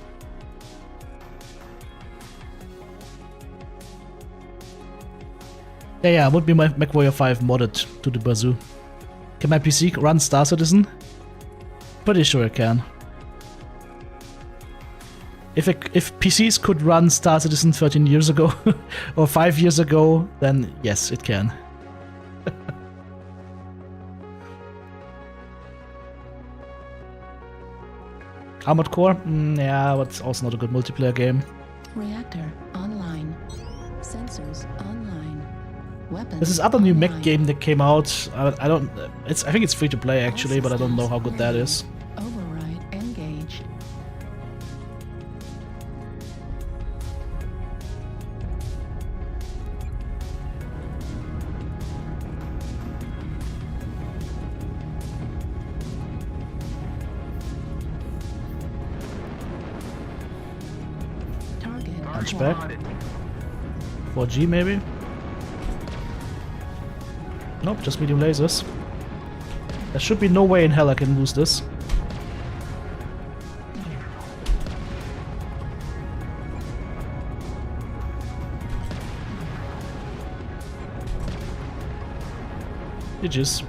Yeah, it would be my Mechwarrior 5 modded to the bazoo. Can my PC run Star Citizen? Pretty sure it can. If PCs could run Star Citizen 13 years ago or 5 years ago, then yes, it can. Armored Core? Yeah, but it's also not a good multiplayer game. Reactor online. Sensors online. Weapons. There's this other new mech online. game that came out. I think it's free to play actually, but I don't know how good that is. Override engaged. Target. Hunchback. 4G maybe? Nope, just medium lasers. There should be no way in hell I can lose this. GG's.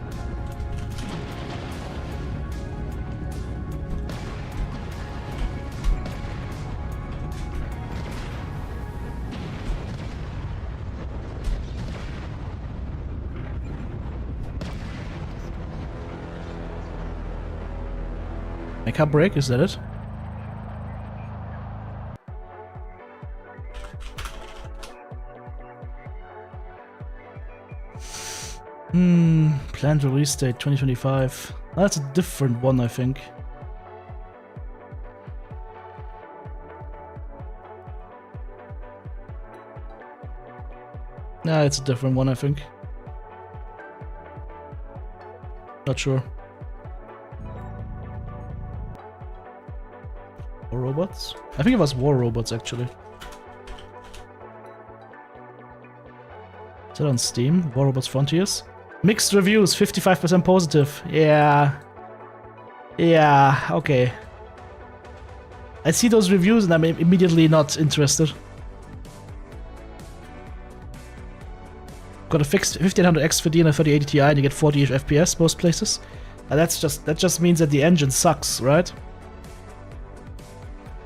Mecha break, is that it? Planned release date 2025. That's a different one, I think. Nah, it's a different one, I think. Not sure. War Robots? I think it was War Robots, actually. Is that on Steam? War Robots Frontiers? Mixed reviews, 55% positive. Yeah. Yeah, okay. I see those reviews and I'm immediately not interested. Got a fixed 1500 XVD and a 3080 Ti and you get 40 FPS most places. And that just means that the engine sucks, right?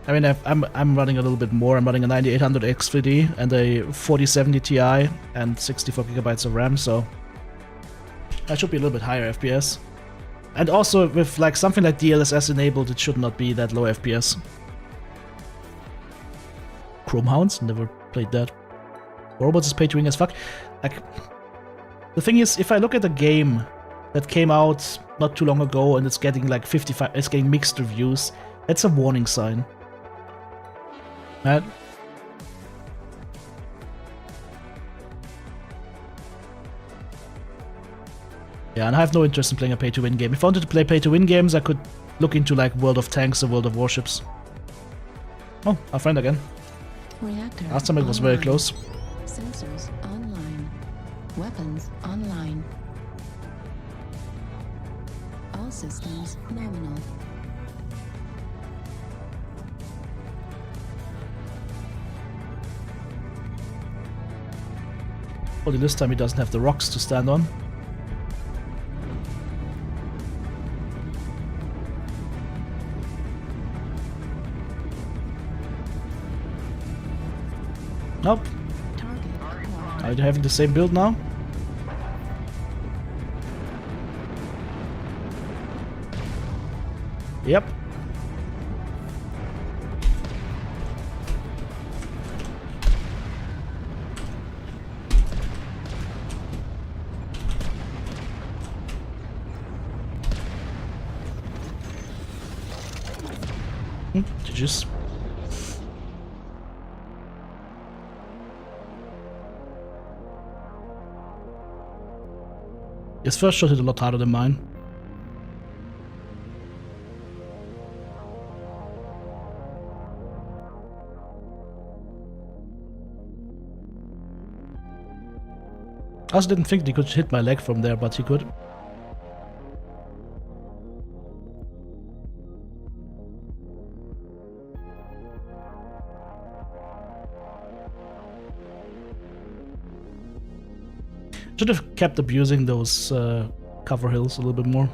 I mean, I'm running a little bit more. I'm running a 9800 XVD and a 4070 Ti and 64 gigabytes of RAM, so that should be a little bit higher FPS. And also with like something like DLSS enabled, it should not be that low FPS. Chrome Hounds, never played that. Robots is pay to win as fuck. Like, the thing is, if I look at a game that came out not too long ago and it's getting like 55, it's getting mixed reviews, that's a warning sign. Right? Yeah, and I have no interest in playing a pay-to-win game. If I wanted to play pay-to-win games, I could look into like World of Tanks or World of Warships. Oh, our friend again. Reactor Last time it was very online. close. Sensors online. Weapons online. All systems nominal. Only this time he doesn't have the rocks to stand on. Nope. Target acquired. Are you having the same build now? Yep. GG's. His first shot hit a lot harder than mine. I also didn't think he could hit my leg from there, but he could. Should have kept abusing those cover hills a little bit more.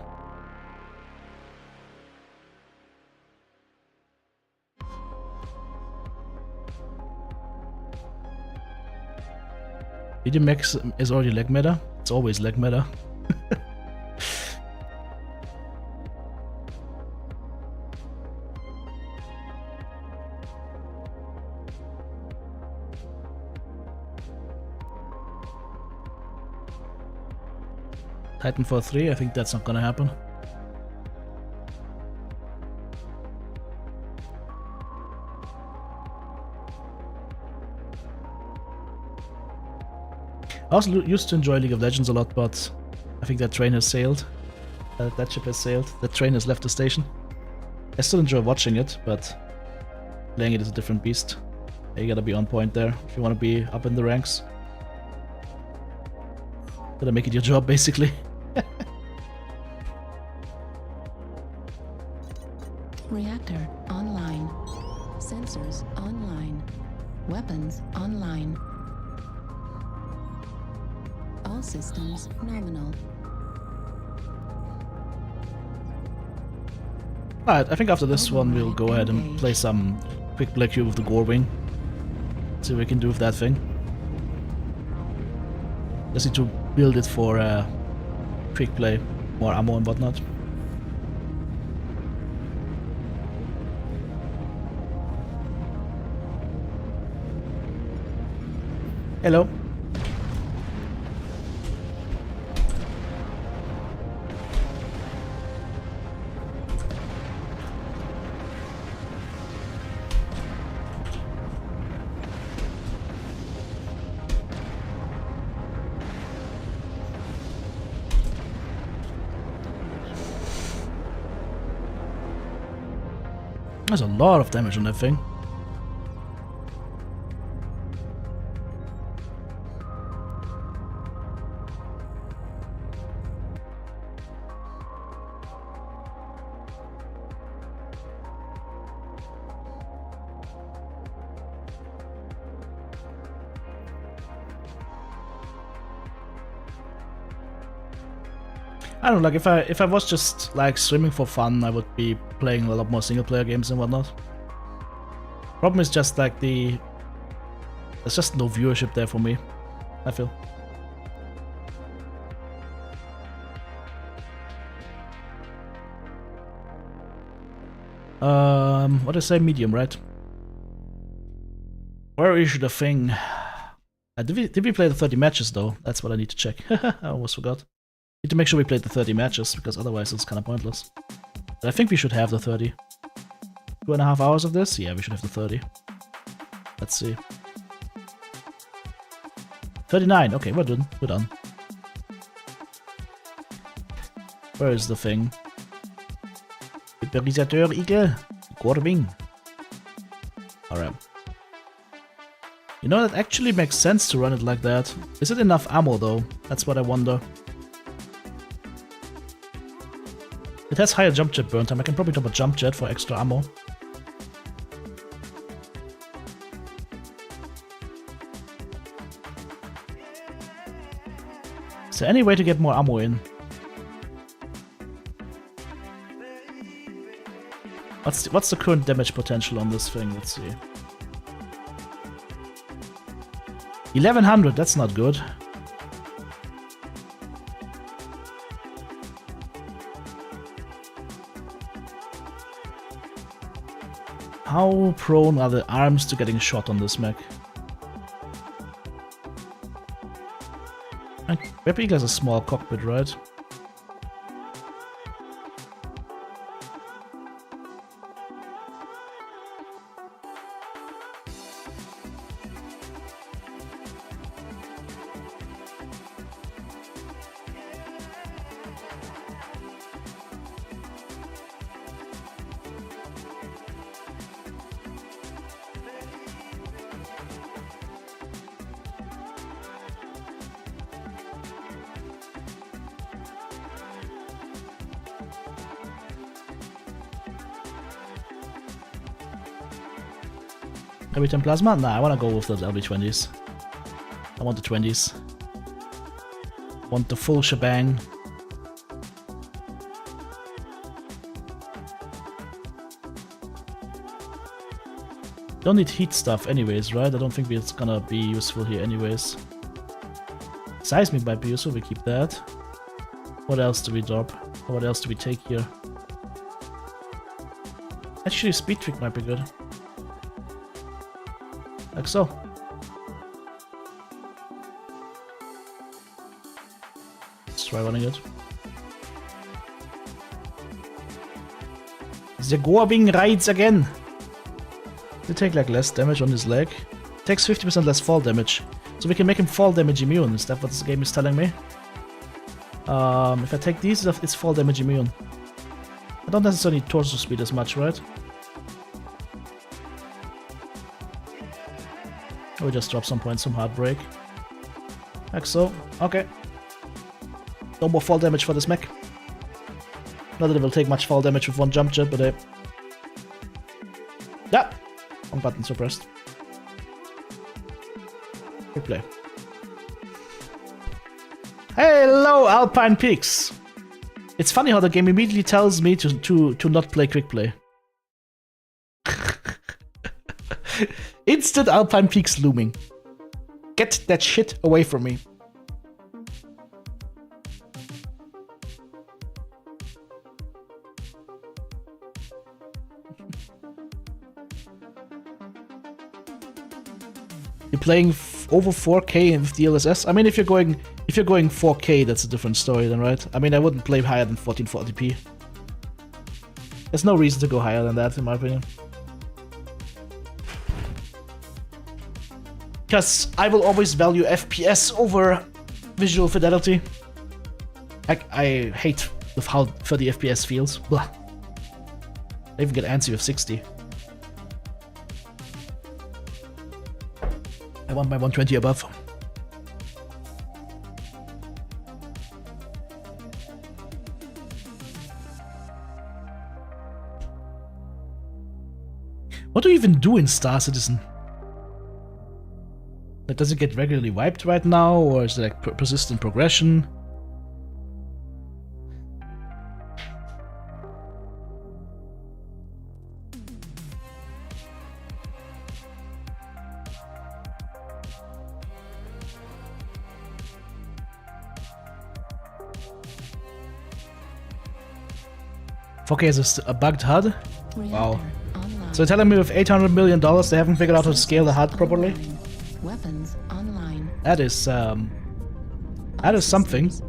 Medium mech is already leg meta. It's always leg meta. Titan 4-3, I think that's not gonna happen. I also used to enjoy League of Legends a lot, but I think that train has sailed. That ship has sailed. That train has left the station. I still enjoy watching it, but playing it is a different beast. You gotta be on point there if you want to be up in the ranks. Gotta make it your job, basically. Reactor online. Sensors online. Weapons online. All systems nominal. Alright, I think after this one we'll go ahead and play some quick play queue with the Goring. See what we can do with that thing. Just need to build it for quick play, more ammo and whatnot. Hello. There's a lot of damage on that thing. I don't know, like if I was just like streaming for fun, I would be playing a lot more single player games and whatnot. Problem is just like there's just no viewership there for me, I feel. What did I say? Medium, right? Where is the thing? Did we play the 30 matches though? That's what I need to check. I almost forgot. Need to make sure we played the 30 matches, because otherwise it's kind of pointless. But I think we should have the 30. 2.5 hours of this? Yeah, we should have the 30. Let's see. 39, okay, we're done. We're done. Where is the thing? Hyperisateur Eagle. Goring. Alright. You know, that actually makes sense to run it like that. Is it enough ammo though? That's what I wonder. It has higher jump jet burn time. I can probably drop a jump jet for extra ammo. Is there any way to get more ammo in? What's the current damage potential on this thing? Let's see. 1100, that's not good. How prone are the arms to getting shot on this mech? Weapon Eagle has a small cockpit, right? Every 10 plasma? Nah, I wanna go with those LB20s. I want the 20s. Want the full shebang. Don't need heat stuff anyways, right? I don't think it's gonna be useful here anyways. Seismic might be useful, we keep that. What else do we drop? Or what else do we take here? Actually, speed trick might be good. Like so. Let's try running it. The Goring rides again. They take like less damage on his leg. Takes 50% less fall damage. So we can make him fall damage immune. Is that what this game is telling me? If I take these, it's fall damage immune. I don't necessarily need torso speed as much, right? Or we just drop some points from Heartbreak. Like so. Okay. No more fall damage for this mech. Not that it will take much fall damage with one jump jet, but yeah! Wrong button suppressed. Replay. Hello, Alpine Peaks! It's funny how the game immediately tells me to not play quick play. Instant Alpine Peaks looming. Get that shit away from me. You're playing over 4K with DLSS. I mean, if you're going 4K, that's a different story then, right? I mean, I wouldn't play higher than 1440p. There's no reason to go higher than that, in my opinion. Because I will always value FPS over visual fidelity. I hate with how 30 FPS feels. Blah. I even get antsy with 60. I want my 120 above. What do you even do in Star Citizen? Like, does it get regularly wiped right now, or is it like persistent progression? Okay, is this a bugged HUD? Wow. So you're telling me with $800 million they haven't figured out how to scale the HUD properly? Weapons online. That is something.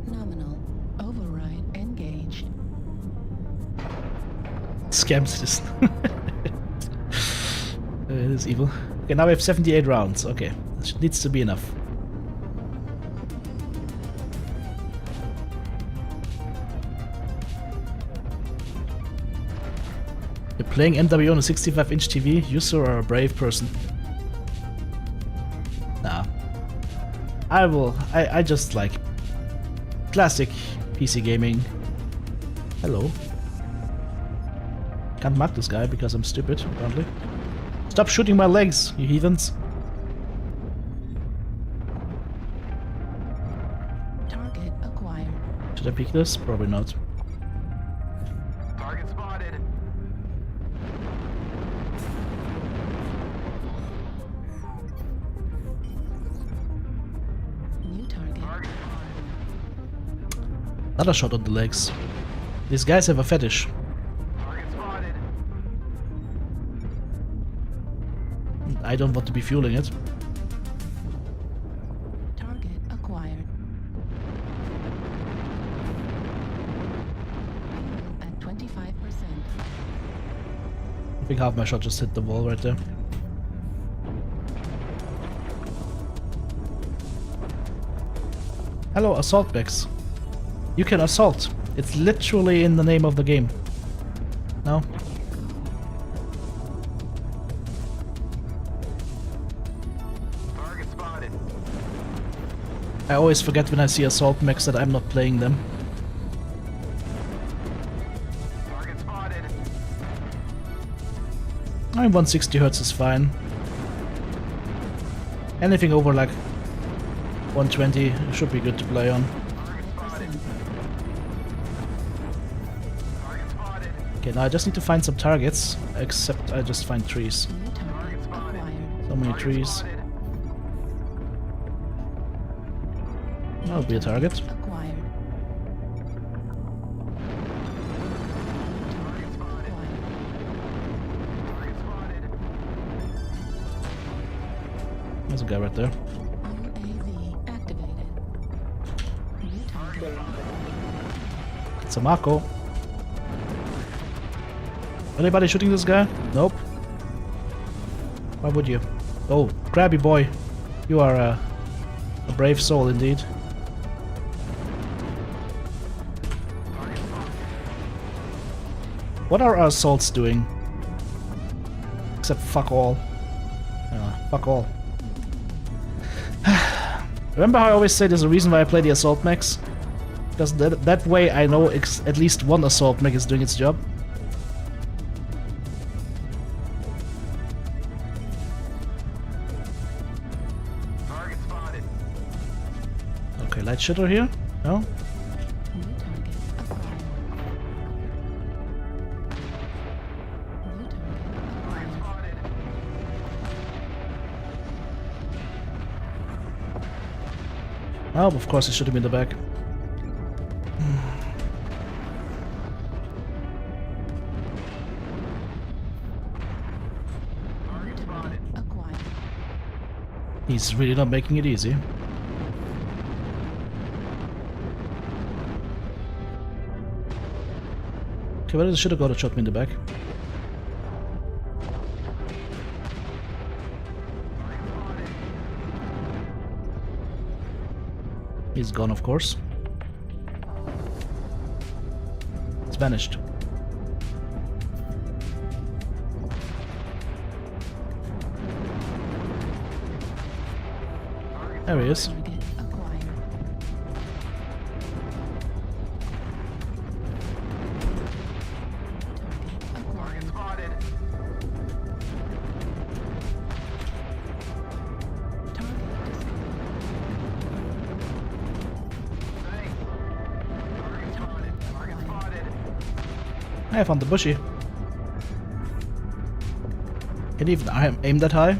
Nominal. Override engaged. Scam Citizen. It is evil. Okay, now we have 78 rounds. Okay, that needs to be enough. You're playing MW on a 65-inch TV? You sir are a brave person. Nah. I just like classic PC gaming. Hello. Can't mark this guy because I'm stupid, apparently. Stop shooting my legs, you heathens. Target acquired. Should I peek this? Probably not. Target spotted. New target. Another shot on the legs. These guys have a fetish. Target spotted. I don't want to be fueling it. Target acquired. At 25%. I think half my shot just hit the wall right there. Hello, assault bags. You can assault. It's literally in the name of the game. No? Target spotted. I always forget when I see assault mechs that I'm not playing them. Target spotted. I mean, 160 Hz is fine. Anything over like 120 should be good to play on. Target spotted. Target spotted. Okay, now I just need to find some targets, except I just find trees. New target acquired. So many Target trees. spotted. That'll be a target. Acquired. Target spotted. Target spotted. There's a guy right there. UAV activated. New target. It's a Marco. Anybody shooting this guy? Nope. Why would you? Oh, Krabby boy. You are a brave soul indeed. What are our assaults doing? Except fuck all. Fuck all. Remember how I always say there's a reason why I play the assault mechs? Because that way I know at least one assault mech is doing its job. Target spotted. Okay, light shitter here? No? New target acquired. New target acquired. Spotted. Oh, of course it should have been the back. Target spotted. Acquired. He's really not making it easy. Okay, well, I should have got a shot me in the back. He's gone, of course. It's vanished. There he is. Target acquired. Target acquired. Target I found the bushy. Can he even aim that high?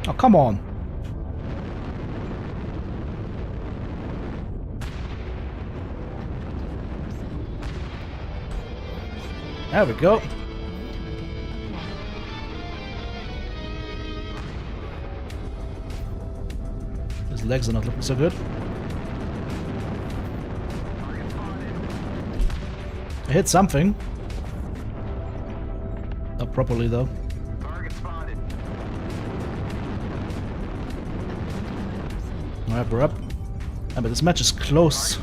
Oh, come on. There we go. His legs are not looking so good. I hit something. Not properly though. Alright, we're up. Yeah, but this match is close.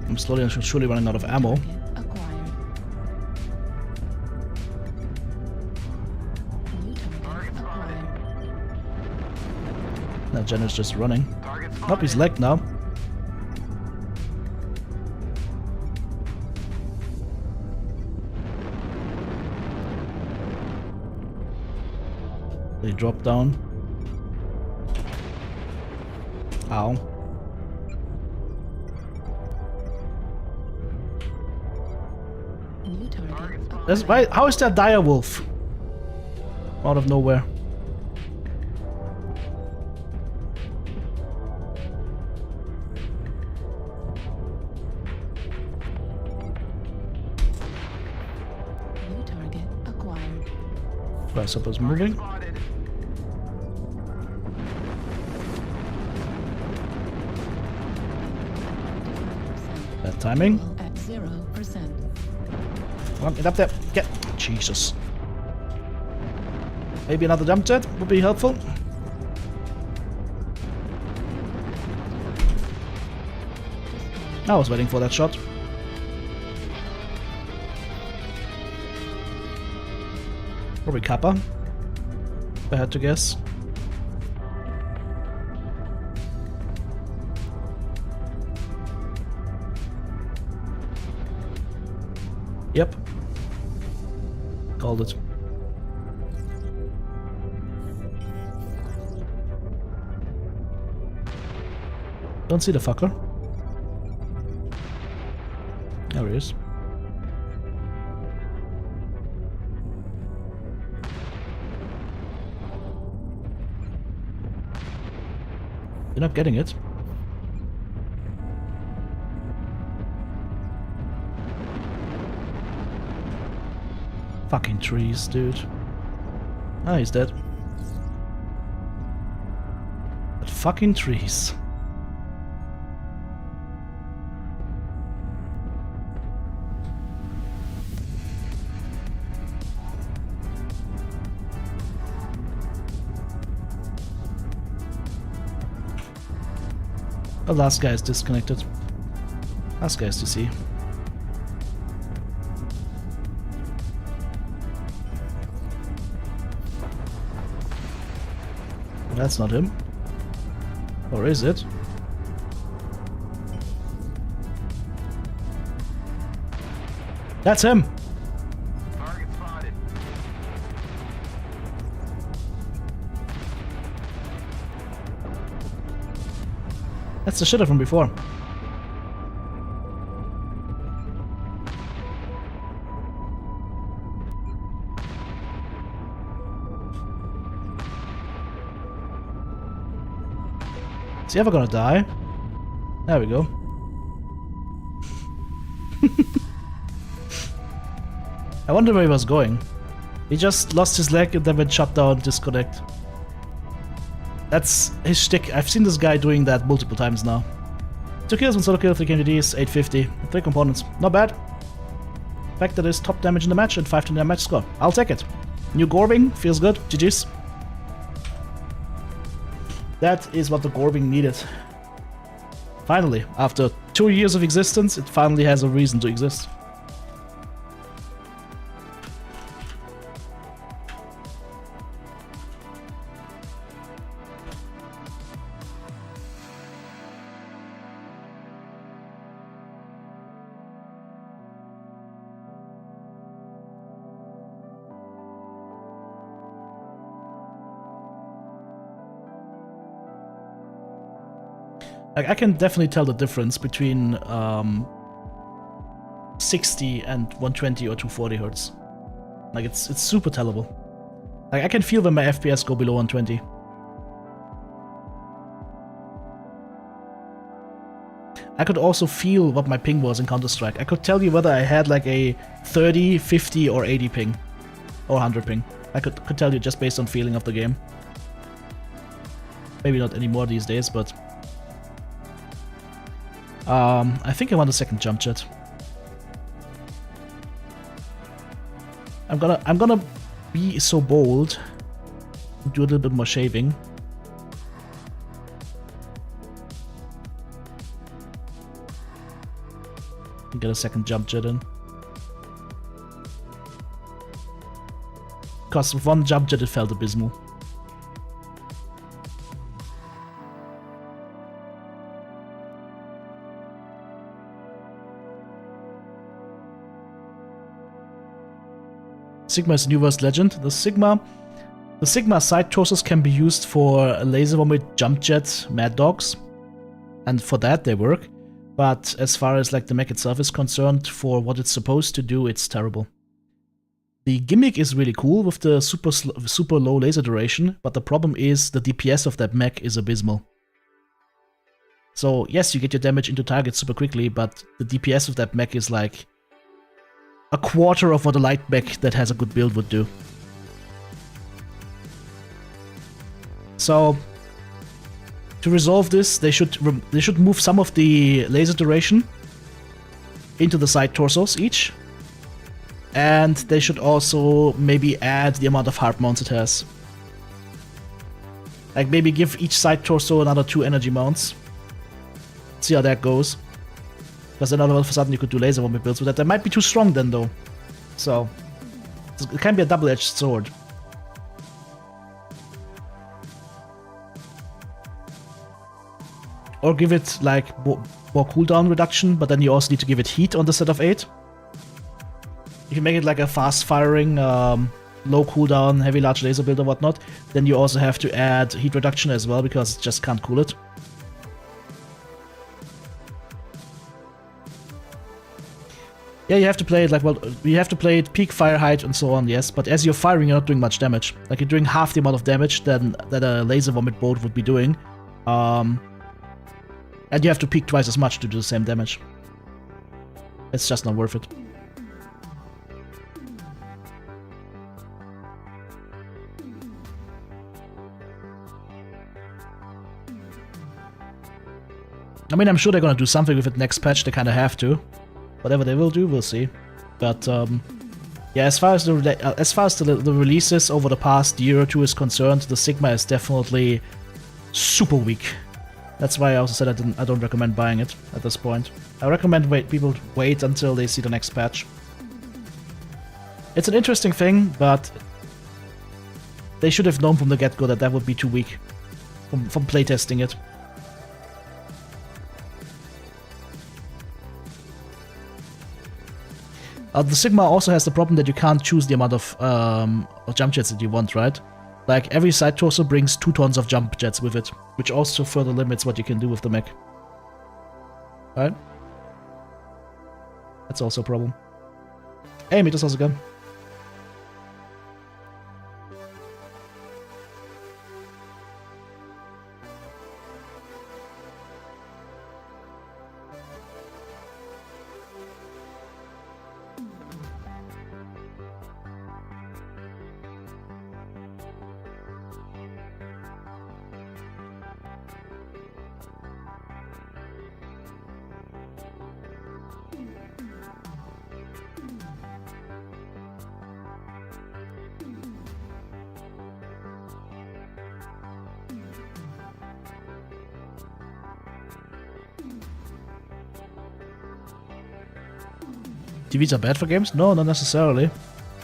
I'm slowly and surely running out of ammo. acquired. New target acquired. Now Jen is just running. Nope, he's lagged now. They drop down. Ow. New target That's right. How is that dire wolf? Out of nowhere. New target acquired. Grasshopper's moving. Bad timing. At 0%. Come on, get up there. Get. Jesus. Maybe another jump jet would be helpful. I was waiting for that shot. Probably Kappa, if I had to guess. Yep. Called it. Don't see the fucker. There he is. You're not getting it. Fucking trees, dude. Ah, he's dead. But fucking trees. The last guy is disconnected. Last guy is to see. That's not him. Or is it? That's him! Target spotted. That's the shitter from before. Is he ever gonna die? There we go. I wonder where he was going. He just lost his leg and then went shut down, disconnect. That's his shtick. I've seen this guy doing that multiple times now. 2 kills, 1 solo kill, 3 KMDs, 850, 3 components. Not bad. Fact that is top damage in the match and 5 to match score. I'll take it. New Goring, feels good. GG's. That is what the Goring needed. Finally, after 2 years of existence, it finally has a reason to exist. Like, I can definitely tell the difference between 60 and 120 or 240 hertz. Like, it's super tellable. Like, I can feel when my FPS go below 120. I could also feel what my ping was in Counter-Strike. I could tell you whether I had like a 30, 50 or 80 ping. Or 100 ping. I could tell you just based on feeling of the game. Maybe not anymore these days, but... I think I want a second jump jet. I'm gonna be so bold and do a little bit more shaving. And get a second jump jet in. Because with one jump jet it felt abysmal. Sigma is new worst legend. The Sigma side torsos can be used for laser vomit, jump jet, mad dogs, and for that they work. But as far as like the mech itself is concerned, for what it's supposed to do, it's terrible. The gimmick is really cool with the super low laser duration, but the problem is the DPS of that mech is abysmal. So yes, you get your damage into targets super quickly, but the DPS of that mech is like a quarter of what a light mech that has a good build would do. So to resolve this, they should move some of the laser duration into the side torsos each, and they should also maybe add the amount of hard mounts it has. Like maybe give each side torso another 2 energy mounts. See how that goes. Because then all of a sudden you could do laser vomit builds with that. That might be too strong then though. So it can be a double-edged sword. Or give it like more cooldown reduction, but then you also need to give it heat on the set of 8. If you make it like a fast-firing, low cooldown, heavy large laser build or whatnot, then you also have to add heat reduction as well, because it just can't cool it. Yeah, you have to play it like, well, you have to play it peak fire height and so on, yes, but as you're firing, you're not doing much damage. Like, you're doing half the amount of damage that a laser vomit bolt would be doing. And you have to peak twice as much to do the same damage. It's just not worth it. I mean, I'm sure they're gonna do something with it next patch, they kinda have to. Whatever they will do, we'll see. But yeah, as far as the releases over the past year or two is concerned, the Sigma is definitely super weak. That's why I also said I don't recommend buying it at this point. I recommend people wait until they see the next patch. It's an interesting thing, but they should have known from the get-go that that would be too weak from playtesting it. The Sigma also has the problem that you can't choose the amount of jump jets that you want, right? Like, every side torso brings 2 tons of jump jets with it, which also further limits what you can do with the mech. Right? That's also a problem. Hey, Mitos, how's it going? TVs are bad for games? No, not necessarily.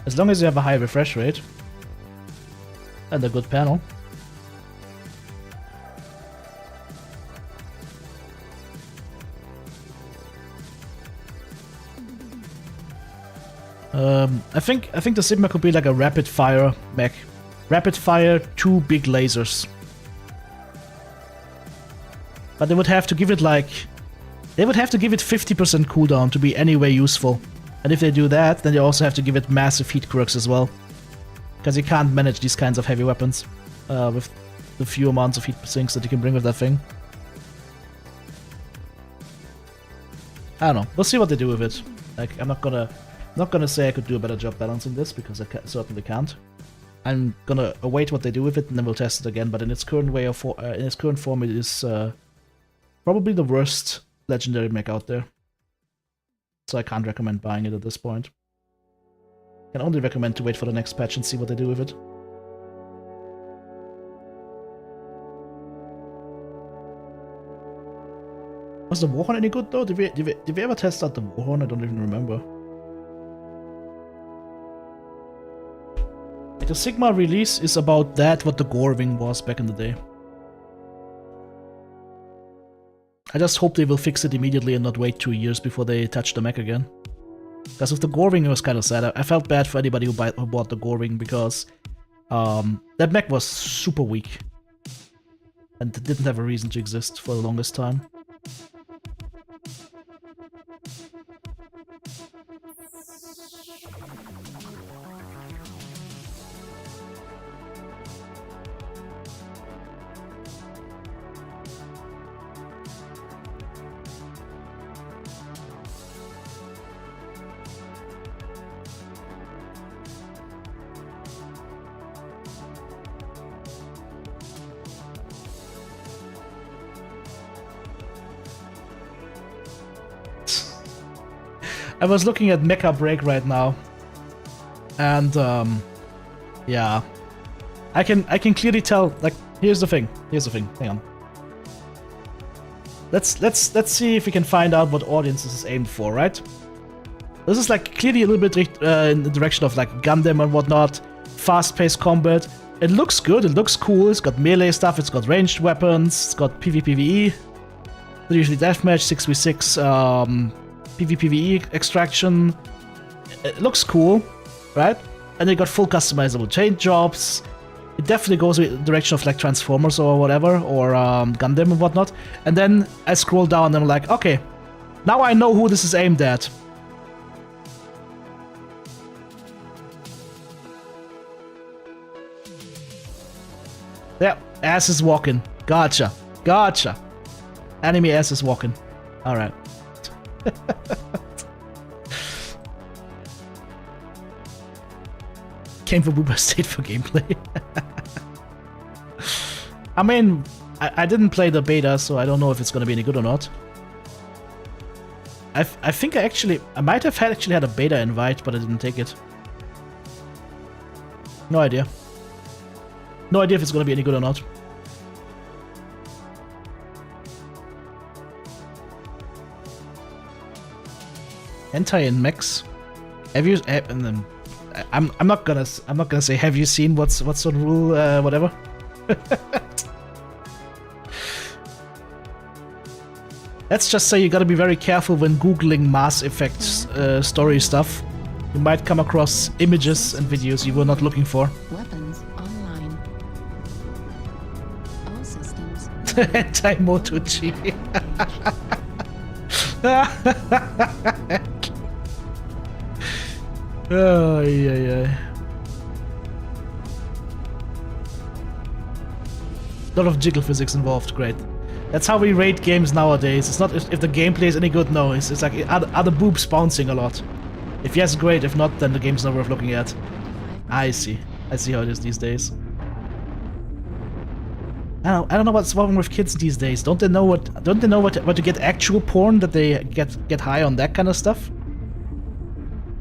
As long as you have a high refresh rate. And a good panel. I think the Sigma could be like a rapid fire mech. Rapid fire, 2 big lasers. But they would have to give it like... They would have to give it 50% cooldown to be any way useful. And if they do that, then they also have to give it massive heat quirks as well. Because you can't manage these kinds of heavy weapons with the few amounts of heat sinks that you can bring with that thing. I don't know. We'll see what they do with it. Like, I'm not gonna say I could do a better job balancing this, because I certainly can't. I'm gonna await what they do with it, and then we'll test it again. But in its current way of in its current form, it is probably the worst legendary mech out there. So I can't recommend buying it at this point. Can only recommend to wait for the next patch and see what they do with it. Was the Warhorn any good though? Did we ever test out the Warhorn? I don't even remember. The Sigma release is about that what the Goring was back in the day. I just hope they will fix it immediately and not wait 2 years before they touch the mech again. Because with the Goring it was kind of sad. I felt bad for anybody who bought the Goring, because that mech was super weak. And didn't have a reason to exist for the longest time. I was looking at Mecha Break right now, and yeah, I can clearly tell. Like, here's the thing. Hang on. Let's see if we can find out what audience this is aimed for, right? This is like clearly a little bit in the direction of like Gundam and whatnot, fast-paced combat. It looks good. It looks cool. It's got melee stuff. It's got ranged weapons. It's got PvPvE. Usually deathmatch, 6v6. PvPvE extraction. It looks cool, right? And they got full customizable chain jobs. It definitely goes in the direction of like Transformers or whatever, or Gundam and whatnot. And then I scroll down and I'm like, okay, now I know who this is aimed at. Yeah, ass is walking. Gotcha. Enemy ass is walking. Alright. Came from Booba State for gameplay. I mean, I didn't play the beta, so I don't know if it's gonna be any good or not. I think I might have actually had a beta invite, but I didn't take it. No idea. No idea if it's gonna be any good or not. Hentai and mechs. Have you? I'm not gonna say. Have you seen what's on rule? Whatever. Let's just say you gotta be very careful when googling Mass Effect story stuff. You might come across images and videos you were not looking for. Weapons online. All systems. Hentai Moto-G. Oh, yeah. A lot of jiggle physics involved, great. That's how we rate games nowadays. It's not if the gameplay is any good, no. It's like, are the boobs bouncing a lot? If yes, great. If not, then the game's not worth looking at. I see how it is these days. I don't know what's wrong with kids these days. Don't they know what to get actual porn, that they get high on that kind of stuff?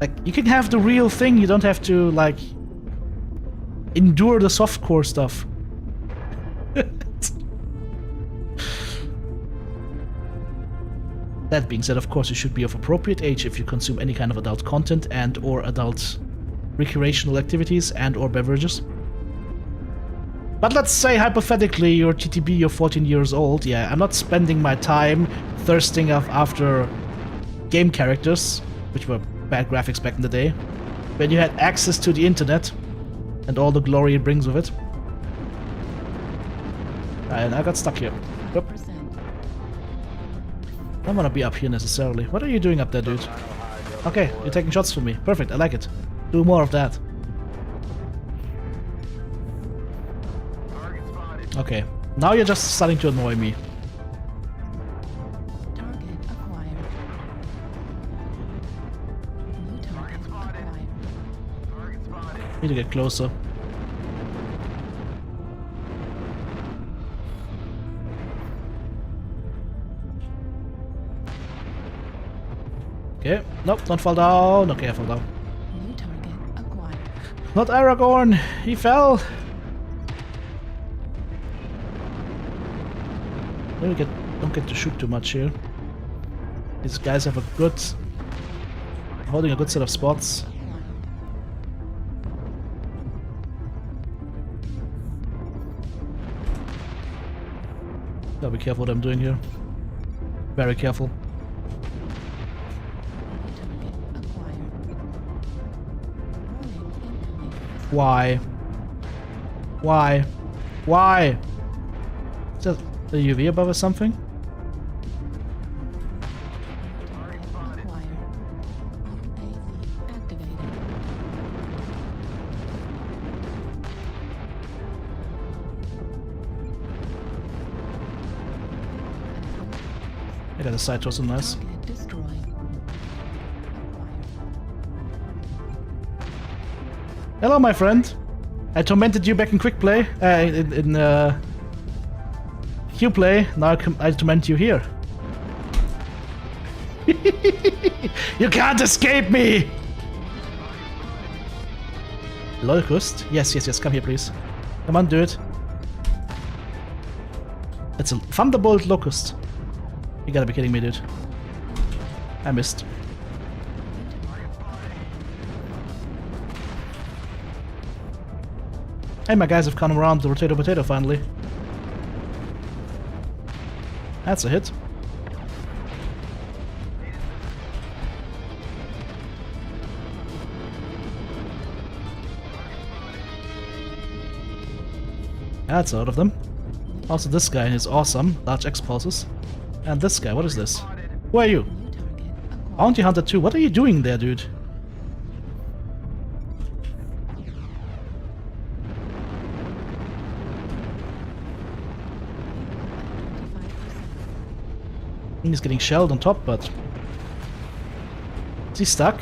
Like, you can have the real thing, you don't have to, like, endure the softcore stuff. That being said, of course, you should be of appropriate age if you consume any kind of adult content and or adult recreational activities and or beverages. But let's say, hypothetically, you're TTB, you're 14 years old. Yeah, I'm not spending my time thirsting after game characters, which were bad graphics back in the day, when you had access to the internet and all the glory it brings with it. And I got stuck here. Yep. I don't want to be up here necessarily. What are you doing up there, dude? Okay, you're taking shots for me. Perfect, I like it. Do more of that. Okay, now you're just starting to annoy me. Target acquired. New target acquired. Need to get closer. Okay, nope, don't fall down. Okay, I fell down. New target acquired. Not Aragorn, he fell. Maybe don't get to shoot too much here. These guys have holding a good set of spots. Gotta be careful what I'm doing here. Very careful. Why? Why? Why? Is that a UV above or something? I got a side torso, nice. Hello, my friend. I tormented you back in quick play, in Q play. Now I torment you here. You can't escape me! Locust? Yes, yes, yes. Come here, please. Come on, do it. It's a Thunderbolt Locust. You gotta be kidding me, dude. I missed. Hey, my guys have come around the potato finally. That's a hit. That's out of them. Also, this guy is awesome. Large X pulses. And this guy, what is this? Who are you? Bounty Hunter 2. What are you doing there, dude? He's getting shelled on top, but... Is he stuck?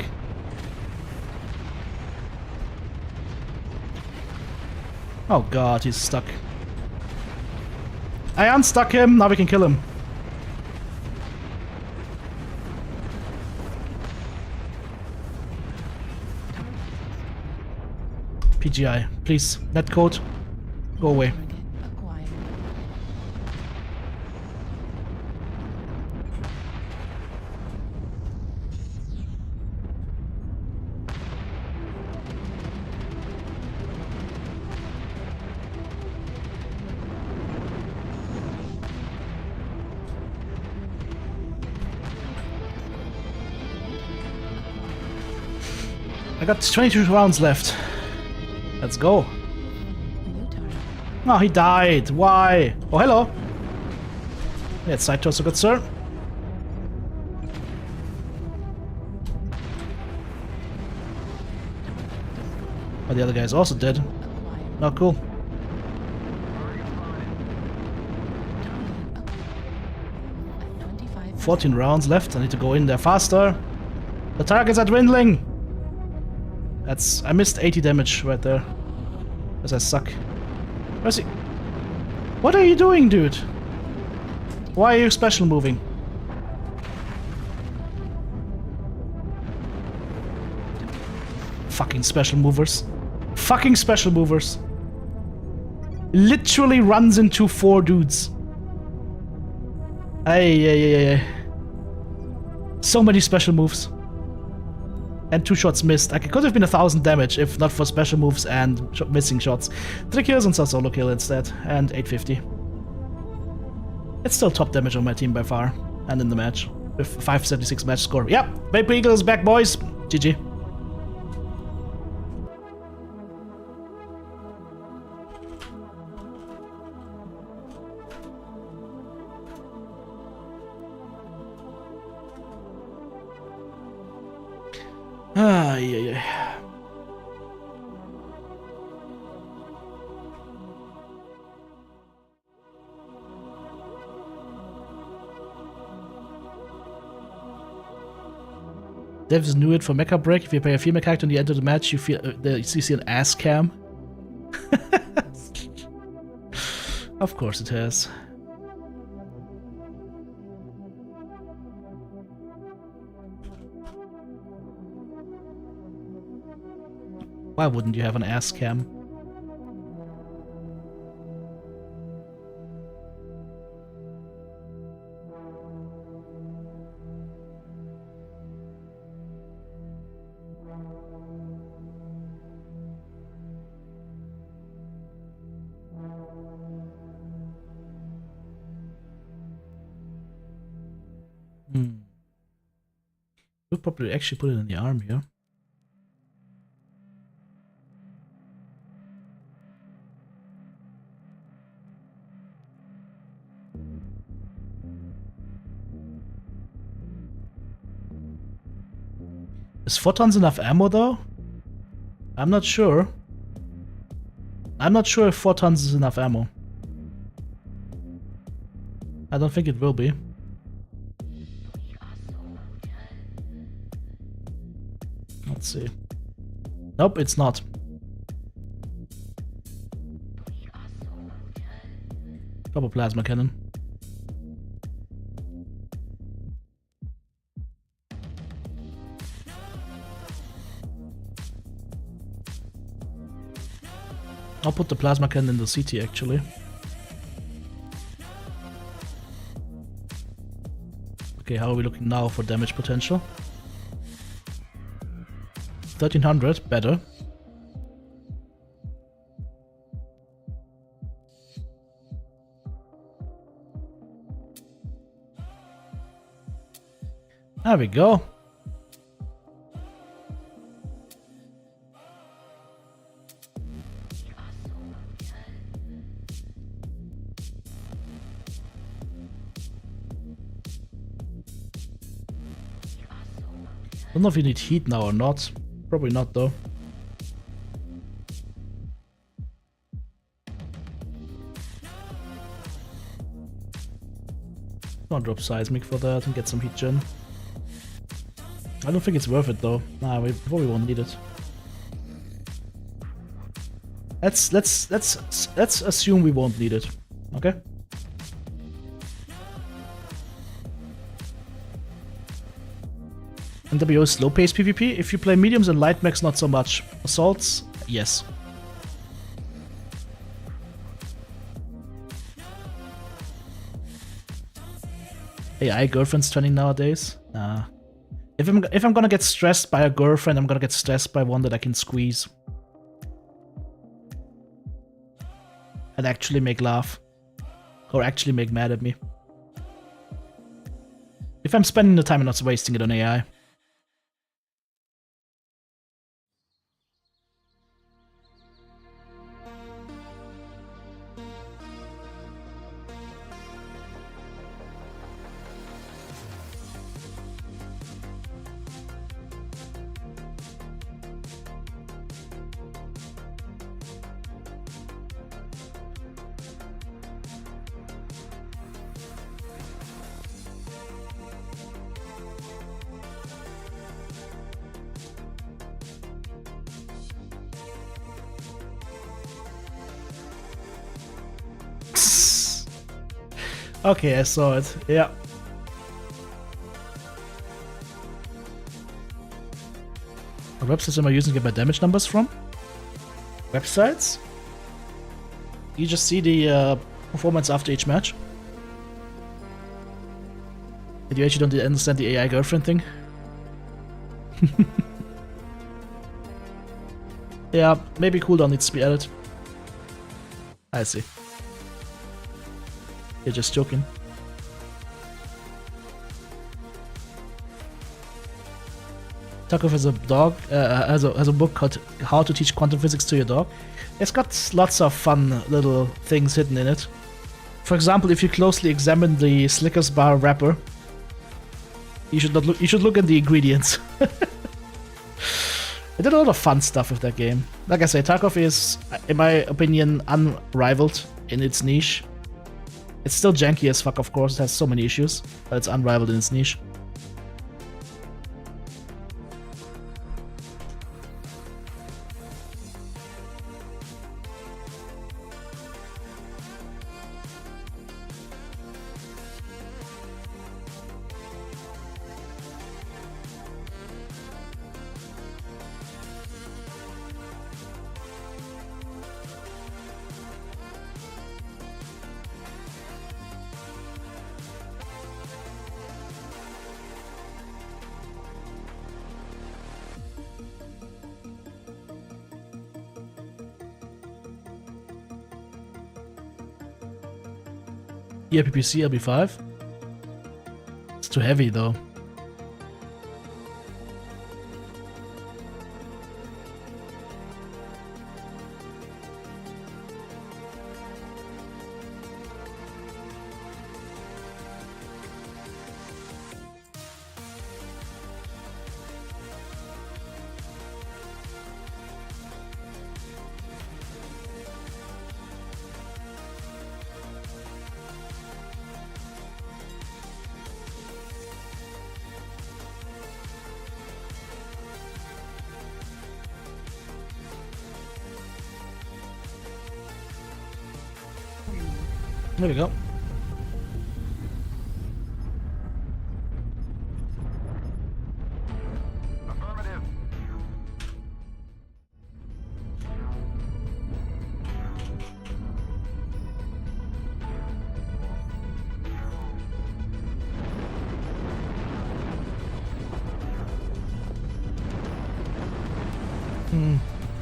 Oh god, he's stuck. I unstuck him, now we can kill him. PGI, please, netcode, go away. I got 22 rounds left. Let's go. Oh, he died. Why? Oh, hello. Yeah, side torso, good sir. Oh, the other guy's also dead. Not cool. .25 14 rounds left. I need to go in there faster. The targets are dwindling. I missed 80 damage right there. Because I suck. Where's he? What are you doing, dude? Why are you special moving? Fucking special movers. Fucking special movers. Literally runs into 4 dudes. Ay. So many special moves. And 2 shots missed. Like, it could have been 1000 damage if not for special moves and missing shots. 3 kills and a solo kill instead. And 850. It's still top damage on my team by far. And in the match. With 576 match score. Yep, Vapor Eagle is back, boys. GG. Ah, yeah. Devs knew it for Mecha Break. If you play a female character and you enter the match, you feel you see an ass cam. Of course it has. Why wouldn't you have an ass cam? We'll probably actually put it in the arm here. Is photons enough ammo though? I'm not sure. I'm not sure if photons is enough ammo. I don't think it will be. Let's see. Nope, it's not. Double plasma cannon. I'll put the plasma cannon in the CT actually. Okay, how are we looking now for damage potential? 1300, better. There we go. I don't know if you need heat now or not. Probably not though. I'll drop seismic for that and get some heat gen. I don't think it's worth it though. Nah, we probably won't need it. Let's assume we won't need it. Okay? NWO is slow-paced PvP. If you play mediums and light mechs, not so much. Assaults, yes. AI girlfriends trending nowadays? Nah. If I'm gonna get stressed by a girlfriend, I'm gonna get stressed by one that I can squeeze. And actually make laugh. Or actually make mad at me. If I'm spending the time and not wasting it on AI. Okay, I saw it. Yeah. What websites am I using to get my damage numbers from? Websites? You just see the performance after each match. Did you actually don't understand the AI girlfriend thing? Yeah, maybe cooldown needs to be added. I see. You're just joking. Tarkov has a dog, has a book called How to Teach Quantum Physics to Your Dog. It's got lots of fun little things hidden in it. For example, if you closely examine the Snickers bar wrapper, you should look at the ingredients. I did a lot of fun stuff with that game. Like I say, Tarkov is, in my opinion, unrivaled in its niche. It's still janky as fuck, of course, it has so many issues, but it's unrivaled in its niche. Yeah, PPC LB5. It's too heavy though. There we go. Affirmative.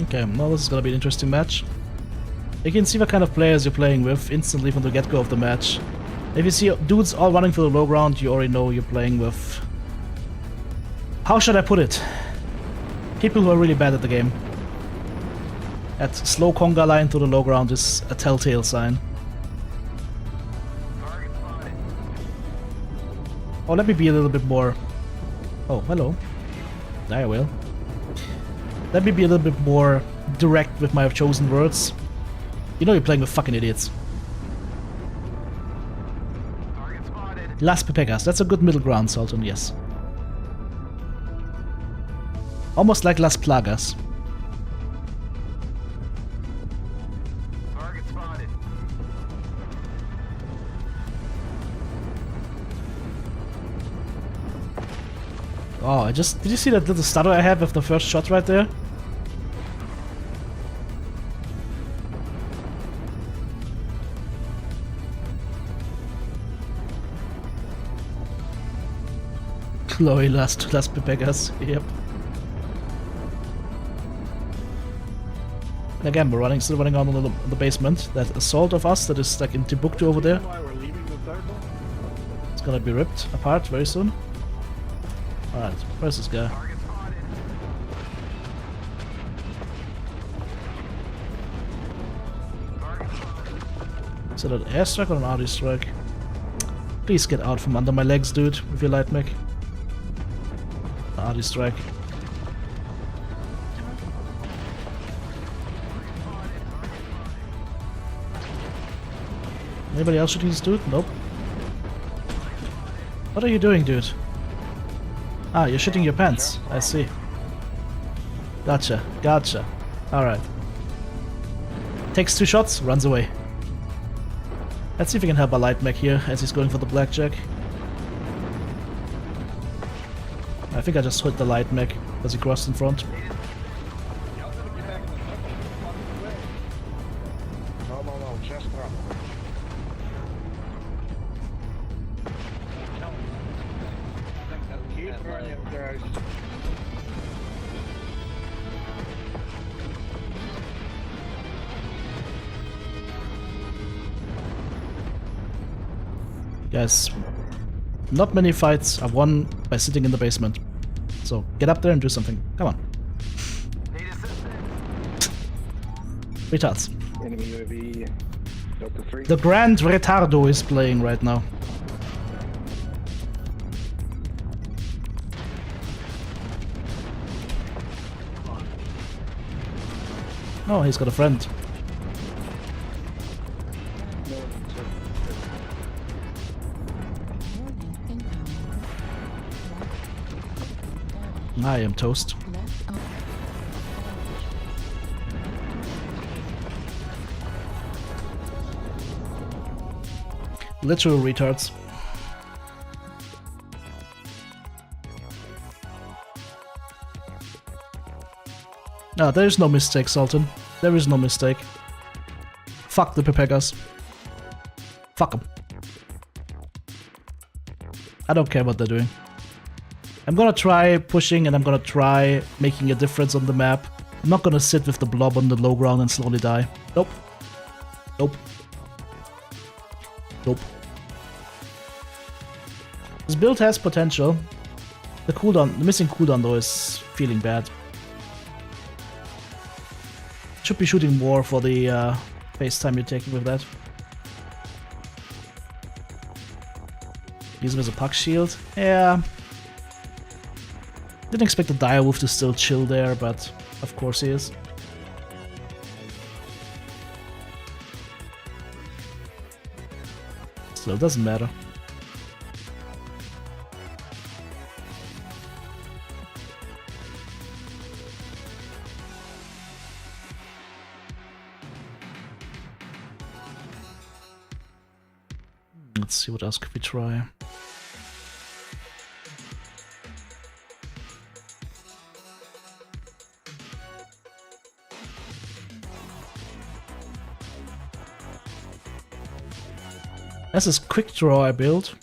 Okay, well this is gonna be an interesting match. You can see what kind of players you're playing with instantly from the get-go of the match. If you see dudes all running for the low ground, you already know you're playing with... How should I put it? People who are really bad at the game. That slow conga line to the low ground is a telltale sign. Oh, let me be a little bit more... Oh, hello. There I will. Let me be a little bit more direct with my chosen words. You know you're playing with fucking idiots. Las Pepegas, that's a good middle ground, Sultan, yes. Almost like Las Plagas. Target spotted. Oh, did you see that little stutter I had with the first shot right there? Chloe Las Pepegas, yep. Again, we're still running on the basement. That assault of us that is like in Timbuktu over there. It's gonna be ripped apart very soon. Alright, where's this guy? Is it an airstrike or an RD strike? Please get out from under my legs, dude, with your light mech. RD strike. Anybody else shooting this dude? Nope. What are you doing, dude? Ah, you're shitting your pants. I see. Gotcha. Gotcha. Alright. Takes 2 shots, runs away. Let's see if we can help our light mech here as he's going for the blackjack. I think I just hit the light mech as he crossed in front. am, guys. Guys, not many fights are won by sitting in the basement. So get up there and do something. Come on. Retards. Enemy UAV, Delta 3. The Grand Retardo is playing right now. Oh, he's got a friend. Warning incoming. I am toast. Left up. Literal retards. No, there is no mistake, Sultan. There is no mistake. Fuck the Pepegas. Fuck them. I don't care what they're doing. I'm gonna try pushing and I'm gonna try making a difference on the map. I'm not gonna sit with the blob on the low ground and slowly die. Nope. Nope. Nope. This build has potential. The cooldown, the missing cooldown though is feeling bad. Should be shooting more for the face time you're taking with that. Use him as a puck shield. Yeah. Didn't expect the direwolf to still chill there, but of course he is. Still doesn't matter. Let's see what else could we try. That's this quick draw I built.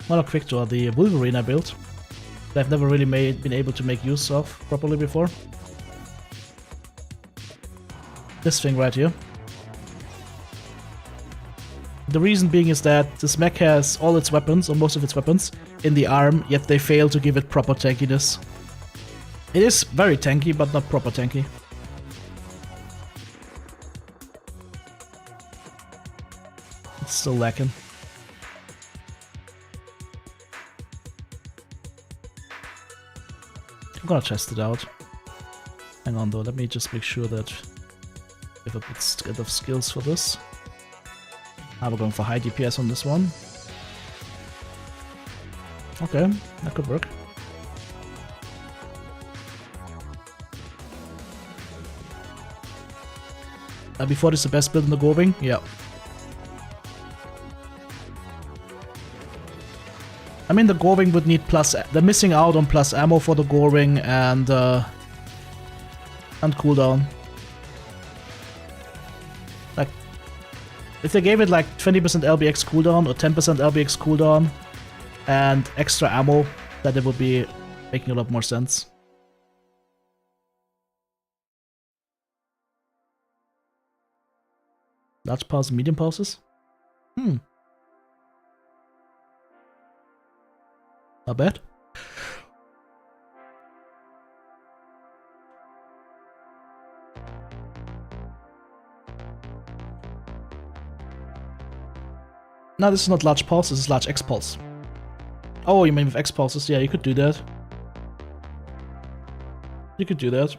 Not a quick draw, the Wolverine I built. That I've never really been able to make use of properly before. This thing right here. The reason being is that this mech has all its weapons, or most of its weapons, in the arm, yet they fail to give it proper tankiness. It is very tanky, but not proper tanky. It's still lacking. I'm gonna test it out. Hang on though, let me just make sure that we have a bit of skills for this. We're going for high DPS on this one. Okay, that could work. Before this, the best build in the Goring? Yeah. I mean, the Goring would need plus. They're missing out on plus ammo for the Goring and cooldown. Like, if they gave it like 20% LBX cooldown or 10% LBX cooldown and extra ammo, then it would be making a lot more sense. Large pulse, medium pulses? Not bad. No, this is not large pulse, this is large X pulse. Oh, you mean with X pulses? Yeah, you could do that. You could do that.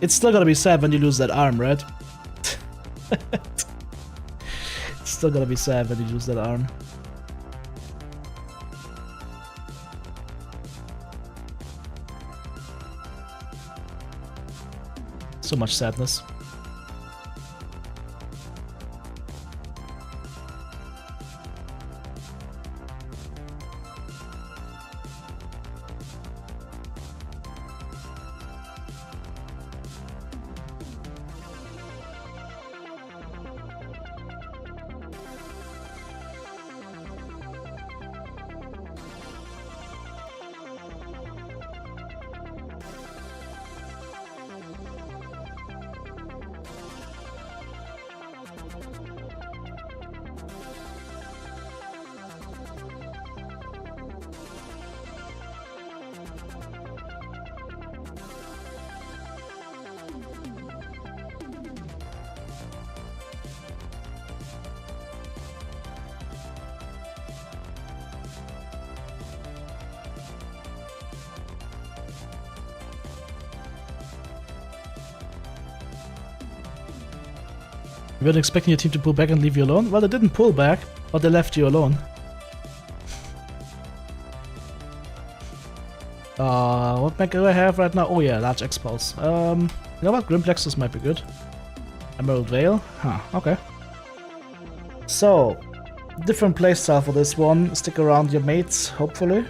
It's still gonna be sad when you lose that arm, right? It's still gonna be sad when you lose that arm. So much sadness. You weren't expecting your team to pull back and leave you alone? Well, they didn't pull back, but they left you alone. What mech do I have right now? Oh yeah, large X-Pulse. You know what? Grim Plexus might be good. Emerald Veil? Huh, okay. So, different playstyle for this one. Stick around your mates, hopefully.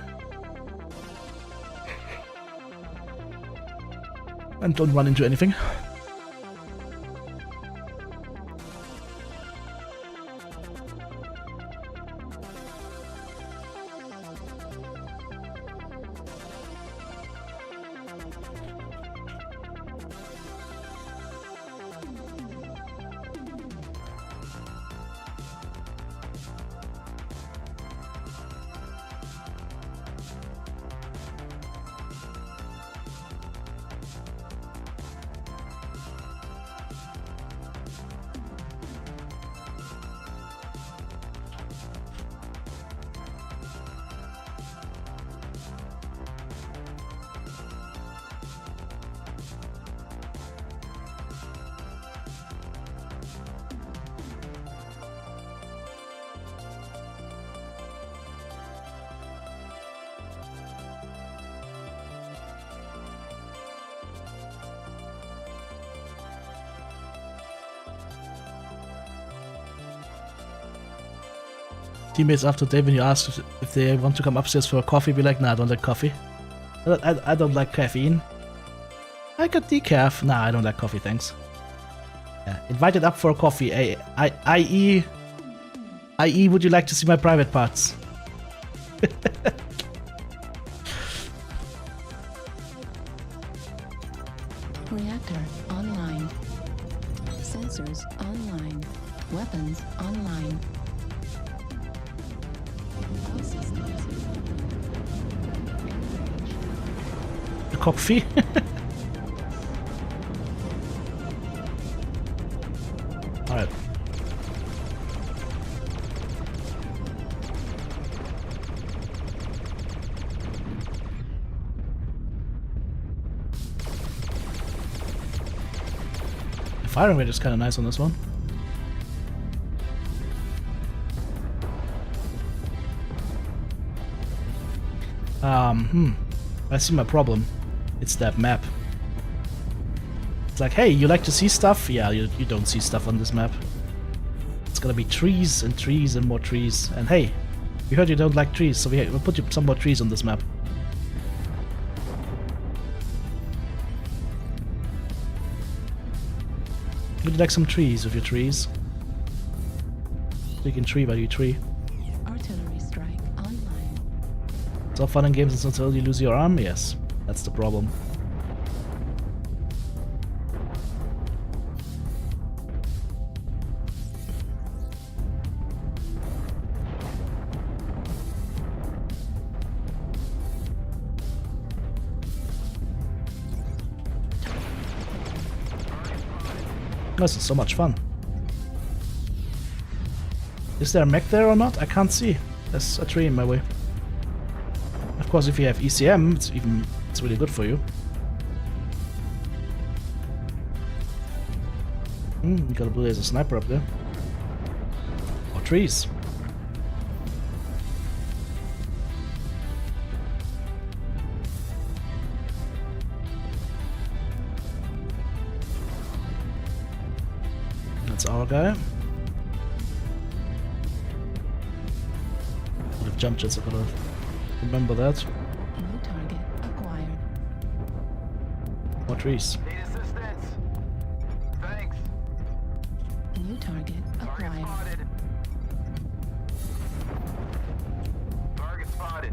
And don't run into anything. Teammates after day when you ask if they want to come upstairs for a coffee, be like, nah, I don't like coffee. I don't like caffeine. I got decaf. Nah, I don't like coffee, thanks. Yeah, invited up for a coffee. I.e., would you like to see my private parts? Reactor online. Sensors online. Weapons online. All systems. The coffee? Alright. The firing rate is kind of nice on this one. I see my problem. It's that map. It's like, hey, you like to see stuff? Yeah, you don't see stuff on this map. It's gonna be trees and trees and more trees. And hey, we heard you don't like trees, so we'll put some more trees on this map. Would you like some trees with your trees? Speaking tree by you tree. Artillery strike online. It's all fun and games until you lose your arm? Yes, that's the problem. This is so much fun. Is there a mech there or not? I can't see. There's a tree in my way. Of course, if you have ECM, it's really good for you. You got a blue laser sniper up there. Or trees. That's our guy. Would have jumped jets, I gotta remember that. New target acquired. More trees. Need assistance. Thanks. New target Target acquired. spotted. Target spotted.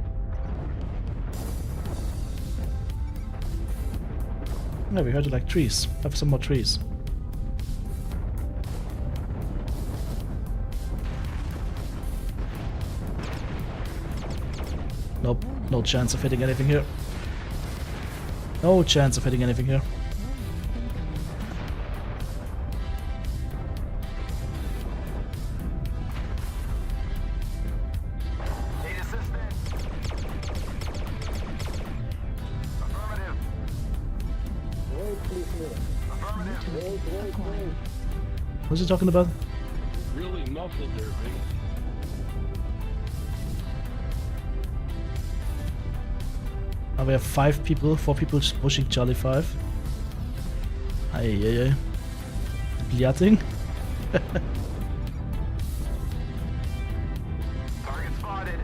Yeah, we heard you like trees. Have some more trees. Nope, no chance of hitting anything here. No chance of hitting anything here. Need assistance. Affirmative. New target acquired. What's he talking about? Really muffled there, big. Now we have 5 people, 4 people just pushing Charlie 5. Ay. Bliating. Target spotted.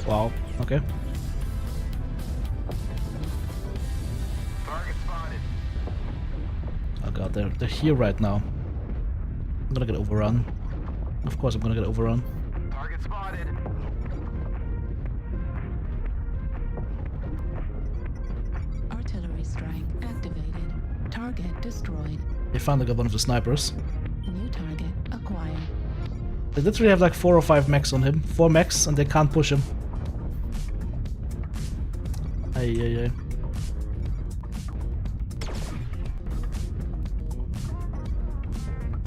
Wow, okay. Target spotted. Oh god, they're here right now. I'm gonna get overrun. Of course I'm gonna get overrun. Target spotted. Artillery strike activated. Target destroyed. They finally got one of the snipers. New target acquired. They literally have like 4 or 5 mechs on him. 4 mechs and they can't push him. Ay.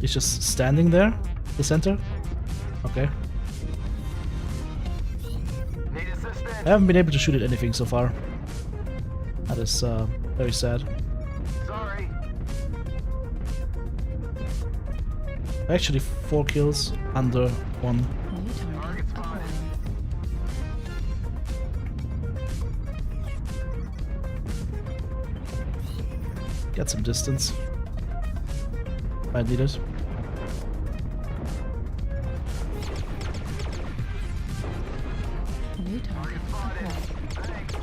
He's just standing there? The center? Okay. Need assistance. I haven't been able to shoot at anything so far. That is very sad. Sorry. Actually 4 kills under 1. New target acquired. Get some distance. Might need it. New target acquired. New target.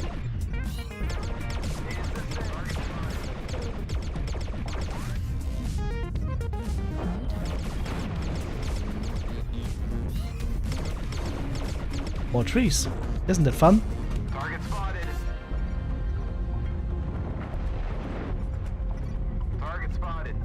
More trees. Isn't that fun? Target spotted. Target spotted.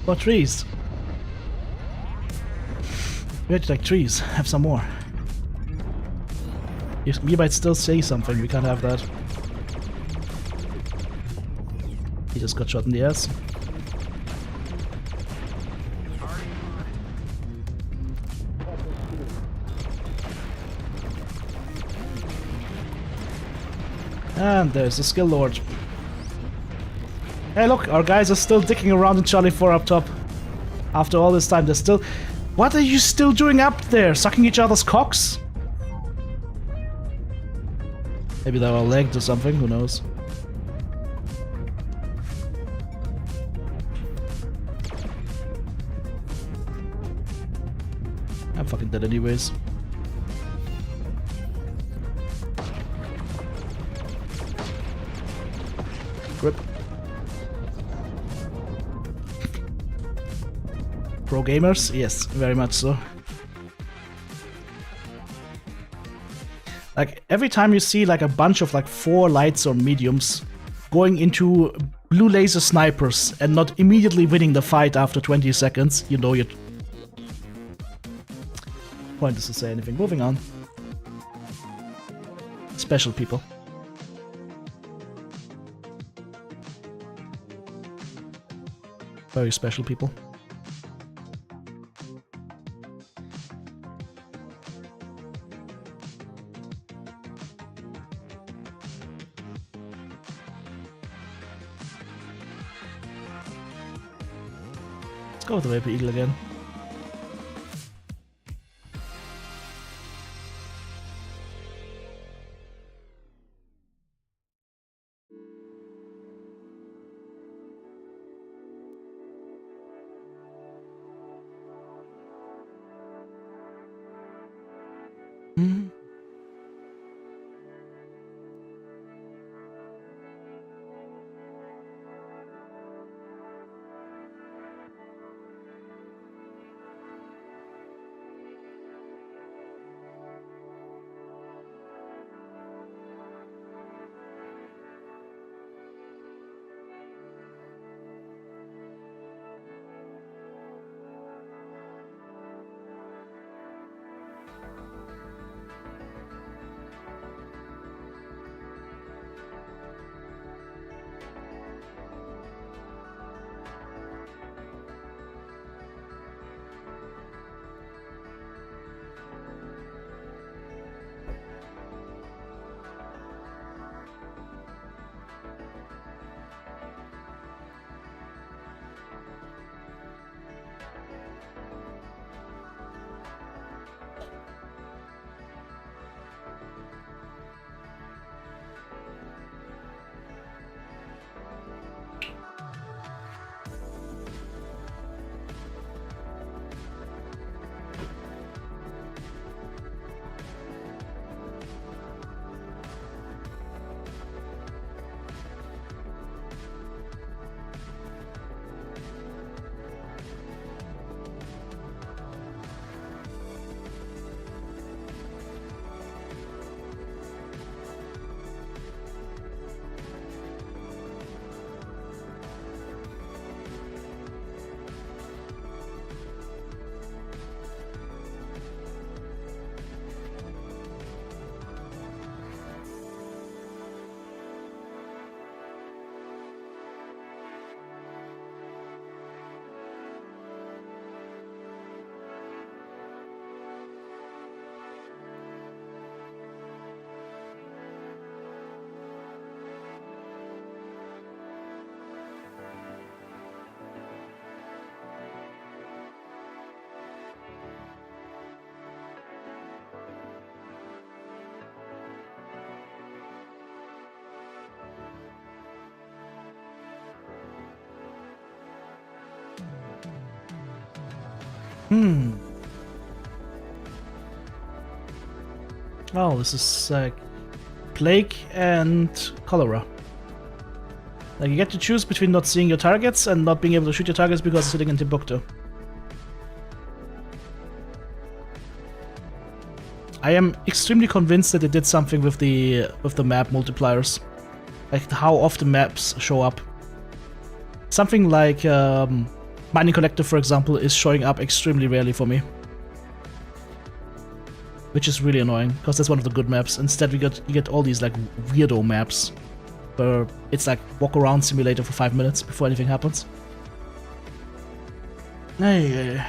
More trees. We had like trees. Have some more. You might still say something. We can't have that. He just got shot in the ass. And there's the skill lord. Hey look, our guys are still dicking around in Charlie 4 up top. After all this time, they're still... What are you still doing up there? Sucking each other's cocks? Maybe they were legged or something, who knows? I'm fucking dead anyways. Rip. Pro gamers? Yes, very much so. Like, every time you see like a bunch of like 4 lights or mediums going into blue laser snipers and not immediately winning the fight after 20 seconds, you know you're... Pointless to say anything. Moving on. Special people. Very special people. Let's go with the Vapor Eagle again. Oh, this is plague and cholera. Like you get to choose between not seeing your targets and not being able to shoot your targets because it's sitting in Timbuktu. I am extremely convinced that they did something with the map multipliers, like how often maps show up. Something like Mining Collective, for example, is showing up extremely rarely for me, which is really annoying because that's one of the good maps. Instead, you get all these like weirdo maps where it's like walk around simulator for 5 minutes before anything happens. Hey.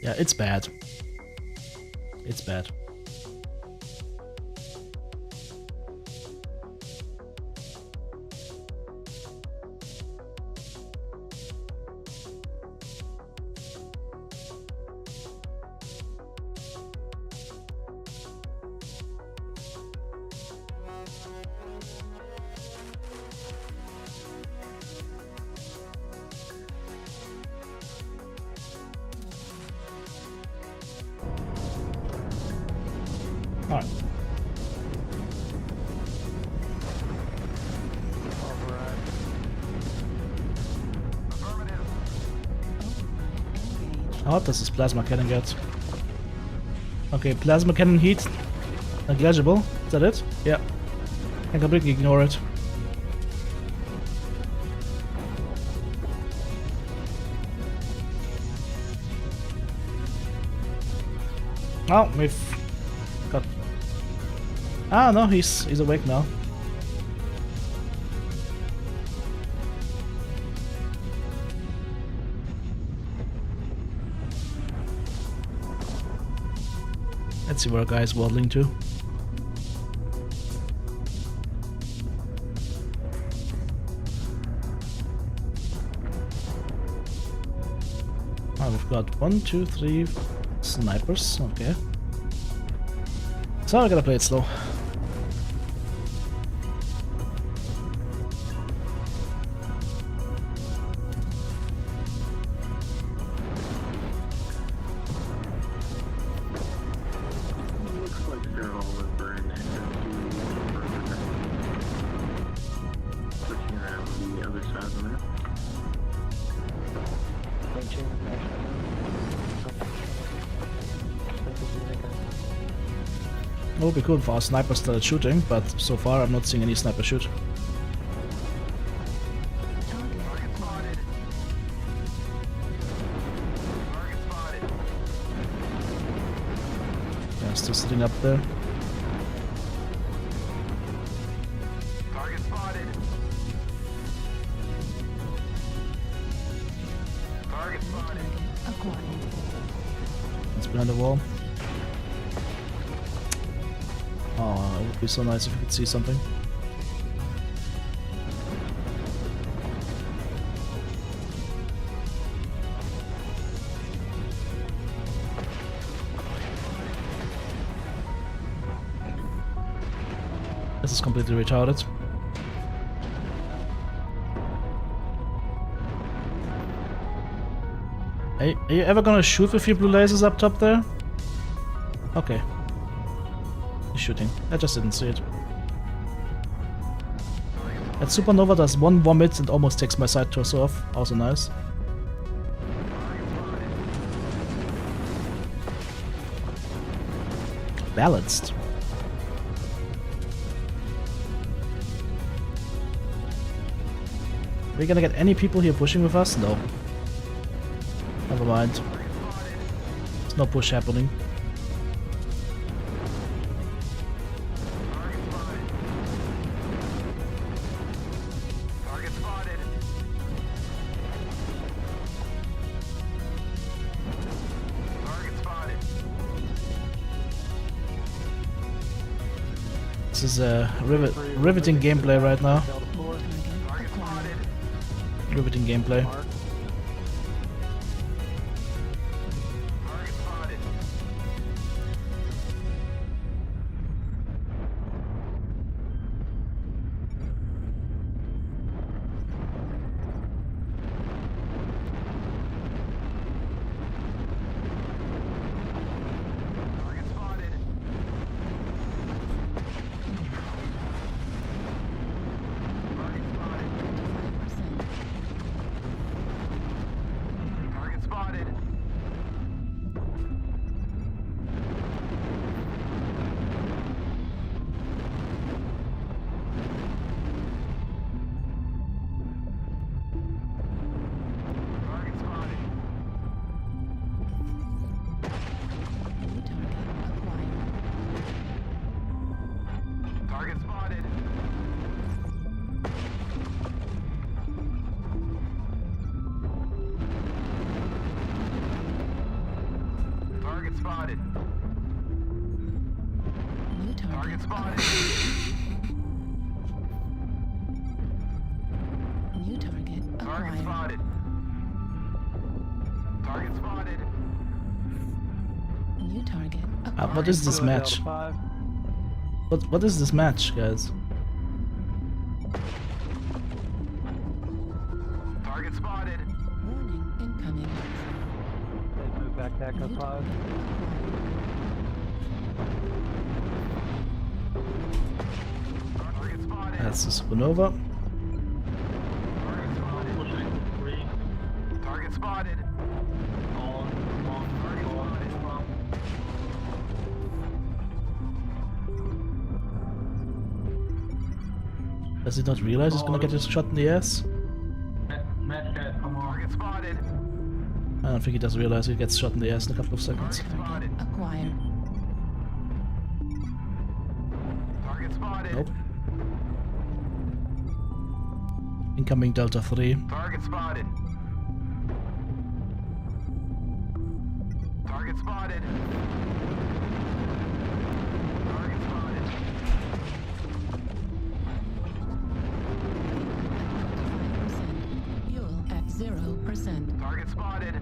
Yeah, it's bad. It's bad. Alright. How hot does this plasma cannon get? Okay, plasma cannon heat. Negligible. Is that it? Yeah. Can completely ignore it. Oh, we've got... Ah, no, he's awake now. Let's see where our guy is waddling to. Oh, we've got 1, 2, 3 snipers. Okay. So I gotta play it slow. It would be cool if our sniper started shooting, but so far I'm not seeing any sniper shoot. Yeah, still sitting up there. Target spotted. Target spotted. It's behind the wall. Oh, it would be so nice if you could see something. This is completely retarded. Are you ever gonna shoot with your blue lasers up top there? Okay. He's shooting. I just didn't see it. That supernova does one vomit and almost takes my side torso off. Also nice. Balanced. Are we gonna get any people here pushing with us? No. Never mind. There's no push happening. This is a riveting gameplay right now. Riveting gameplay. spotted. New target spotted. New target acquired. Spotted. Target spotted. New target acquired. What is this match? What is this match, guys? Target spotted. Warning incoming. Let's move back to Echo 5. Target spotted. That's a supernova. Target spotted. Does he not realize he's gonna get his shot in the ass? Target spotted. I don't think he does realize he gets shot in the ass in a couple of seconds. Target acquired. Target spotted. Nope. Incoming Delta 3. Target spotted. Target spotted. Target spotted. Fuel at 0%. Target spotted.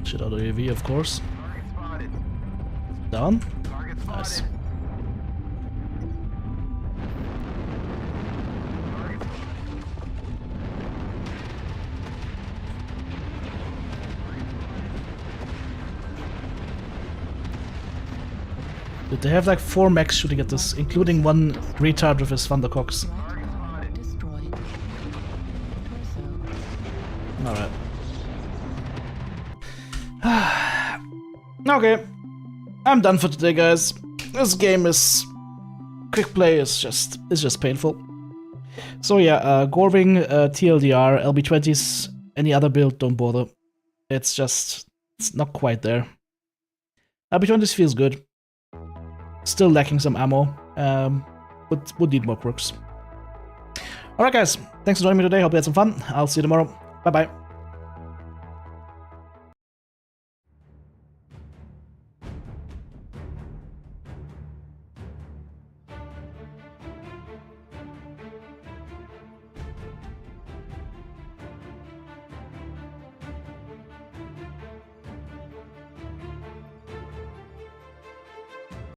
Shit out of AV, of course. Target spotted. Down. Target spotted. Nice. Target Did they have like 4 mechs shooting at this, including one retard with his Thundercocks? Right car destroyed. Torso. Alright. Okay. I'm done for today, guys. This game is... Quick play is just painful. So yeah, Goring, TLDR, LB20s, any other build, don't bother. It's not quite there. LB20s feels good. Still lacking some ammo, but would need more crooks. Alright guys, thanks for joining me today, hope you had some fun. I'll see you tomorrow. Bye bye.